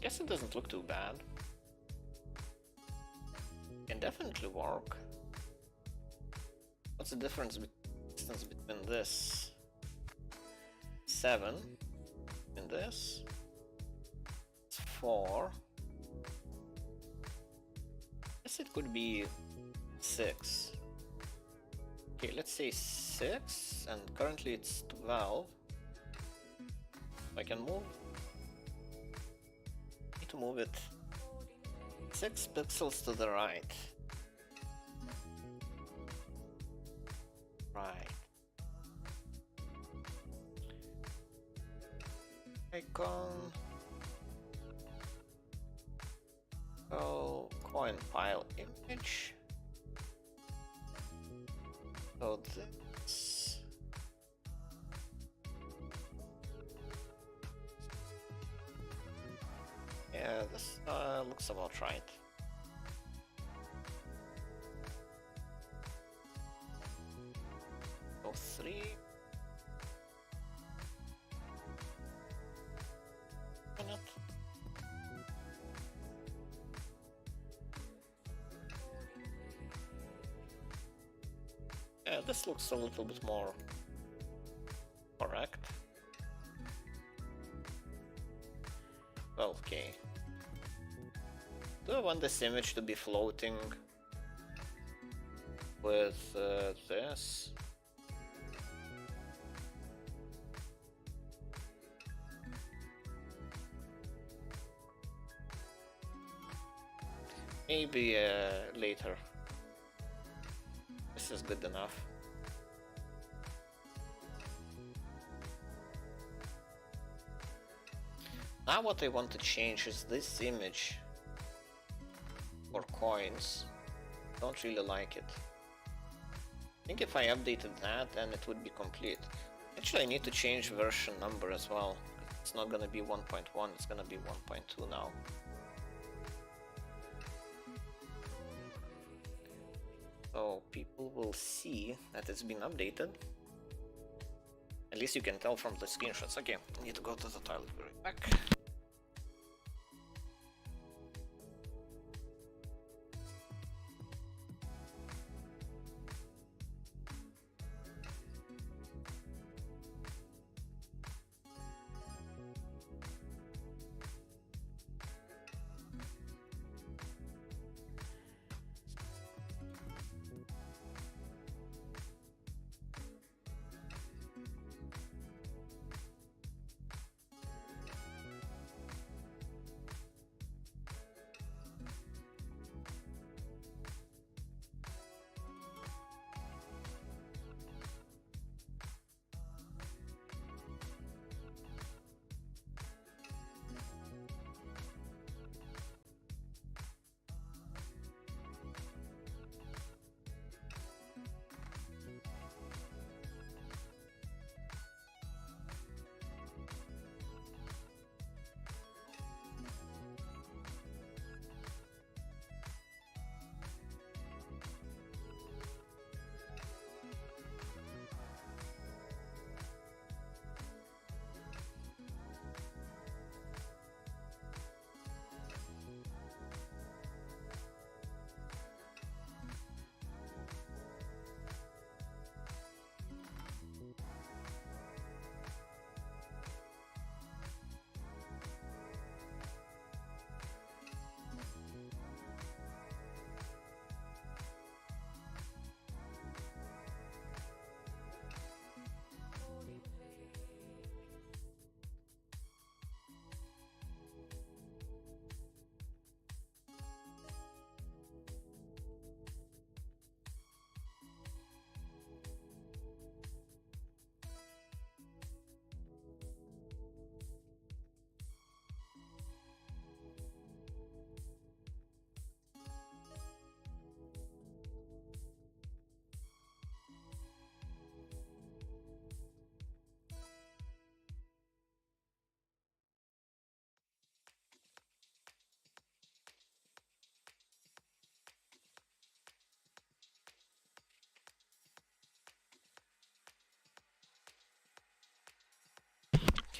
Guess it doesn't look too bad. Can definitely work. What's the distance between this? 7 and this? It's 4. Guess it could be 6. Okay, let's say 6, and currently it's 12. I can move. Need to move it 6 pixels to the right. Right. Icon. Oh, coin pile image. So this. Yeah, this looks about right. 3. Minute. Yeah, this looks a little bit more correct. Okay. Do I want this image to be floating with this? Maybe later. This is good enough. Now what I want to change is this image for coins. Don't really like it. I think if I updated that, then it would be complete. Actually, I need to change version number as well. It's not gonna be 1.1, it's gonna be 1.2 now. So people will see that it's been updated. At least you can tell from the screenshots. Okay, I need to go to the toilet, be right back.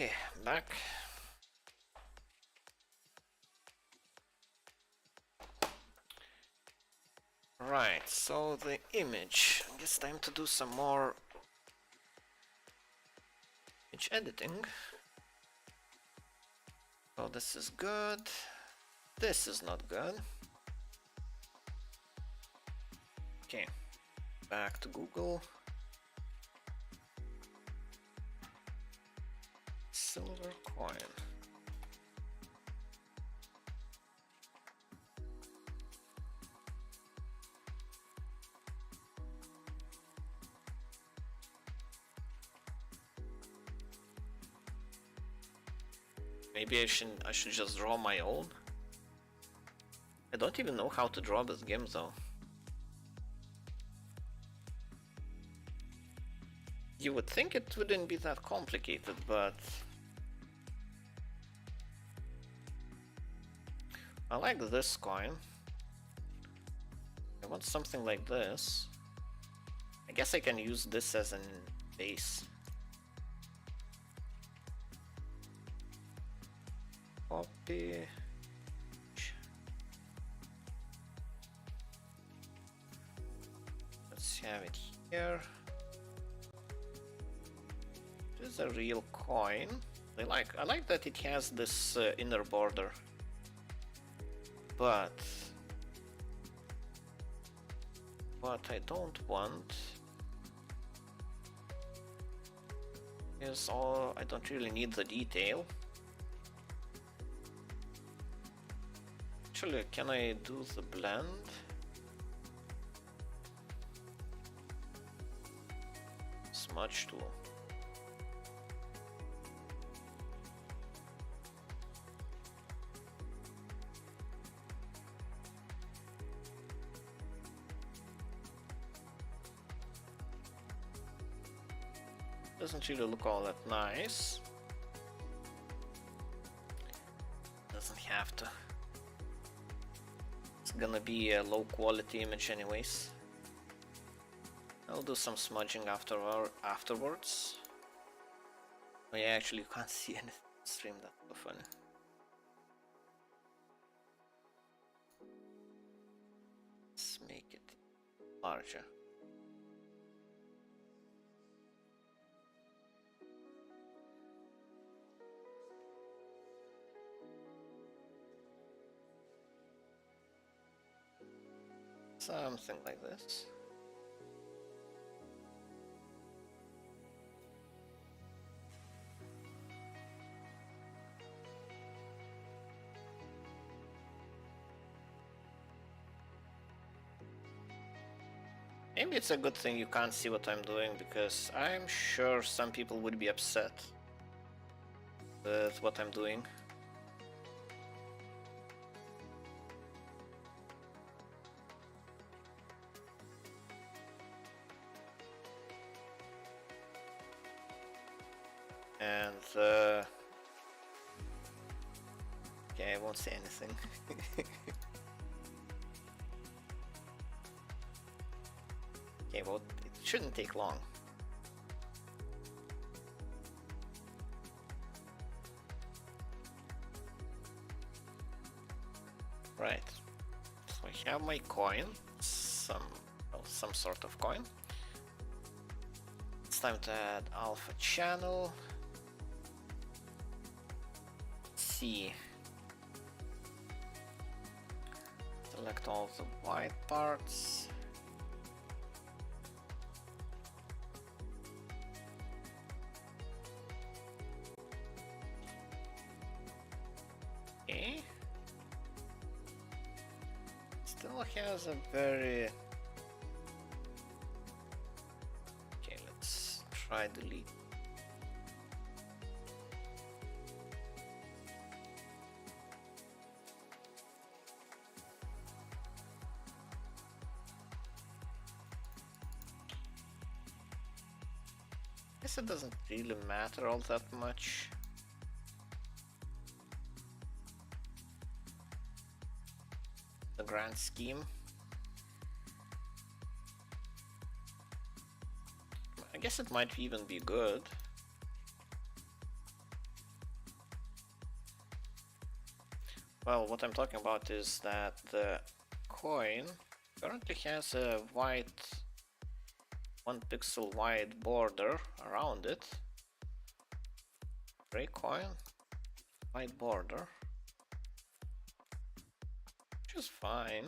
Okay, back. Right, so the image. I guess time to do some more image editing. So this is good. This is not good. Okay, back to Google. Silver coin. Maybe I should just draw my own. I don't even know how to draw this game though. You would think it wouldn't be that complicated, but I like this coin. I want something like this. I guess I can use this as an base. Copy. Let's have it here. This is a real coin. I like that it has this inner border. But what I don't want is I don't really need the detail. Actually, can I do the blend? Smudge tool. Doesn't really look all that nice. Doesn't have to. It's gonna be a low quality image anyways. I'll do some smudging afterwards. Oh yeah, actually you can't see anything on stream, that's so funny. Let's make it larger. Something like this. Maybe it's a good thing you can't see what I'm doing, because I'm sure some people would be upset with what I'm doing. And okay, I won't say anything. Okay, well, it shouldn't take long. Right, so I have my coin, some sort of coin. It's time to add alpha channel. C. Select all the white parts. Okay. Still has a very... Okay, let's try delete. Guess it doesn't really matter all that much. The grand scheme. I guess it might even be good. Well, what I'm talking about is that the coin currently has a white 1 pixel wide border around it. Gray coin, white border, which is fine.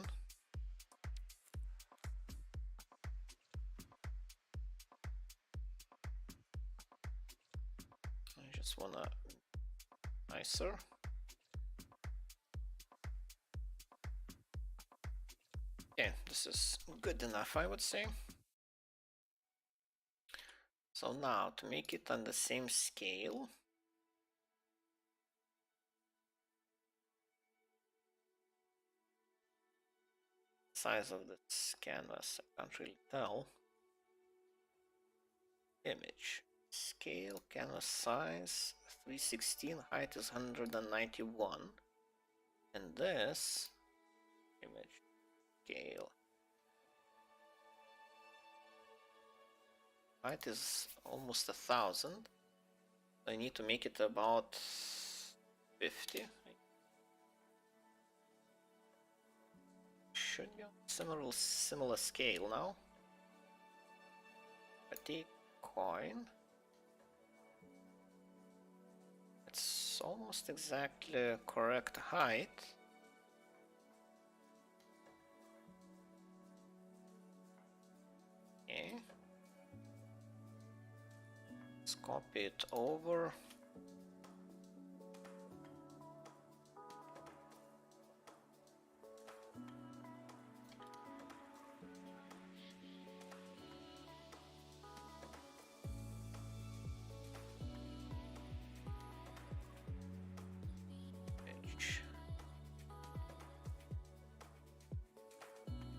I just wanna nicer. Okay, this is good enough, I would say. So now, to make it on the same scale, size of this canvas, I can't really tell. Image, scale, canvas size, 316, height is 191. And this, image, scale. Height is almost 1,000. I need to make it about 50. Should be on similar scale now. Fatigue coin. It's almost exactly correct height. Okay. Let's copy it over.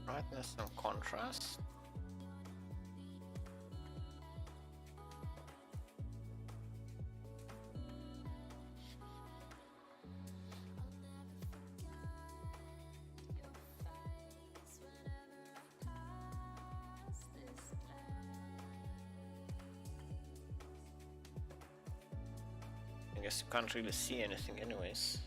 Brightness and contrast. I guess you can't really see anything anyways.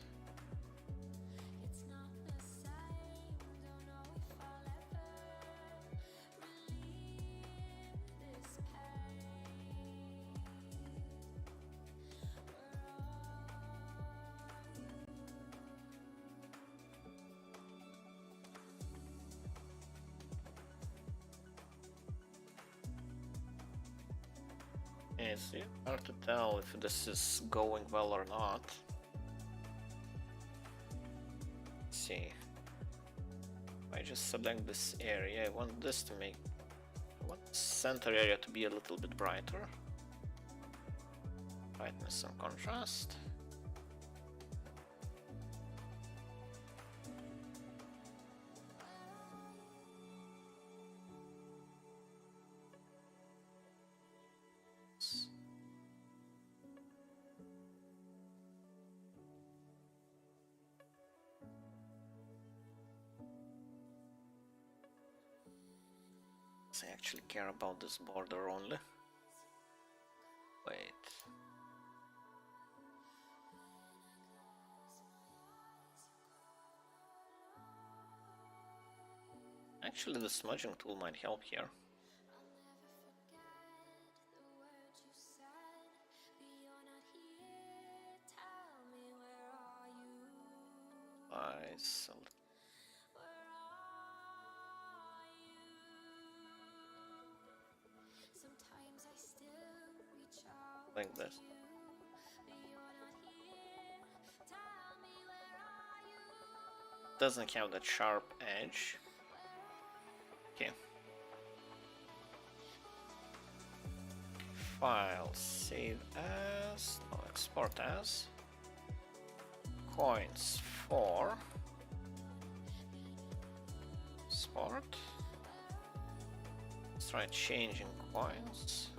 It's hard to tell if this is going well or not. Let's see. If I just select this area, I want this to make... I want the center area to be a little bit brighter. Brightness and contrast. I actually care about this border only. Wait. Actually, the smudging tool might help here. Like this. Doesn't have that sharp edge. Okay. File, save as, no, export as. Coins 4. Export. Let's try changing coins.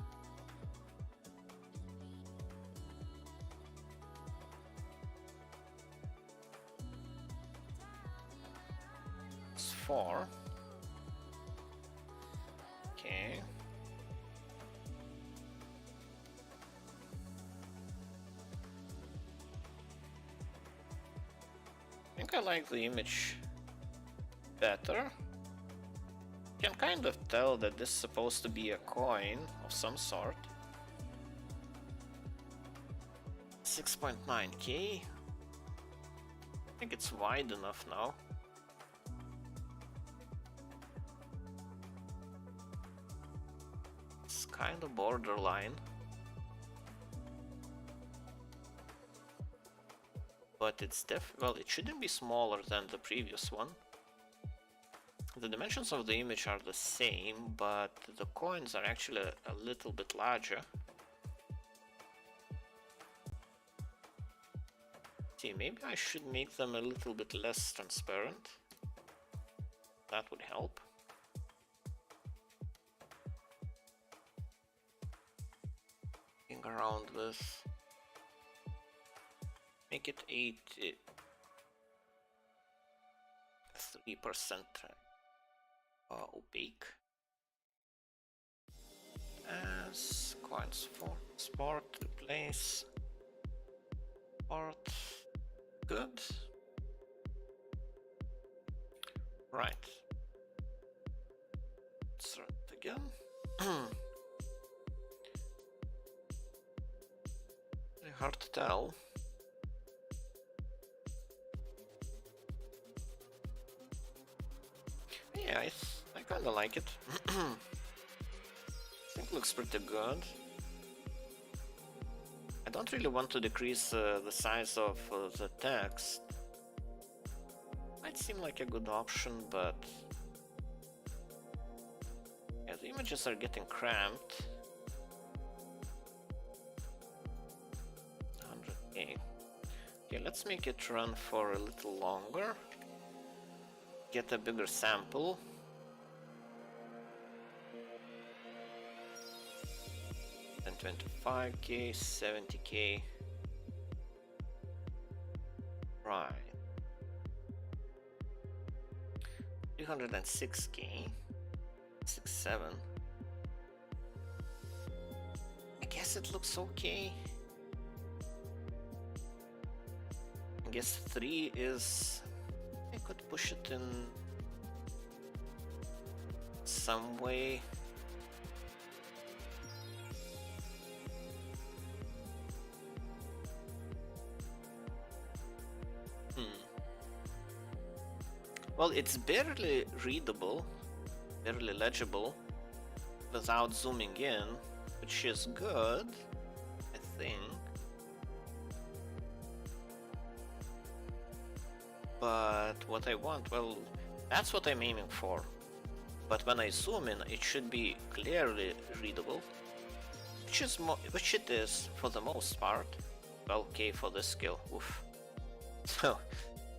It's 4. Okay. I think I like the image better. You can kind of tell that this is supposed to be a coin of some sort. 6.9k. I think it's wide enough now. It's kind of borderline. But it's well, it shouldn't be smaller than the previous one. The dimensions of the image are the same, but the coins are actually a little bit larger. See, maybe I should make them a little bit less transparent. That would help. Playing around with... Make it 3% opaque. as coins for sport, replace sport. Good. Right. Let's run it again. Very hard to tell. Yeah, I kinda like it. I think it looks pretty good. I don't really want to decrease the size of the text. Might seem like a good option, but yeah, the images are getting cramped. 100k. Okay, let's make it run for a little longer. Get a bigger sample. Then 25k, 70k. Right. 306k. 67. I guess it looks okay. I guess 3 is... I could push it in some way. Well, it's barely readable, barely legible without zooming in, which is good, I think. But what I want, well, that's what I'm aiming for. But when I zoom in, it should be clearly readable, which it is for the most part. 12k for this skill. Oof. So,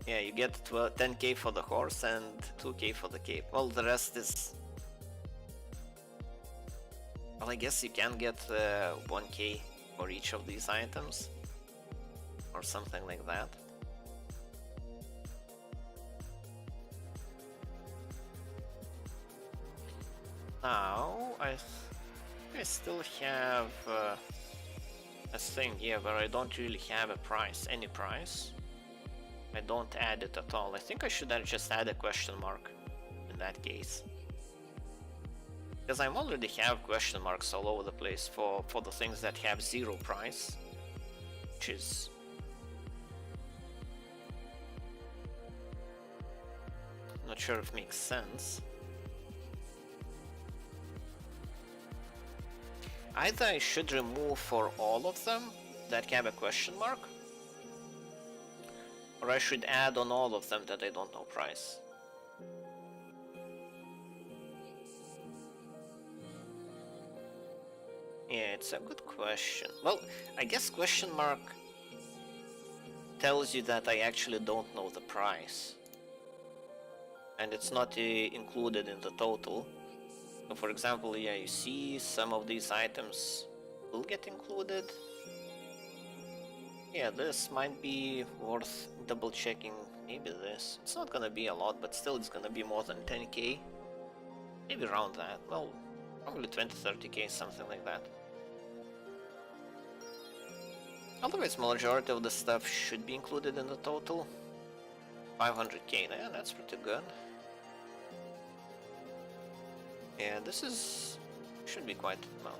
yeah, you get 10k for the horse and 2k for the cape. Well, the rest is... Well, I guess you can get 1k for each of these items. Or something like that. Now, I still have a thing here where I don't really have a price, any price. I don't add it at all. I think I should just add a question mark in that case. Because I already have question marks all over the place for the things that have 0 price. Which is... not sure if it makes sense. Either I should remove for all of them that have a question mark, or I should add on all of them that I don't know price. Yeah, it's a good question. Well, I guess question mark tells you that I actually don't know the price. And it's not included in the total. So for example, yeah, you see some of these items will get included. Yeah, this might be worth double checking. Maybe this. It's not gonna be a lot, but still it's gonna be more than 10k. Maybe around that. Well, probably 20-30k, something like that. Otherwise, majority of the stuff should be included in the total. 500k, yeah, that's pretty good. Yeah, this should be quite well.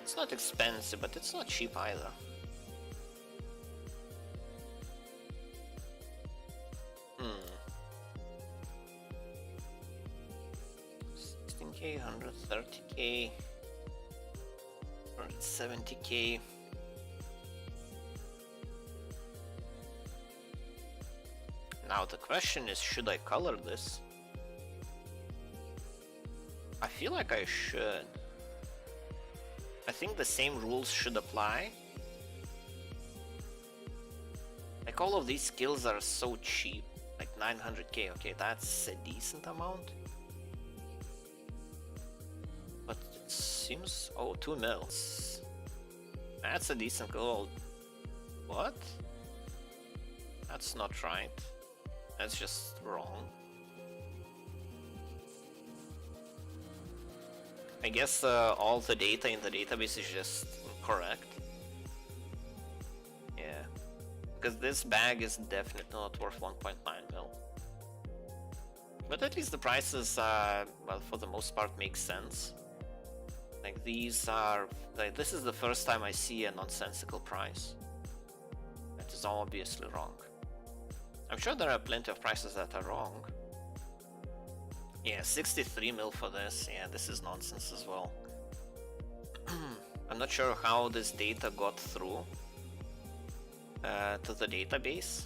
It's not expensive, but it's not cheap either. Hmm. 16k, 130k, 170k. Now the question is, should I color this? I feel like I should. I think the same rules should apply. Like all of these skills are so cheap. Like 900k, okay, that's a decent amount. But it seems... oh, 2 mils. That's a decent goal. What? That's not right. That's just wrong. I guess all the data in the database is just incorrect. Yeah, because this bag is definitely not worth 1.9 mil. But at least the prices, well, for the most part, make sense. Like these are, like this is the first time I see a nonsensical price. That is obviously wrong. I'm sure there are plenty of prices that are wrong. Yeah, 63 mil for this. Yeah, this is nonsense as well. I'm not sure how this data got through to the database,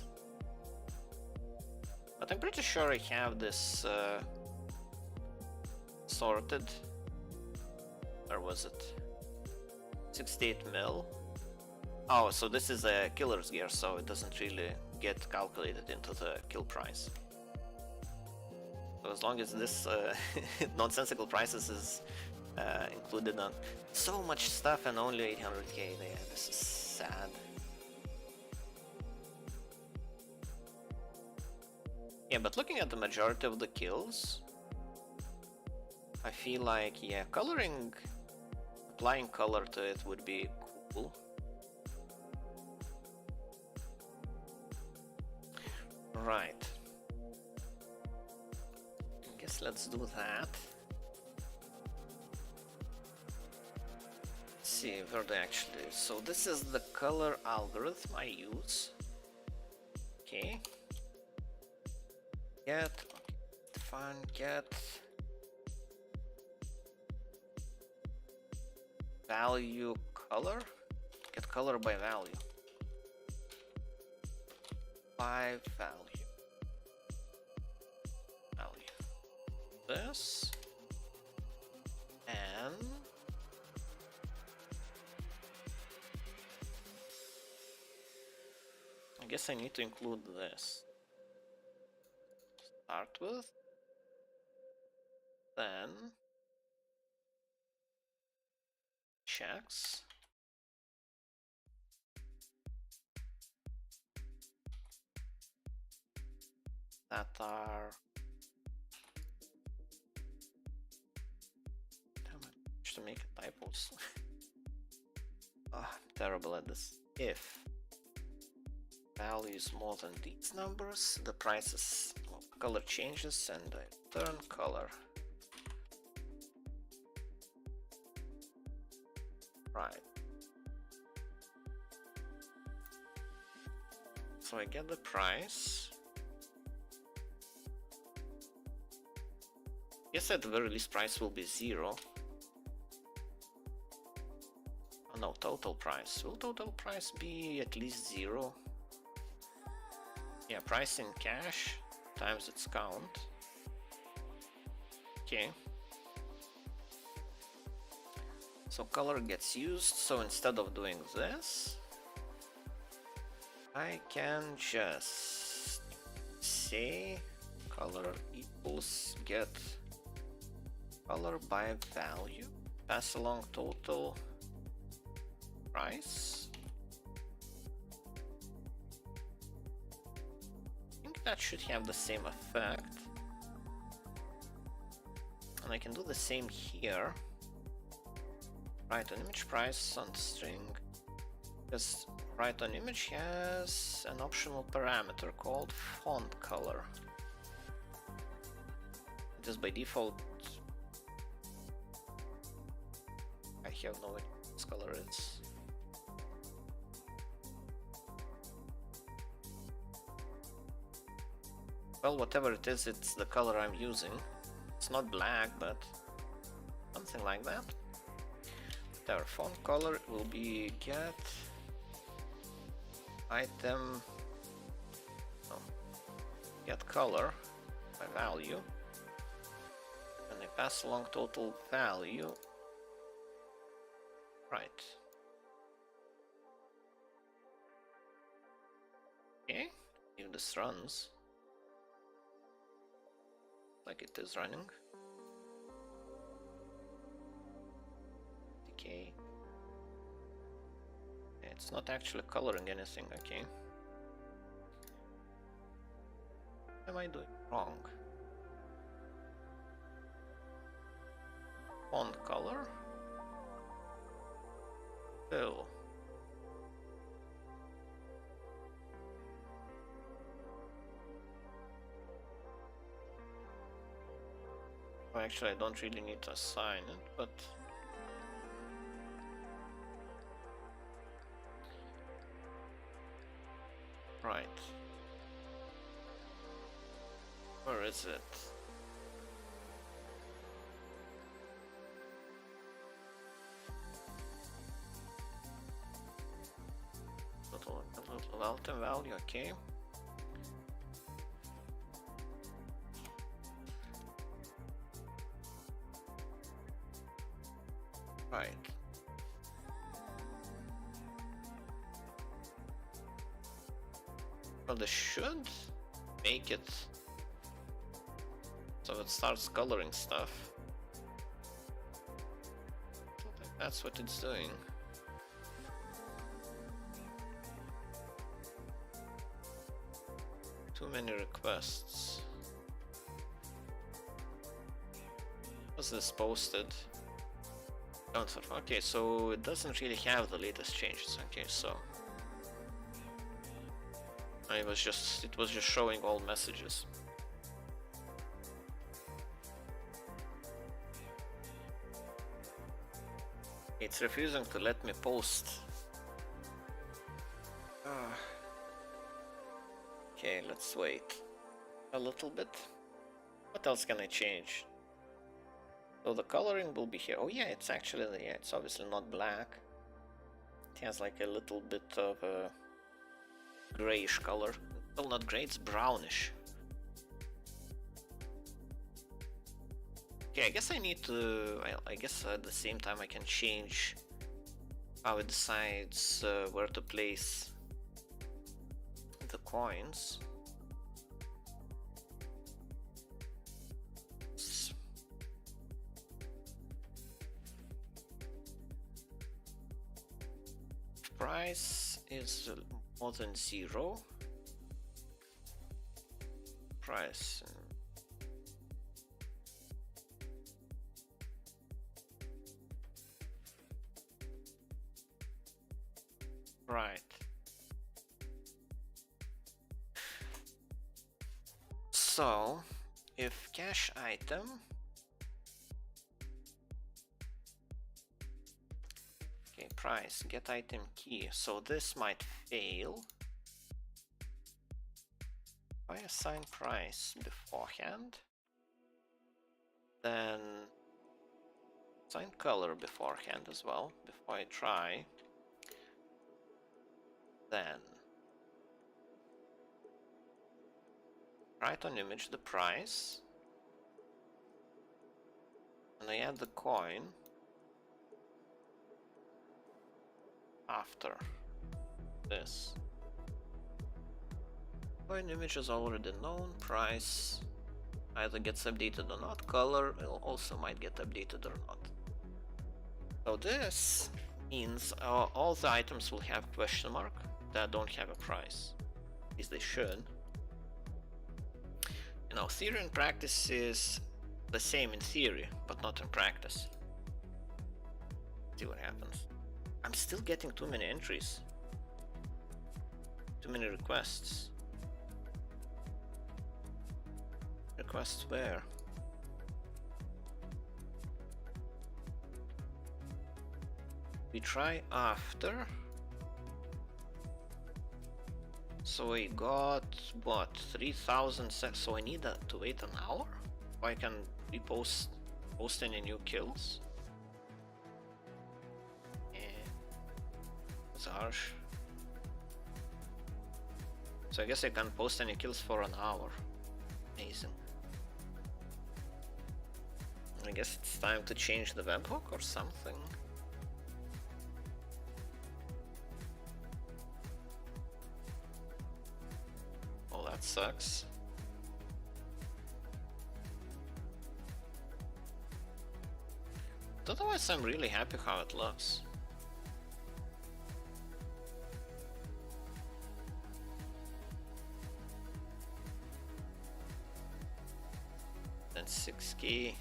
but I'm pretty sure I have this sorted. Where was it? 68 mil. Oh, so this is a killer's gear, so it doesn't really get calculated into the kill price. So as long as this nonsensical prices is included on so much stuff and only 800k, yeah, this is sad. Yeah, but looking at the majority of the kills, I feel like, yeah, coloring, applying color to it would be cool. Right. I guess let's do that. Let's see where they actually... So this is the color algorithm I use. Okay. Get, define, get value color. Get color by value. By value. This and I guess I need to include this. Start with, then checks. That are to make typos. Oh, I'm terrible at this. If value is more than these numbers, the price is, well, color changes and I turn color. Right. So I get the price. Guess at the very least price will be 0. Oh no, total price. Will total price be at least 0? Yeah, price in cash times its count. Okay. So color gets used, so instead of doing this, I can just say color equals get color by value, pass along total price. I think that should have the same effect. And I can do the same here. Write on image price on string, because write on image has an optional parameter called font color. Just by default, I have no idea what this color is. Well, whatever it is, it's the color I'm using. It's not black, but something like that. Our font color will be get item, no, get color by value, and I pass along total value. Right. Okay, if this runs like it is running. Okay. It's not actually coloring anything, okay. What am I doing wrong? font color. Fill. Well, actually, I don't really need to assign it, but right. Where is it? Total item value, okay. Right. Well, this should make it so it starts coloring stuff. I think that's what it's doing. Too many requests. Was this posted? Okay, so it doesn't really have the latest changes. Okay, so it was just showing all messages. It's refusing to let me post. Okay, let's wait a little bit. What else can I change? So the coloring will be here. Oh yeah, it's actually, yeah, it's obviously not black. It has like a little bit of a grayish color. Well, not gray, it's brownish. Okay, I guess I need to, I guess at the same time I can change how it decides where to place the coins. Price is more than 0. Price. Right. So, if cache item price, get item key. So this might fail. If I assign price beforehand, then assign color beforehand as well, before I try. Then write on image the price, and I add the coin after this. Coin image is already known, price either gets updated or not, color also might get updated or not. So this means all the items will have question mark that don't have a price. At least they should. You know, theory and practice is the same in theory, but not in practice. See what happens. I'm still getting too many entries. Too many requests. Requests where? We try after. So I got what, 3,000 sets. So I need to wait an hour? Or I can post any new kills? It's harsh. So I guess I can post any kills for an hour. Amazing. I guess it's time to change the webhook or something. Oh, that sucks. But otherwise, I'm really happy how it looks. Then 6K.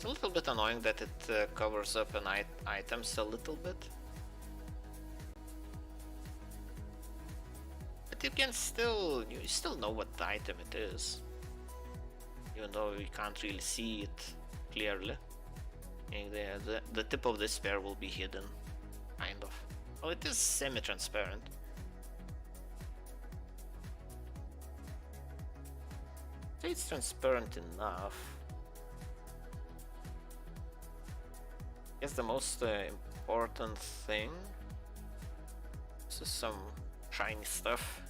a little bit annoying that it covers up an items a little bit. But you still know what item it is. Even though you can't really see it clearly. And the tip of the spear will be hidden, kind of. Well, it is semi-transparent. It's transparent enough. I guess the most important thing. This is some shiny stuff.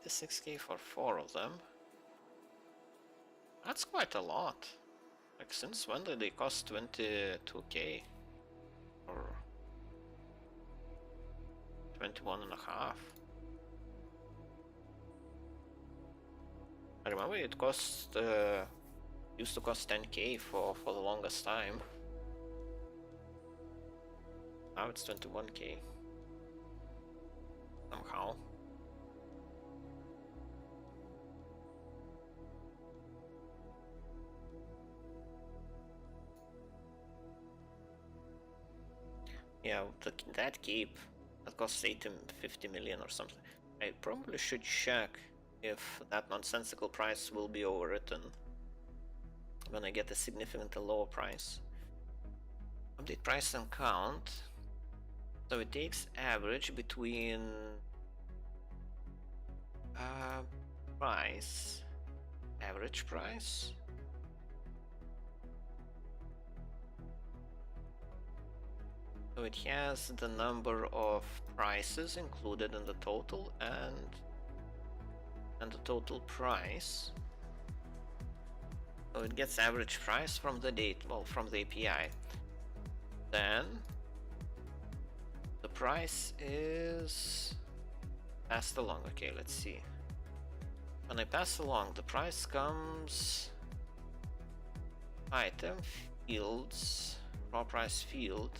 The 6k for 4 of them. That's quite a lot. Like, since when did they cost 22k? Or 21.5? I remember it used to cost 10k for the longest time. Now it's 21k. Somehow. Yeah, that cape that costs 50 million or something. I probably should check if that nonsensical price will be overwritten when I get a significantly lower price. Update price and count. So it takes average between price, average price. So it has the number of prices included in the total and the total price. So it gets average price from the from the API. Then the price is passed along. Okay, let's see. When I pass along, the price comes item fields, raw price field.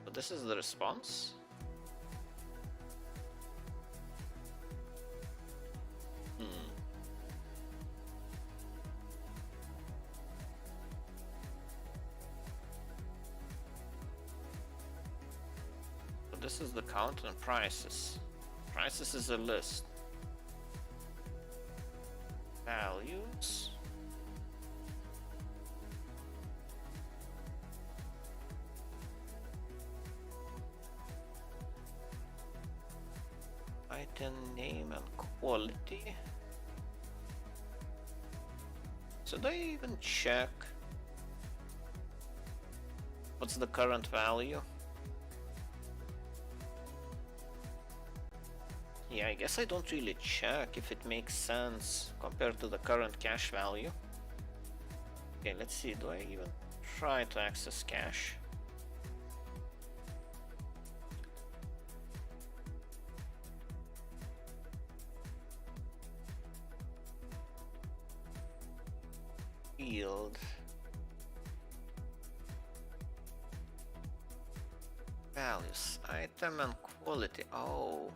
So this is the response. So this is the count and prices. Prices is a list. Values. Item name and quality. Should I even check what's the current value? Yeah, I guess I don't really check if it makes sense compared to the current cash value. Okay, let's see, do I even try to access cash? Field. Values, item and quality. Oh.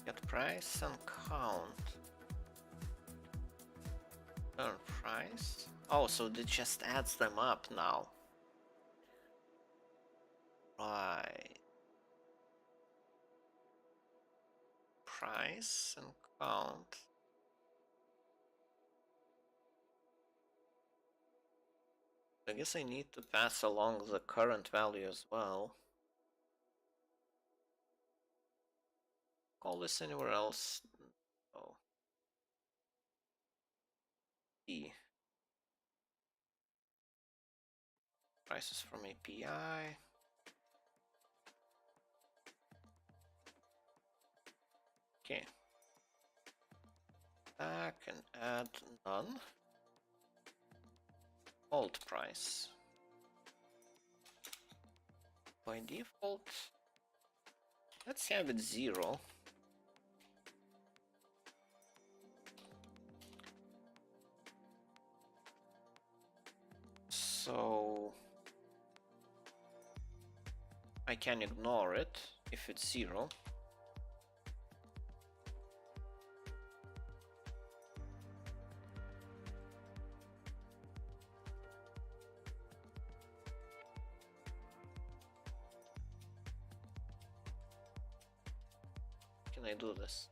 Get price and count. Earn price. Oh, so it just adds them up now. Right. Price and count. I guess I need to pass along the current value as well. Call this anywhere else. Oh. E. Prices from API. Okay. Back and add none. Alt price. By default, let's have it 0. So I can ignore it if it's 0. Can I do this?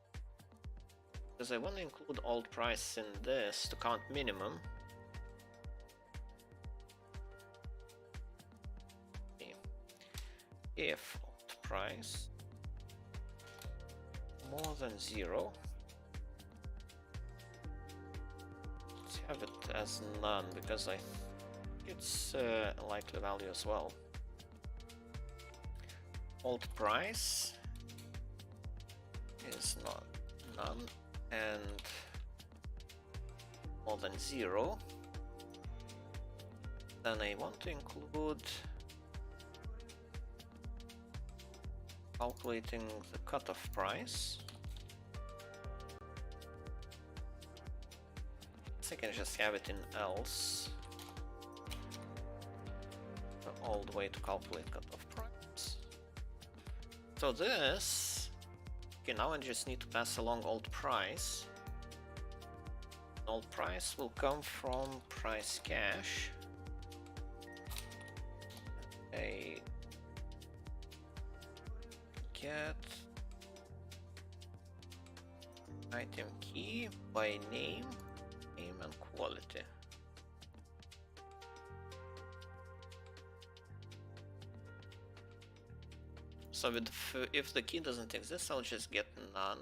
Because I want to include alt price in this to count minimum. Okay. If alt price more than 0, let's have it as none because I think it's a likely value as well. Alt price is not none and more than 0, then I want to include calculating the cutoff price. I can just have it in else all the way to calculate cutoff price. So this, okay, now I just need to pass along alt price. Alt price will come from price cache. A get item key by name and quality. So if the key doesn't exist, I'll just get none.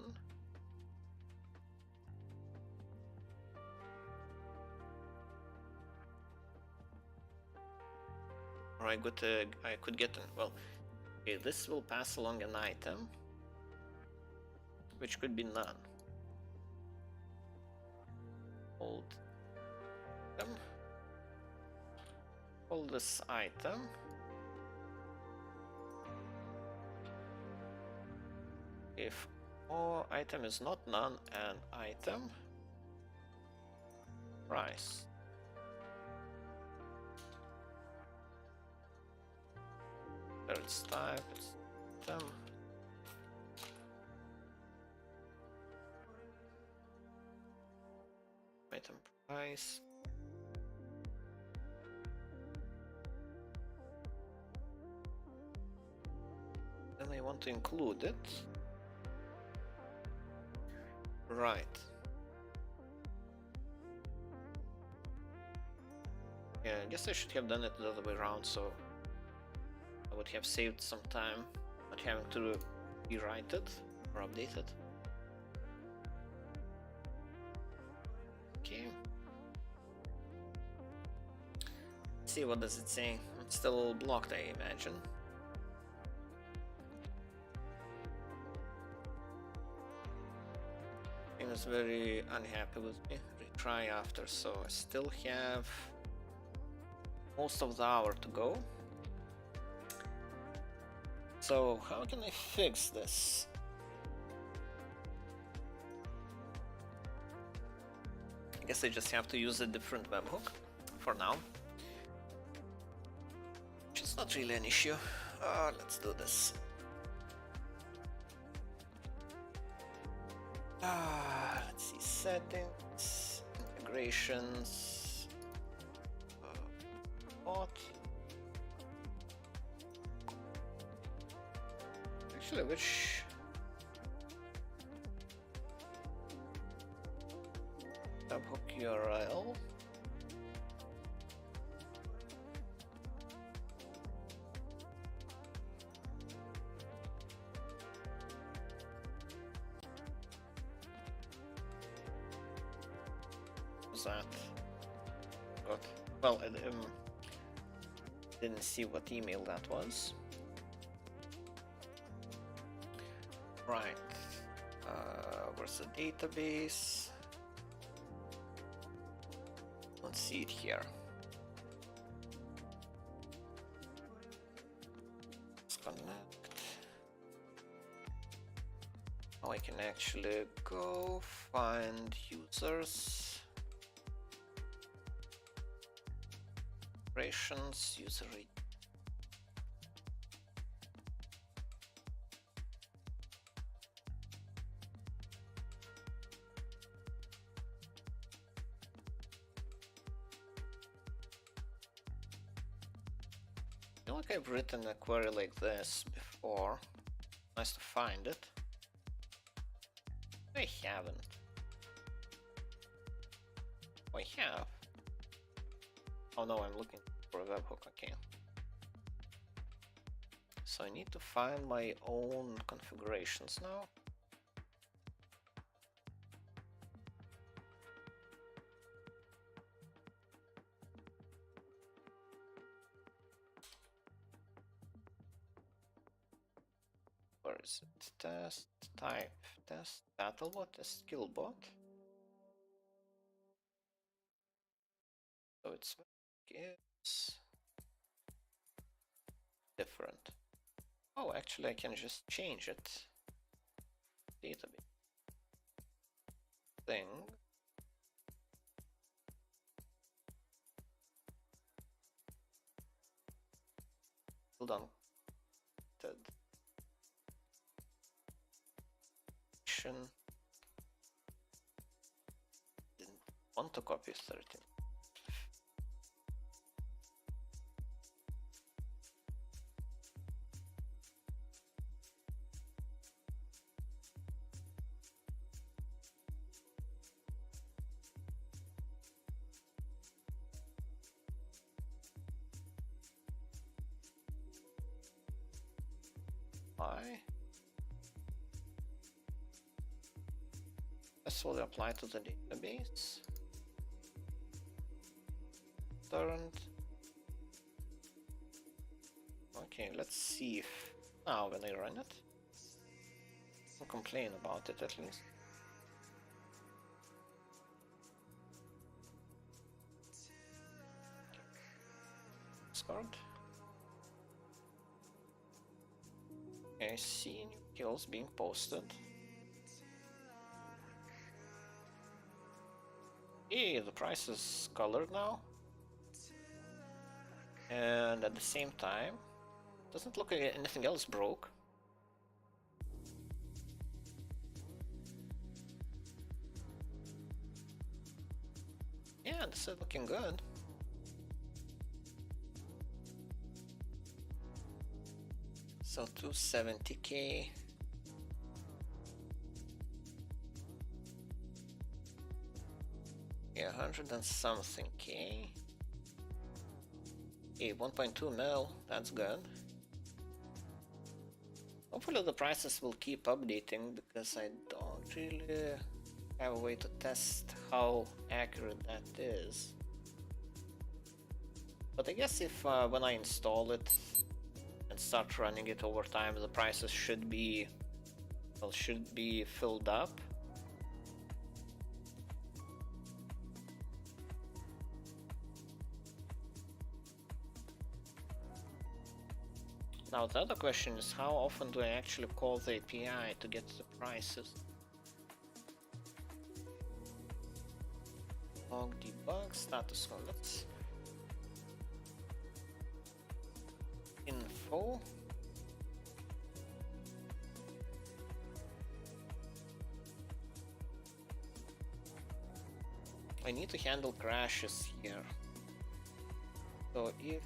Or I could get well. Okay, this will pass along an item, which could be none. Hold item. Hold this item. If all item is not none and item price. There it's type, it's item. Item price. Then I want to include it. Right. Yeah, I guess I should have done it the other way around, so I would have saved some time not having to rewrite it or update it. Okay. Let's see, what does it say? It's still blocked, I imagine. It was very unhappy with me. Retry after, so I still have most of the hour to go. So how can I fix this? I guess I just have to use a different webhook for now, which is not really an issue. Let's do this. Let's see, settings, integrations, bot. Actually, which webhook URL? That got well, I didn't see what email that was. Right, where's the database? Let's see it here. Let's connect. Now I can actually go find users. Operations, user I feel like I've written a query like this before. Nice to find it. I haven't. Oh, I have. Oh no, I'm looking for a webhook, okay. So I need to find my own configurations now. Where is it? Test, type, test, battlebot, test, killbot. So it's different. Oh, actually I can just change it. Database thing. Hold on. Didn't want to copy 13. Why? This will apply to the database. Torrent. Okay, let's see if now when I run it, I'll complain about it at least. Discard. Okay, I see new kills being posted. Hey, the price is colored now. And at the same time, doesn't look like anything else broke. Yeah, this is looking good. So 270k. Yeah, 100 and something k. Okay, 1.2 mil, that's good. Hopefully the prices will keep updating because I don't really have a way to test how accurate that is. But I guess if when I install it and start running it over time, the prices should be, well, should be filled up. Now the other question is, how often do I actually call the API to get the prices? Log debug status code. Let's info. I need to handle crashes here. So if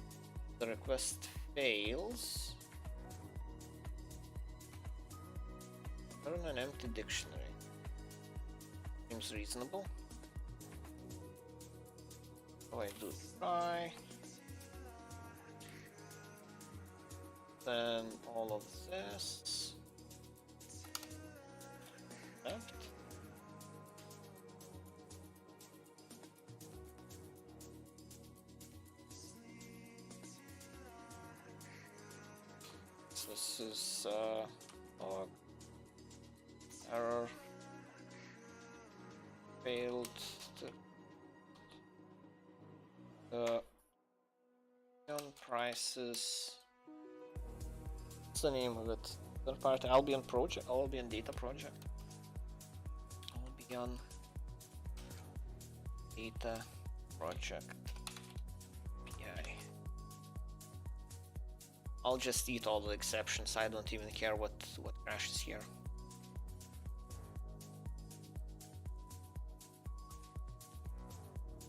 the request fails, return an empty dictionary. Seems reasonable. So I do try. Then all of this. Left. So this is log error failed to on prices. What's the name of it? Third party Albion project, Albion data project. Albion data project API. I'll just eat all the exceptions. I don't even care what crashes here.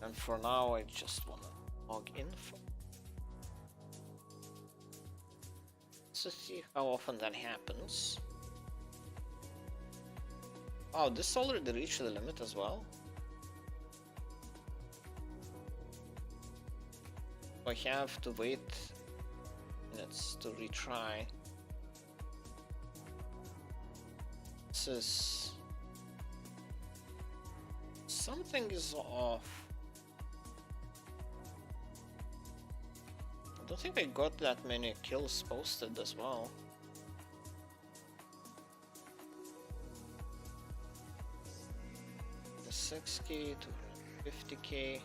And for now, I just wanna log info. Let's just see how often that happens. Oh, this already reached the limit as well. I have to wait minutes to retry. This is... something is off. I don't think I got that many kills posted as well. The 6k to 50k.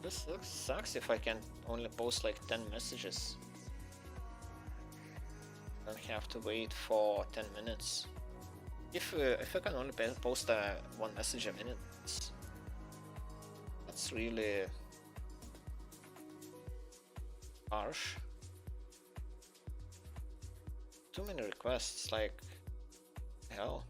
This sucks if I can only post like 10 messages. Don't have to wait for 10 minutes. If I can only post one message a minute, that's really harsh. Too many requests, like hell.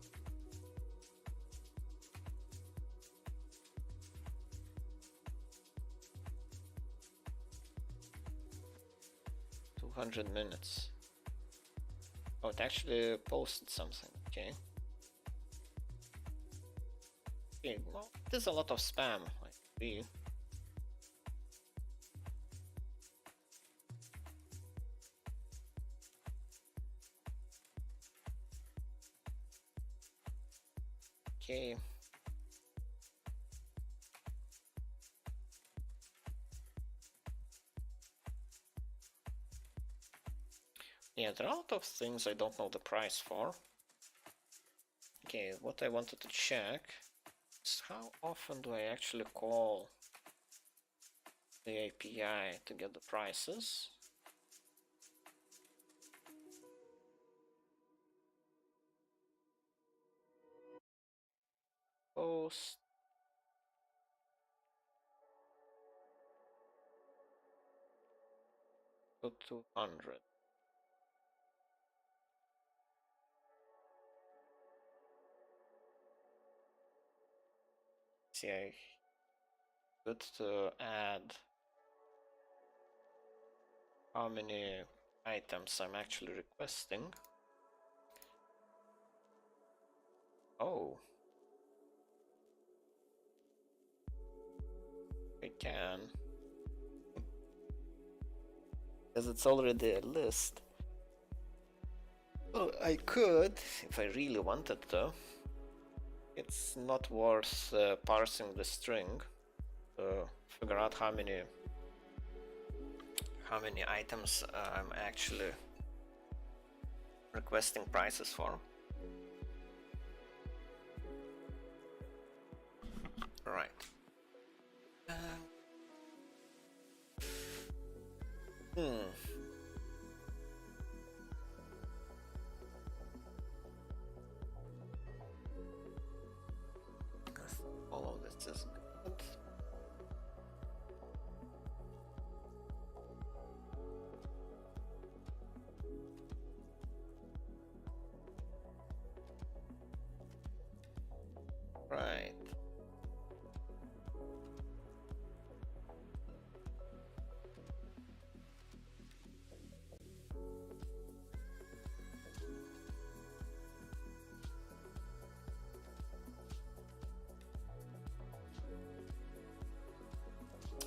Minutes. Oh, it actually posted something. Okay. Okay, well, there's a lot of spam. I agree. Okay. Yeah, there are a lot of things I don't know the price for. Okay, what I wanted to check is how often do I actually call the API to get the prices. Post. To 200. See, I good to add how many items I'm actually requesting. Oh, I can, because it's already a list. Oh, I could if I really wanted to. It's not worth parsing the string to figure out how many items I'm actually requesting prices for. Right. All of this is good. Right.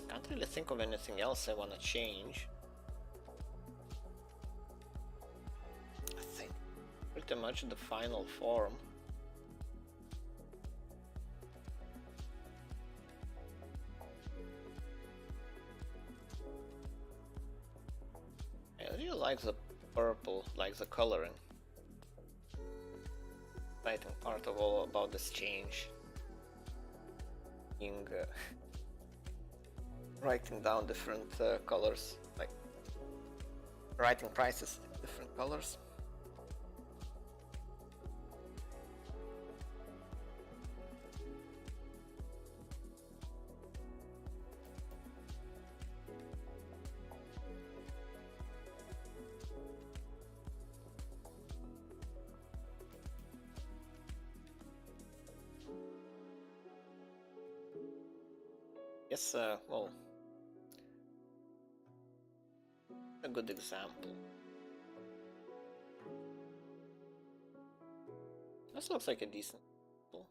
Can't really think of anything else I want to change. I think pretty much the final form. I really like the purple, like the coloring. Exciting part of all about this change. Writing down different colors, like writing prices in different colors. Yes, well, a good example. This looks like a decent example.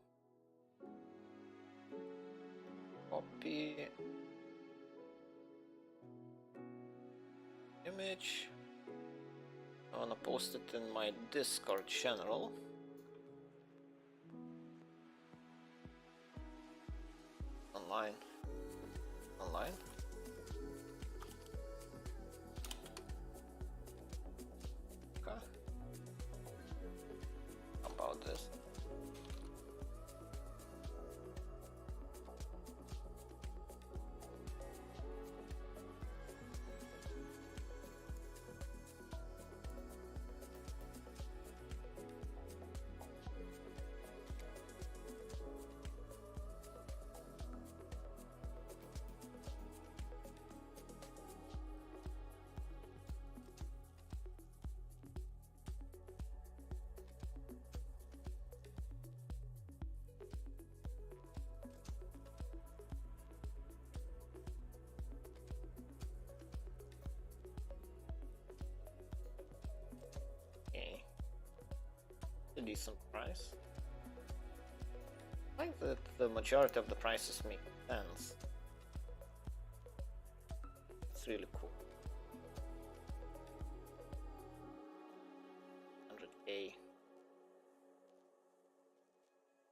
Copy image. I wanna post it in my Discord channel. Online. Okay. How about this? Okay. A decent price. I think that the majority of the prices make sense. It's really cool. 100K.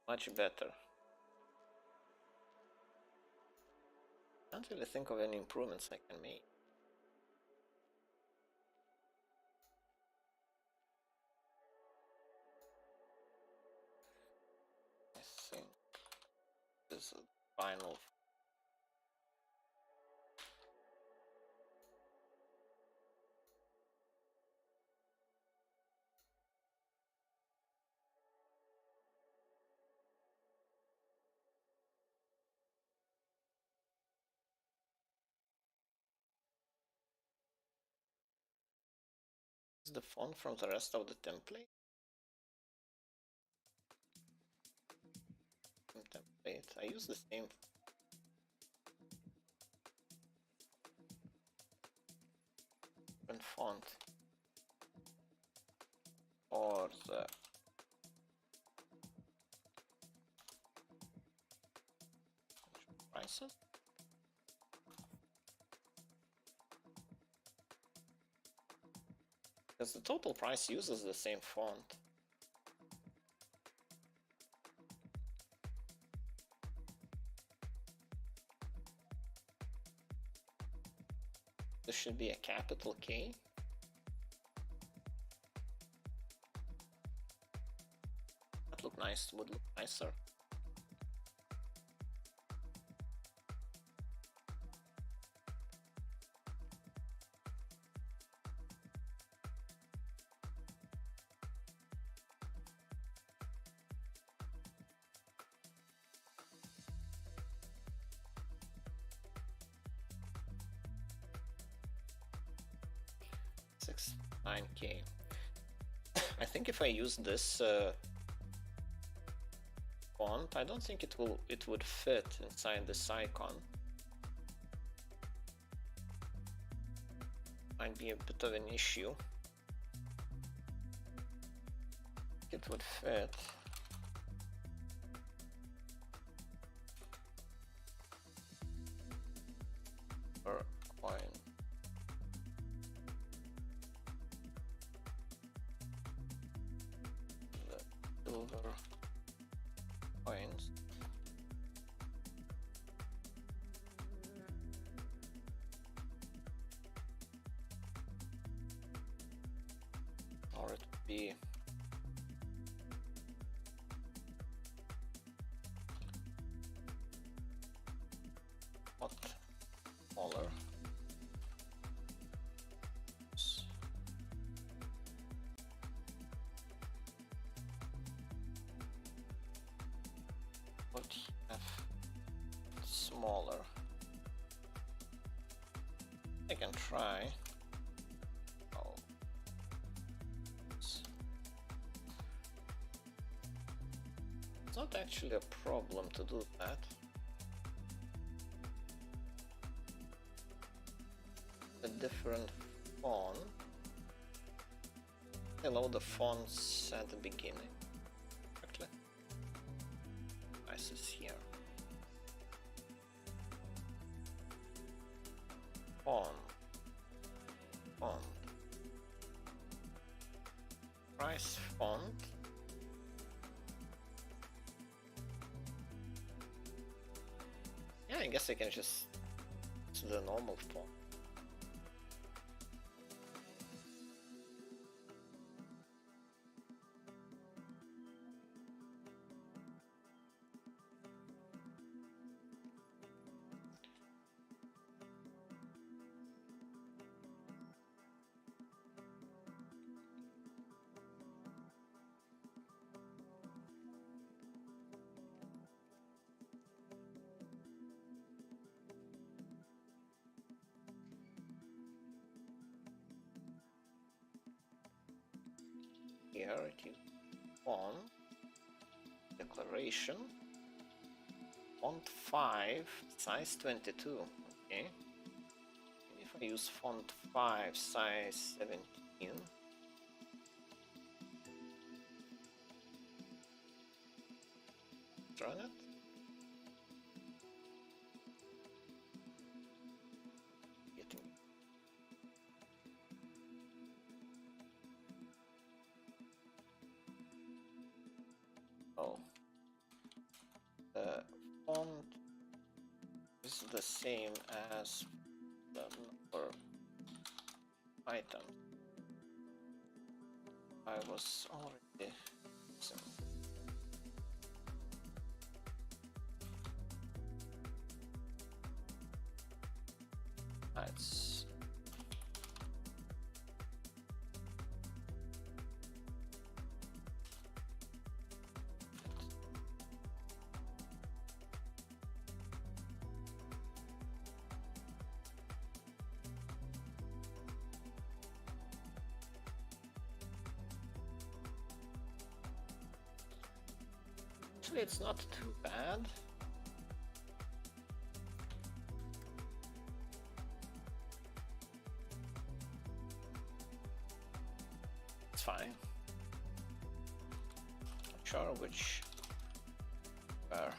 Much better. Can't really think of any improvements I can make. I think this is the final. Is the font from the rest of the template? I use the same font or the prices. Because the total price uses the same font. This should be a capital K. That look nice, would look nicer. $9K. I think if I use this font, I don't think it would fit inside this icon. Might be a bit of an issue. It would fit. Per coin. The silver coins. Or it would be what smaller. What have smaller? I can try. Oh. It's not actually a problem to do that. different font. I load the fonts at the beginning. Correctly. Prices here. Font. Price font. Yeah, I guess I can just do the normal font. Here it is font, declaration, font 5, size 22, okay. Maybe if I use font 5, size 17. Run it. Getting the font is the same as the number item I was already using. It's actually, it's not too bad. It's fine. Not sure which where.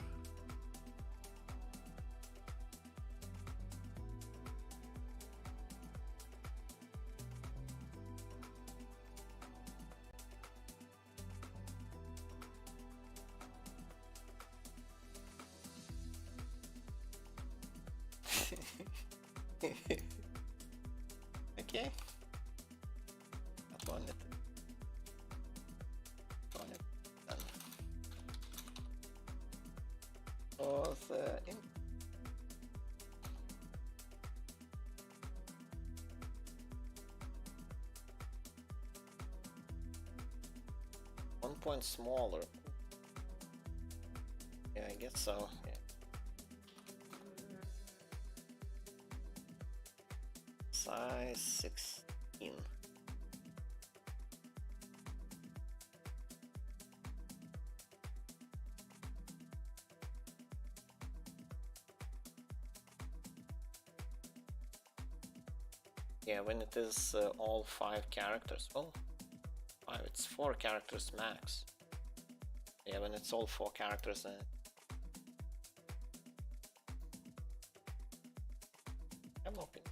Okay. That one it. Done. So the 1 point smaller. Yeah, I guess so. Yeah. Size 16. Yeah, when it is all 5 characters, well, 5, it's 4 characters max. Yeah, when it's all 4 characters, I'm hoping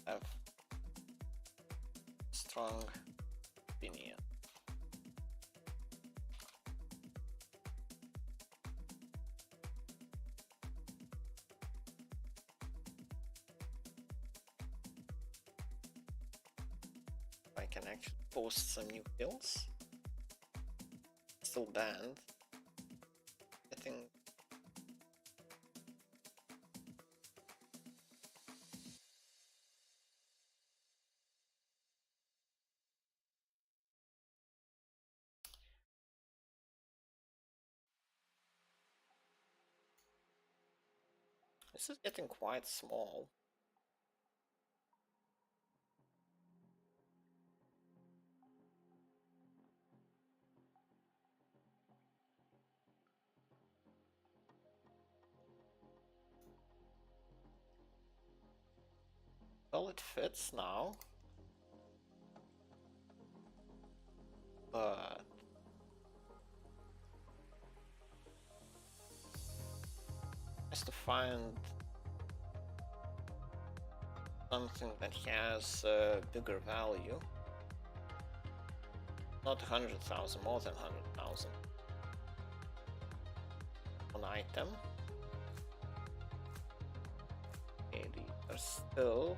I have strong opinion. I can actually post some new kills. Still banned. I think. This is getting quite small. Well, it fits now. But has to find something that has a bigger value. Not 100,000, more than 100,000. An item. Okay, these are still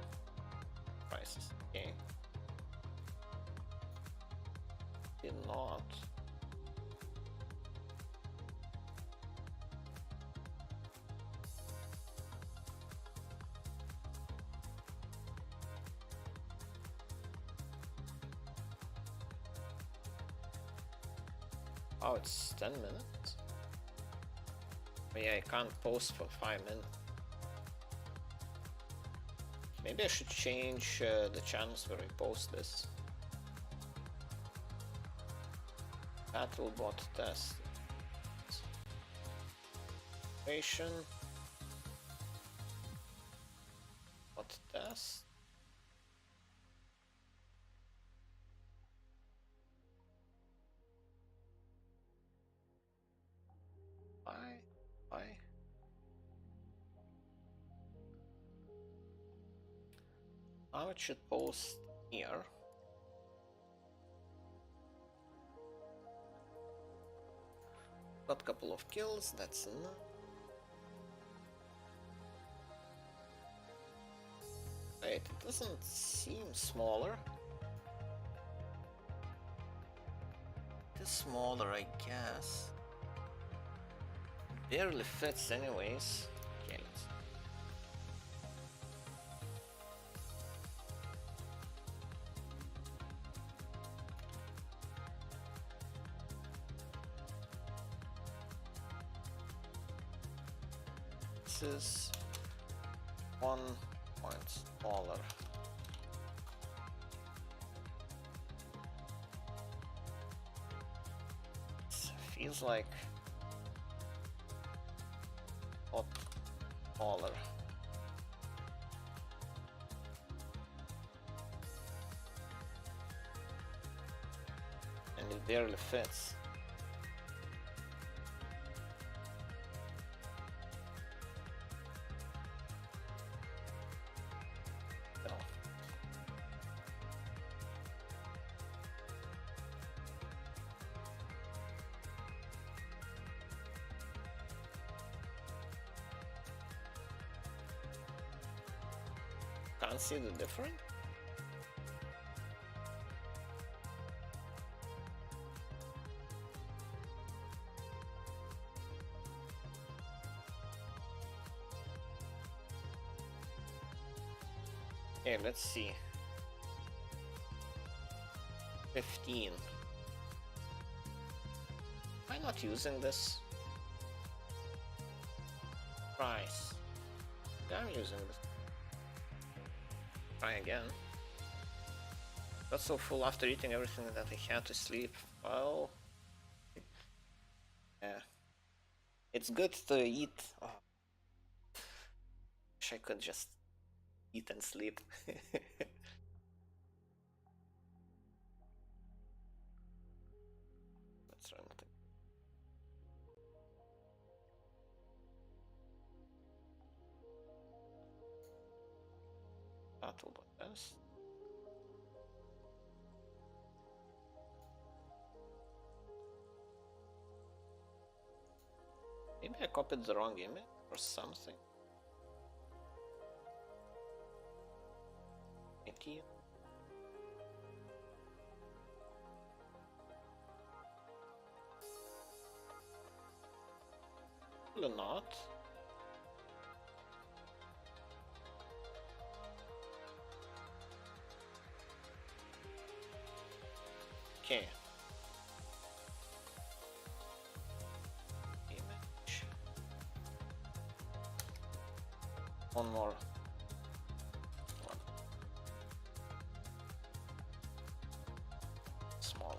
prices. Okay. Did not. Oh, it's 10 minutes. But yeah, I can't post for 5 minutes. Maybe I should change the channels where I post this. Battlebot test. Operation. Bot test. Why? Now it should post here. Got a couple of kills, that's enough. Wait, it doesn't seem smaller. It is smaller, I guess. Barely fits anyways. Okay, let's... This is 1 point smaller. It feels like not smaller. And it barely fits. No. Can't see the difference. Okay, let's see. 15. Am I not using this? Price. Yeah, I'm using this. Try again. Got so full after eating everything that I had to sleep. Well, yeah. It's good to eat. Oh. Wish I could just eat and sleep. Let's run it. Battlebot test. Maybe I copied the wrong image or something. Maybe. Probably not. Okay. Image. One more. One. Small.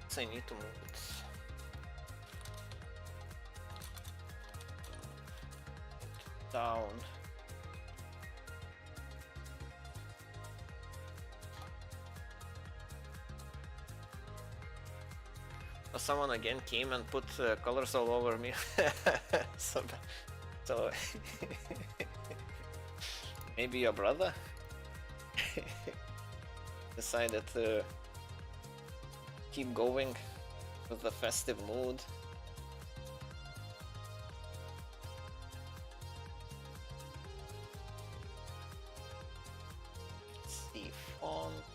So I need to move it. down. Someone again came and put colors all over me. so maybe your brother decided to keep going with the festive mood. Let's see, font.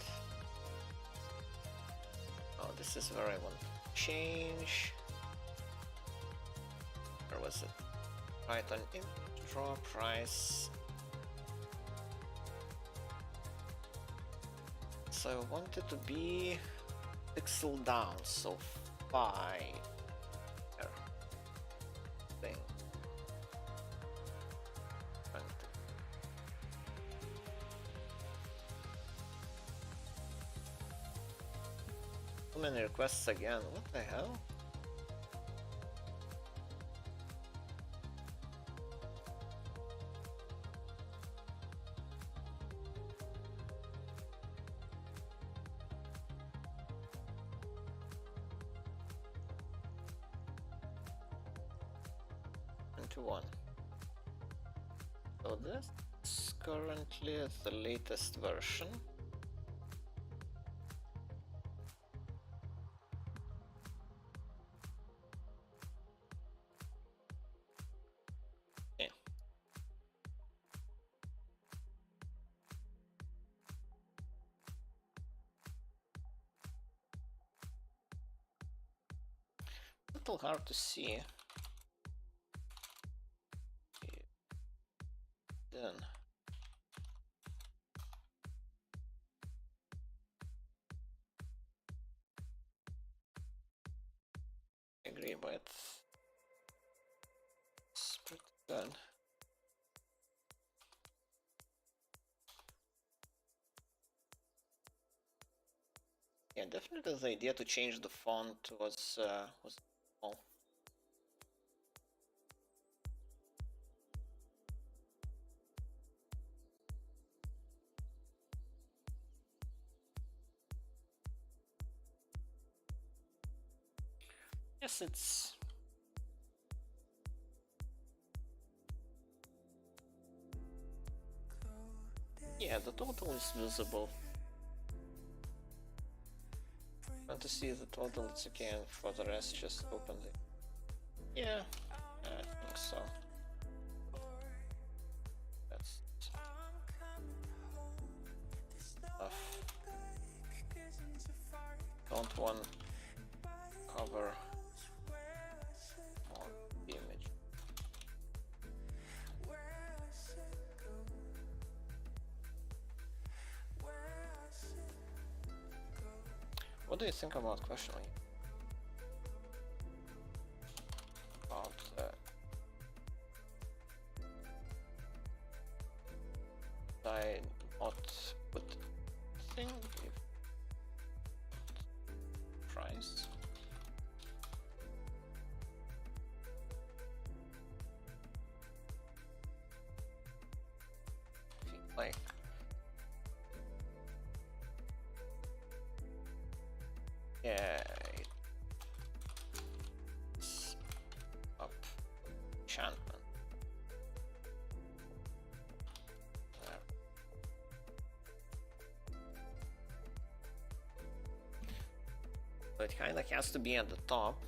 Oh, this is where I want to change. Where was it? Right on image, draw price. So I want it to be pixel down, so 5 thing. 20. Too many requests again, what the hell? One. So this is currently the latest version. Yeah. A little hard to see. Then I agree, but it's pretty good. Yeah, definitely the idea to change the font was small. Yes, it's yeah, the total is visible. Want to see the total, it's okay, and for the rest just open it. Yeah, I think so. That's enough. Don't want cover more the image. What do you think about questioning? About I not put thing if price. Like yeah, it's up enchantment. There. So it kind of has to be at the top.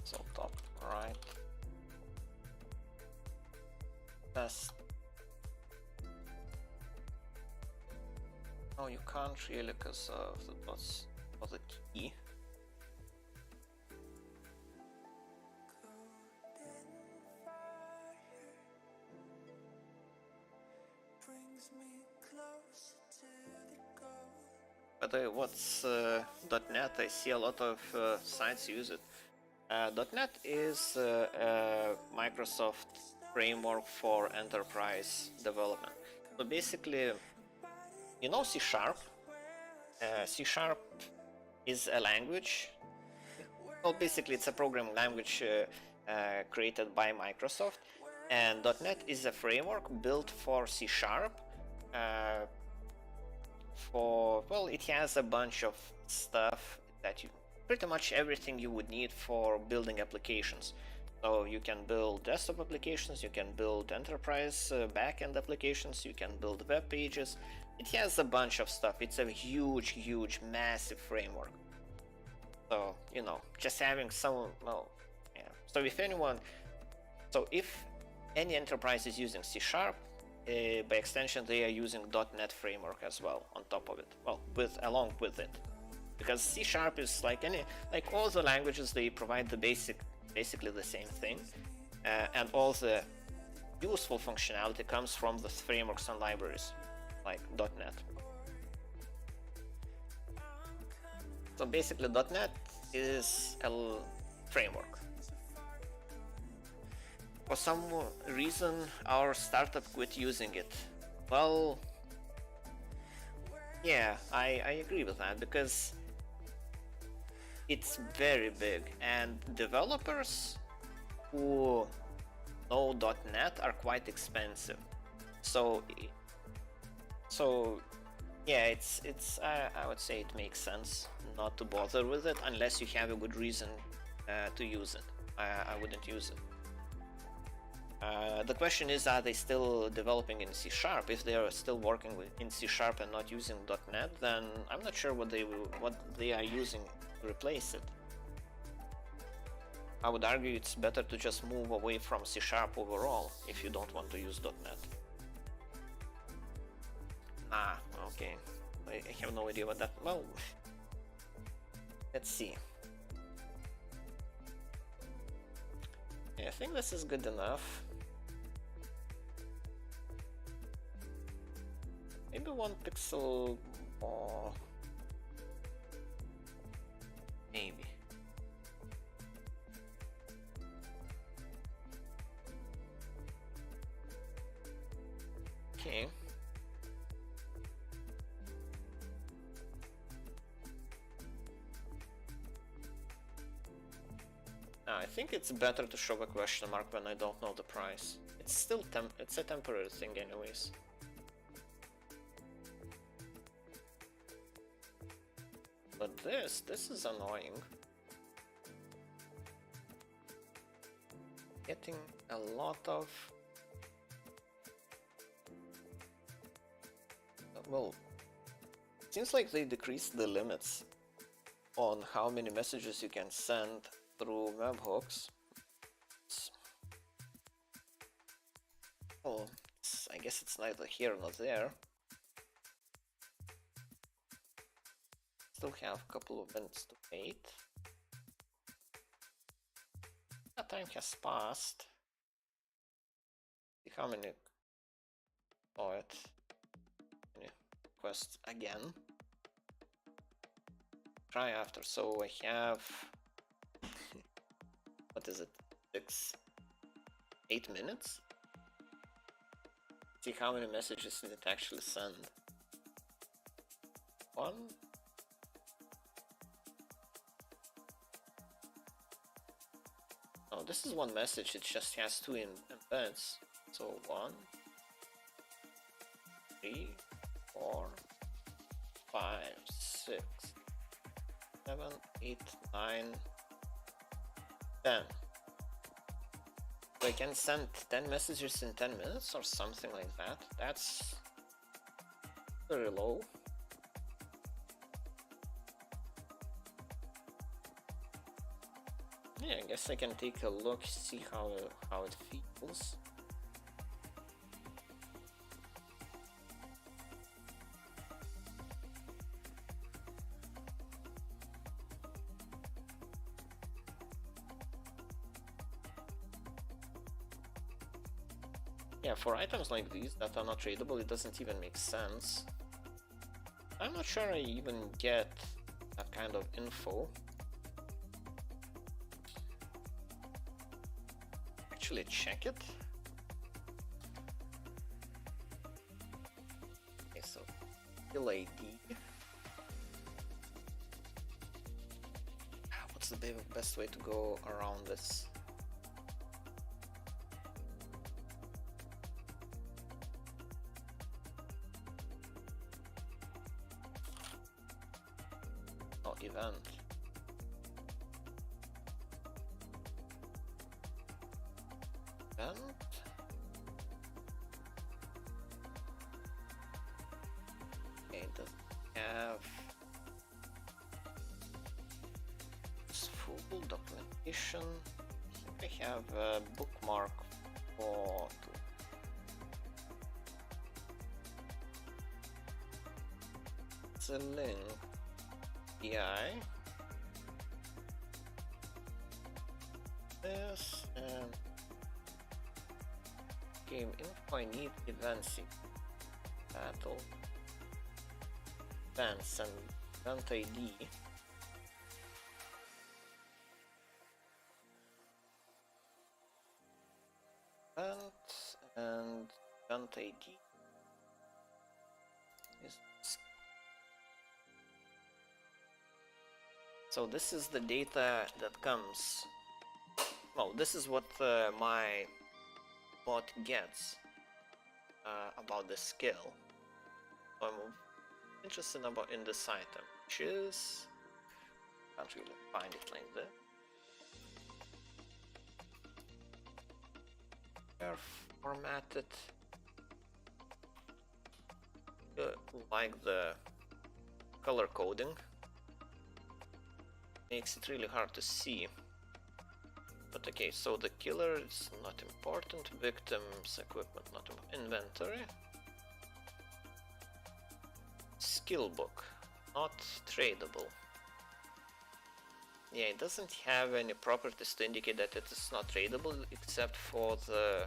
So top right. Best. Oh, you can't really because of the dots of the key. By the way, what's .NET? I see a lot of sites use it. .NET is a Microsoft framework for enterprise development. So basically, you know C#. C# is a language Well, basically, it's a programming language created by Microsoft, and .NET is a framework built for C Sharp. Uh, it has a bunch of stuff that you pretty much everything you would need for building applications. So you can build desktop applications, you can build enterprise backend applications, you can build web pages. It has a bunch of stuff. It's a huge, massive framework. So, you know, just having some, well, yeah. So if any enterprise is using C Sharp, by extension, they are using .NET framework as well on top of it. Well, along with it, because C Sharp is like all the languages, they provide basically the same thing, and all the useful functionality comes from the frameworks and libraries like .NET. So basically, .NET is a framework. For some reason, our startup quit using it. Well, yeah, I agree with that, because it's very big, and developers who know .NET are quite expensive. So yeah, I would say it makes sense not to bother with it unless you have a good reason to use it. I wouldn't use it. The question is, are they still developing in C Sharp? If they are still working in C Sharp and not using .NET, then I'm not sure what they are using to replace it. I would argue it's better to just move away from C Sharp overall if you don't want to use .NET. Okay. I have no idea what that. Well, let's see. Yeah, I think this is good enough. Maybe 1 pixel more. Maybe. Okay. I think it's better to show a question mark when I don't know the price. It's still it's a temporary thing anyways. But this is annoying. Getting a lot of... Well, it seems like they decreased the limits on how many messages you can send through webhooks. Well, I guess it's neither here nor there. Still have a couple of minutes to wait. That time has passed. See how many... Oh, any requests again. Try after. So I have... What is it? 8 minutes? See how many messages did it actually send. 1. Oh, this is one message, it just has 2 embeds. So 1, 3, 4, 5, 6, 7, 8, 9, 10. So I can send 10 messages in 10 minutes or something like that. That's very low. Yeah, I guess I can take a look, see how it feels. Yeah, for items like these that are not tradable, it doesn't even make sense. I'm not sure I even get that kind of info. Actually check it. Okay, so kill ID. What's what's the best way to go around this? Oh, event. Event. Okay, it doesn't have full documentation. I think I have a bookmark for it's a link PI this and game info. I need events battle events and event ID. And event ID is so this is the data that comes. Well, this is what my bot gets about the skill. So I'm interested about in this item, which is can't really find it like that. They're formatted like the color coding makes it really hard to see. But okay, so the killer is not important, victims, equipment not inventory, skill book not tradable. Yeah, it doesn't have any properties to indicate that it is not tradable except for the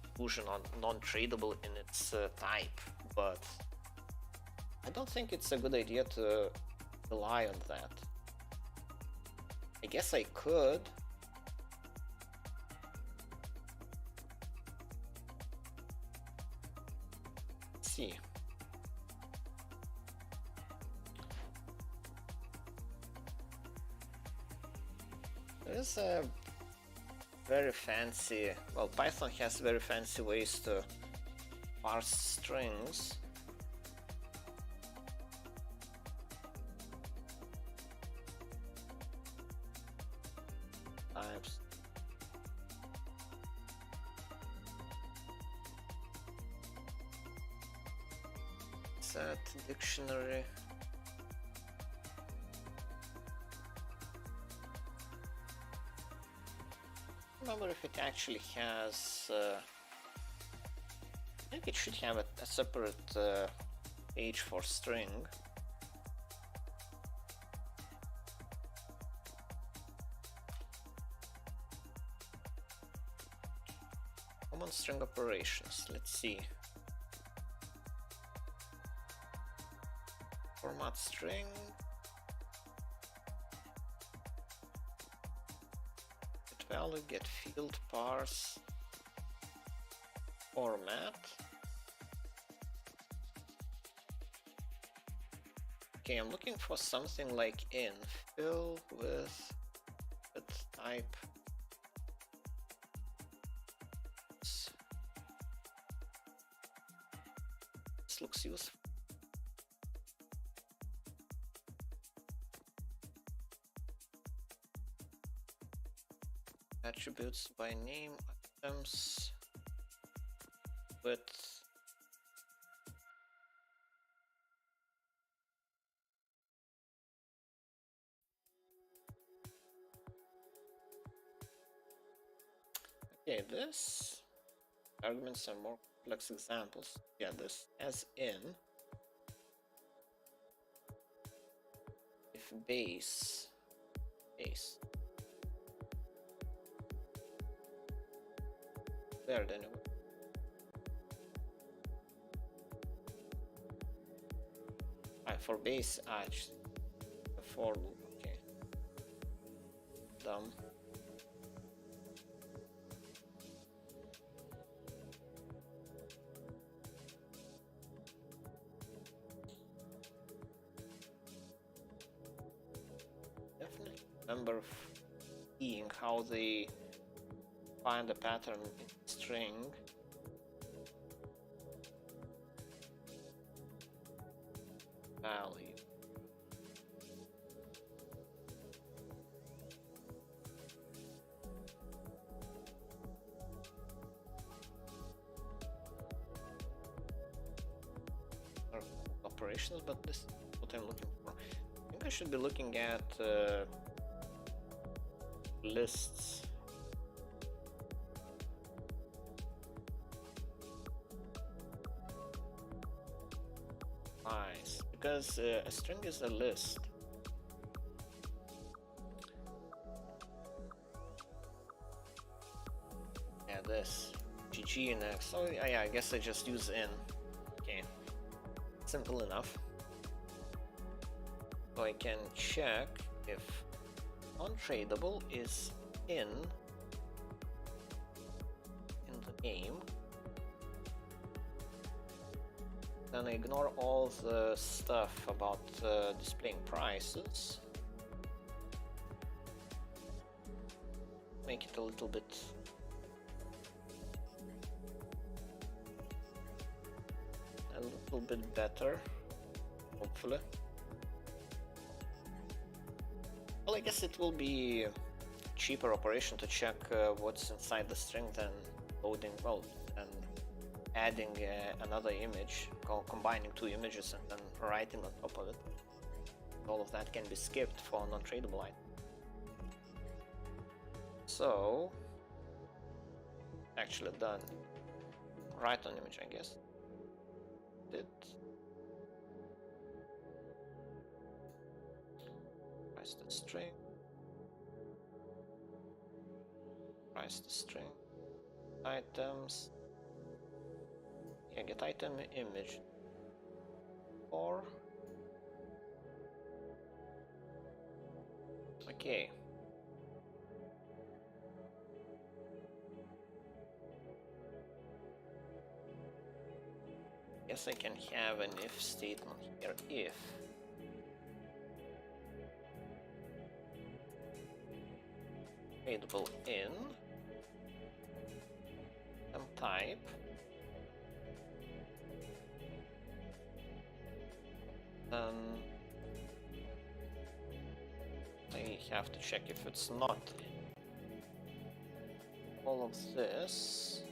inclusion on non-tradable in its type, but I don't think it's a good idea to rely on that. I guess I could. Let's see. There's a very fancy, well, Python has very fancy ways to parse strings. Types. Set dictionary. Remember if it actually has I think it should have a separate page for string. Common string operations, let's see. Format string. Value, get field, parse, format. Okay, I'm looking for something like in, fill with type. This looks useful. Attributes by name, items, width. Okay, this arguments are more complex examples. Yeah, this as in if base. There then. For base edge, the for loop. Okay. Dumb. Definitely. remember seeing how they find a pattern in string. Value. Operations, but this is what I'm looking for. I think I should be looking at lists. Nice, because a string is a list. Yeah, this GG next. Oh yeah, I guess I just use in. Okay. Simple enough. So I can check if non-tradable is in the name. Then I ignore all the stuff about displaying prices. Make it a little bit better, hopefully. Well, I guess it will be a cheaper operation to check what's inside the string than loading, well, and adding another image, combining two images and then writing on top of it. All of that can be skipped for a non-tradable item. So, actually done. Write on image, I guess. Price the string. Price the string. Items. Yeah, get item image. Or okay. Guess I can have an if statement here. If tradable in some type then I have to check if it's not all of this.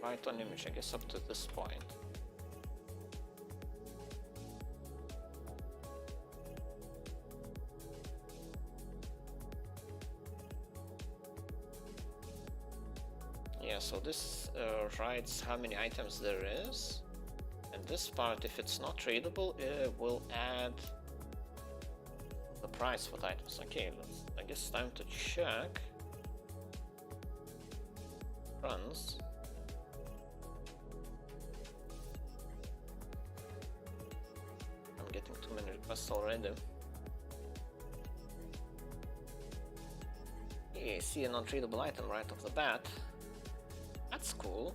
Right on image, I guess, up to this point. Yeah, so this writes how many items there is, and this part, if it's not tradable, it will add the price for the items. Okay, I guess it's time to check runs. I'm getting too many requests already. Okay, see a non-tradable item right off the bat. That's cool.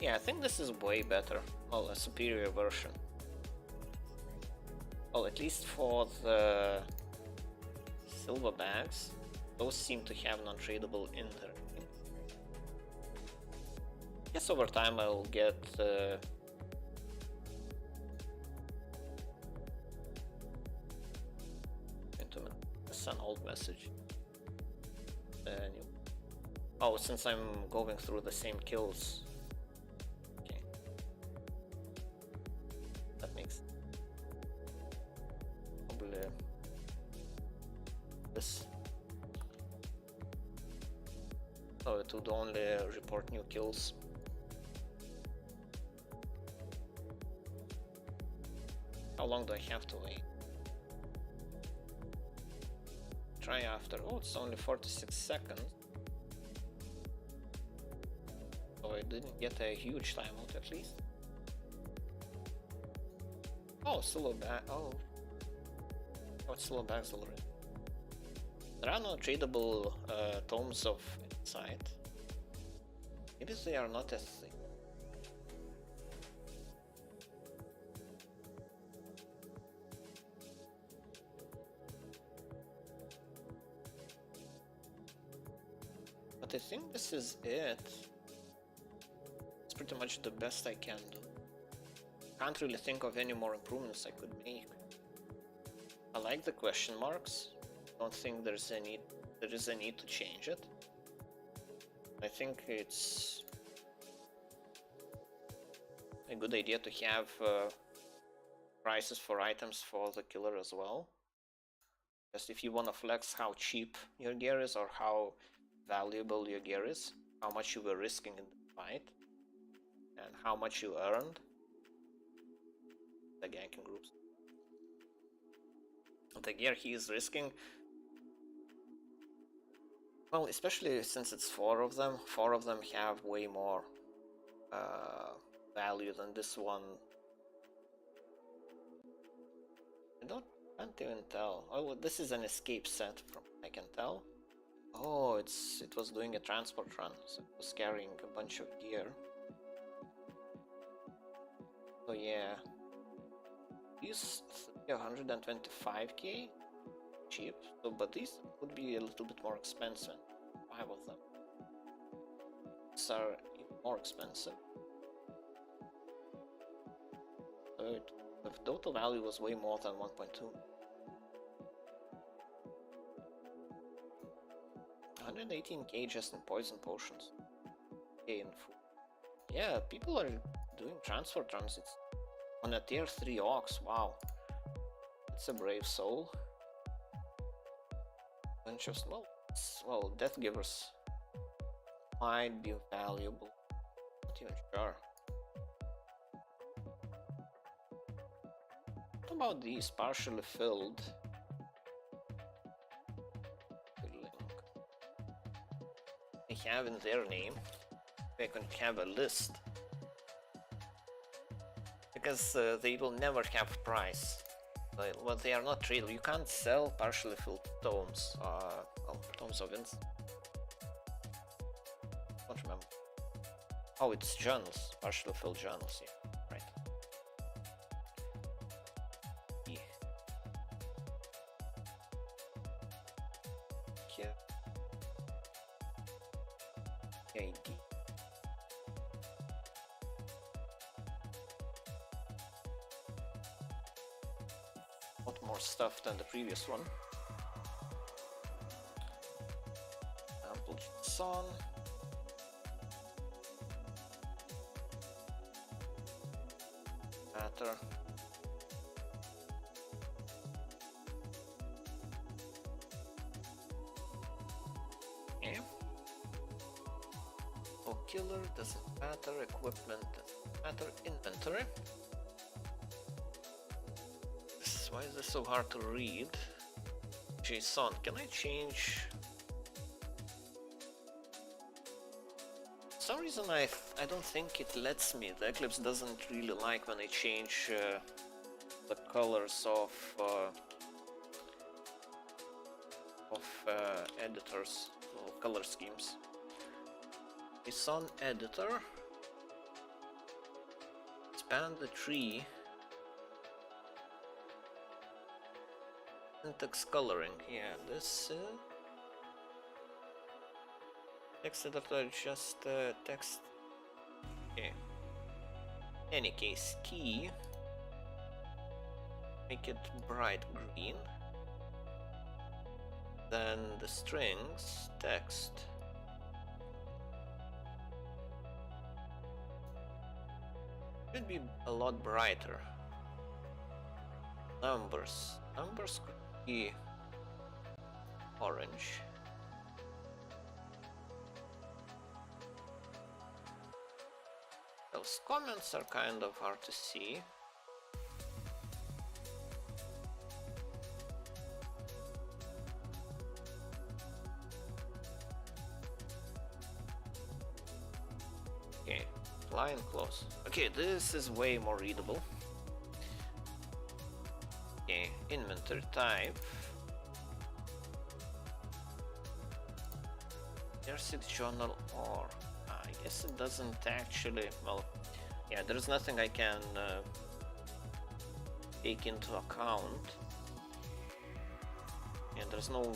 Yeah, I think this is way better. Well, a superior version. Well, at least for the silver bags, those seem to have non-tradable in there. Guess over time I'll get it's an old message. Oh, since I'm going through the same kills. Okay. That makes probably this. So it would only report new kills. How long do I have to wait? Try after. Oh, it's only 46 seconds. So I didn't get a huge timeout at least. Oh, solo bag. Oh, it's solo bags already. There are no tradable tomes of insight. Maybe they are not a thing. But I think this is it. It's pretty much the best I can do. Can't really think of any more improvements I could make. I like the question marks. Don't think there is a need to change it. I think it's a good idea to have prices for items for the killer as well. Just if you want to flex how cheap your gear is or how valuable your gear is, how much you were risking in the fight, and how much you earned. The ganking groups. The gear he is risking, well, especially since it's 4 of them have way more value than this one. Can't even tell. Oh, this is an escape set from I can tell. Oh, it was doing a transport run, so it was carrying a bunch of gear. So yeah, these 125k cheap. So, but these would be a little bit more expensive. 5 of them. These are even more expensive. So the total value was way more than 1.2. 118k just in poison potions. Okay, in food. Yeah, people are doing transfer runs. It's on a tier 3 ox. Wow, it's a brave soul. Bunch of well, death givers might be valuable. Not even sure. What about these partially filled? They have in their name. They can have a list because they will never have price. Well, they are not tradable. You can't sell partially filled tomes. Tomes of ins. Don't remember. Oh, it's journals. Partially filled journals. Yeah, right. Yeah. Yeah. ID. Lot more stuff than the previous one. Ample sun. Matter. Yeah. Oh, killer doesn't matter. Equipment doesn't matter. Inventory. Why is this so hard to read? JSON, can I change? For some reason I don't think it lets me. The Eclipse doesn't really like when I change the colors of editors, or color schemes. JSON editor. Expand the tree. Syntax coloring, yeah, this text editor, just text. Okay. Any case, key, make it bright green. Then the strings, text. Should be a lot brighter. Numbers could be orange. Those comments are kind of hard to see. Okay, line close. Okay, this is way more readable. Okay, inventory type. There's 6 journal or I guess it doesn't actually, well, yeah, there's nothing I can take into account. And there's no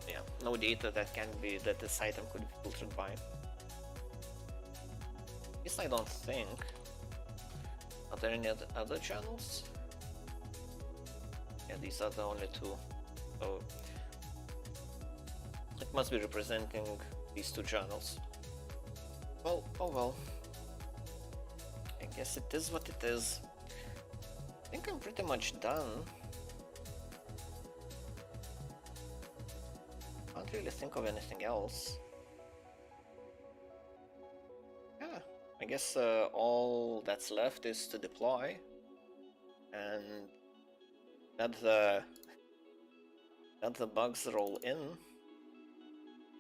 Yeah, no data that this item could be filtered by. At least I don't think. Are there any other channels? Yeah, these are the only two. So it must be representing these two channels. Well, oh well. I guess it is what it is. I think I'm pretty much done. Can't really think of anything else. Yeah, I guess all that's left is to deploy and let the bugs roll in.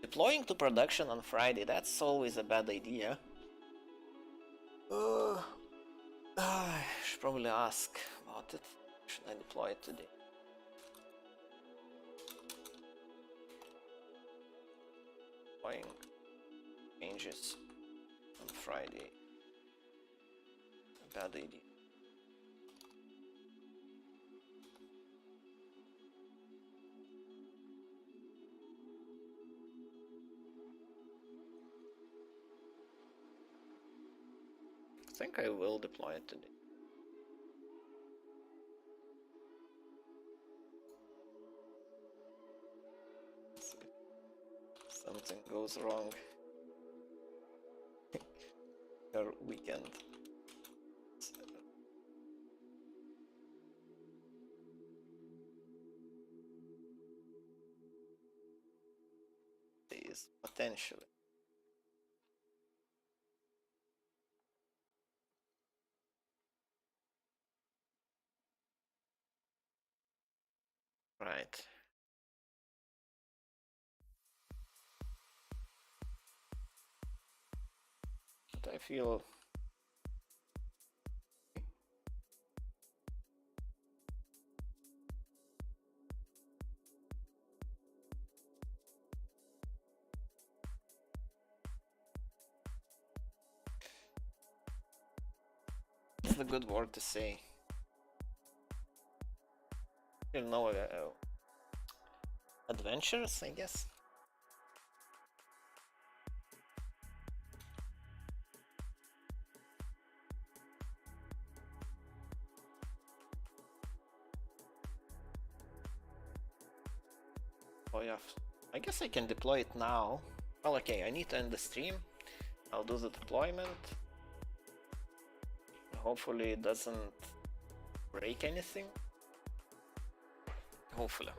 Deploying to production on Friday, that's always a bad idea. I should probably ask about it. Should I deploy it today? Deploying changes on Friday. A bad idea. I think I will deploy it today. Something goes wrong. Your weekend. Days, potentially. Right. But I feel it's a good word to say. You know, adventures, I guess. Oh yeah, I guess I can deploy it now. Well, okay, I need to end the stream. I'll do the deployment. Hopefully it doesn't break anything. Hopefully.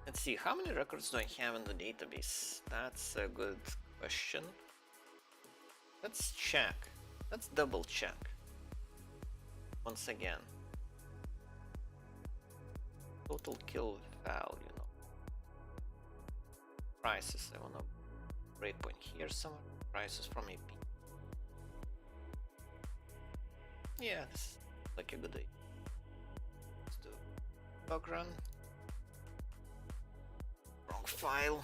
Let's see, how many records do I have in the database? That's a good question. Let's check. Let's double check. Once again. Total kill value. No. Prices. I wanna breakpoint here somewhere. Prices from AP. Yeah, this is like a good idea. Let's do bug run. Wrong file.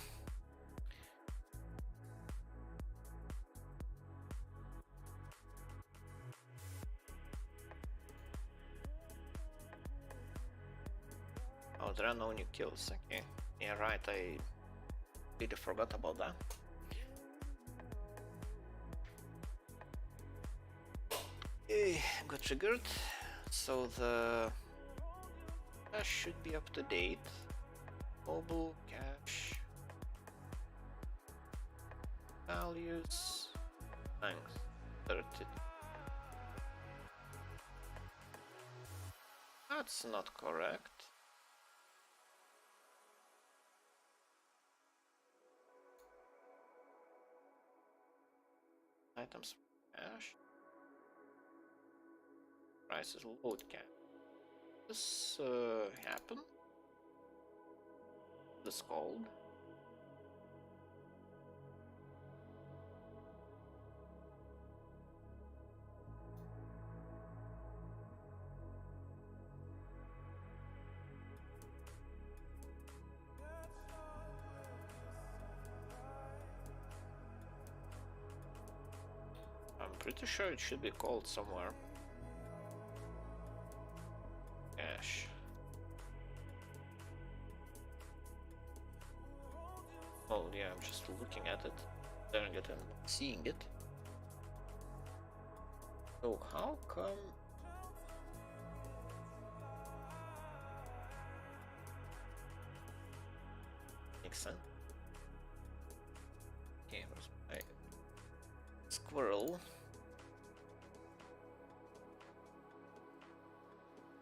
Oh, there are no new kills. Okay. Yeah, right. I really forgot about that. Got triggered. So the cache should be up to date. Mobile cache values. Thanks. 30. That's not correct. Items cache. Prices load cache. This happen? This called. I'm pretty sure it should be called somewhere. Cache. looking at it, staring at it, and seeing it. So how come? Makes sense. Okay, where's my squirrel?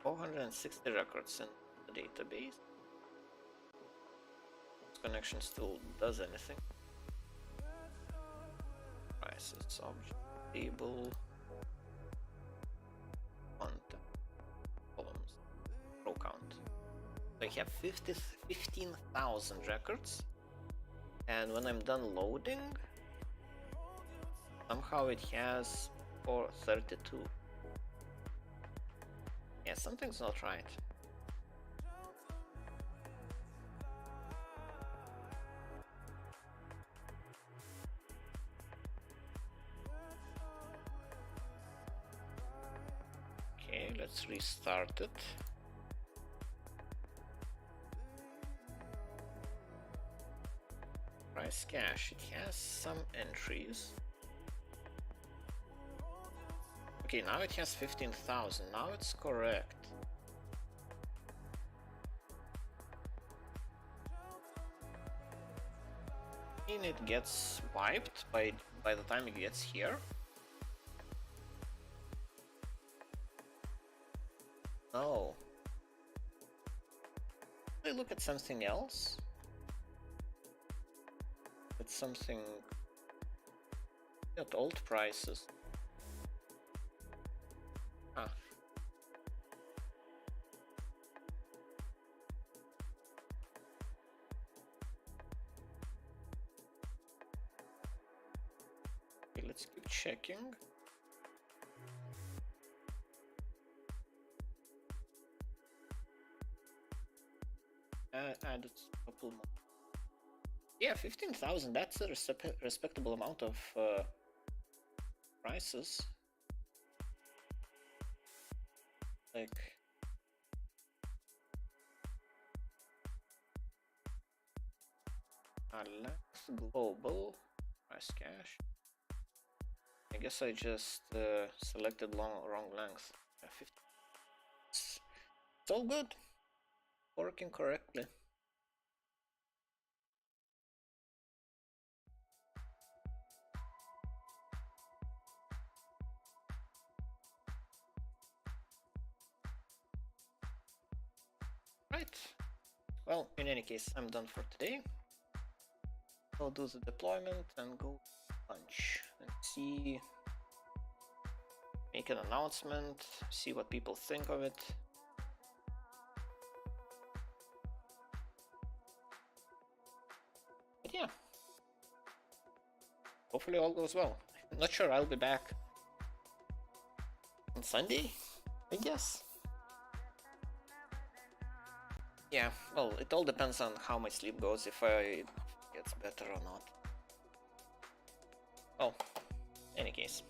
460 records in the database. This connection still does anything. Prices, object, table, content, columns, row count. So I have 15,000 records, and when I'm done loading, somehow it has 432. Yeah, something's not right. Okay, let's restart it. Price cache, it has some entries. Okay, now it has 15,000, now it's correct. And it gets wiped by the time it gets here. No. I look at something else. It's something at old prices. Ah. Okay, let's keep checking. Added a couple more. Yeah, 15,000, that's a respectable amount of prices. Like, Alex global price cache. I guess I just selected wrong length. 50. It's all good, working correctly. Right. Well, in any case, I'm done for today. I'll do the deployment and go lunch and see, make an announcement, see what people think of it. But yeah, hopefully all goes well. I'm not sure I'll be back on Sunday, I guess. Yeah, well, it all depends on how my sleep goes, if it gets better or not. Oh, any case.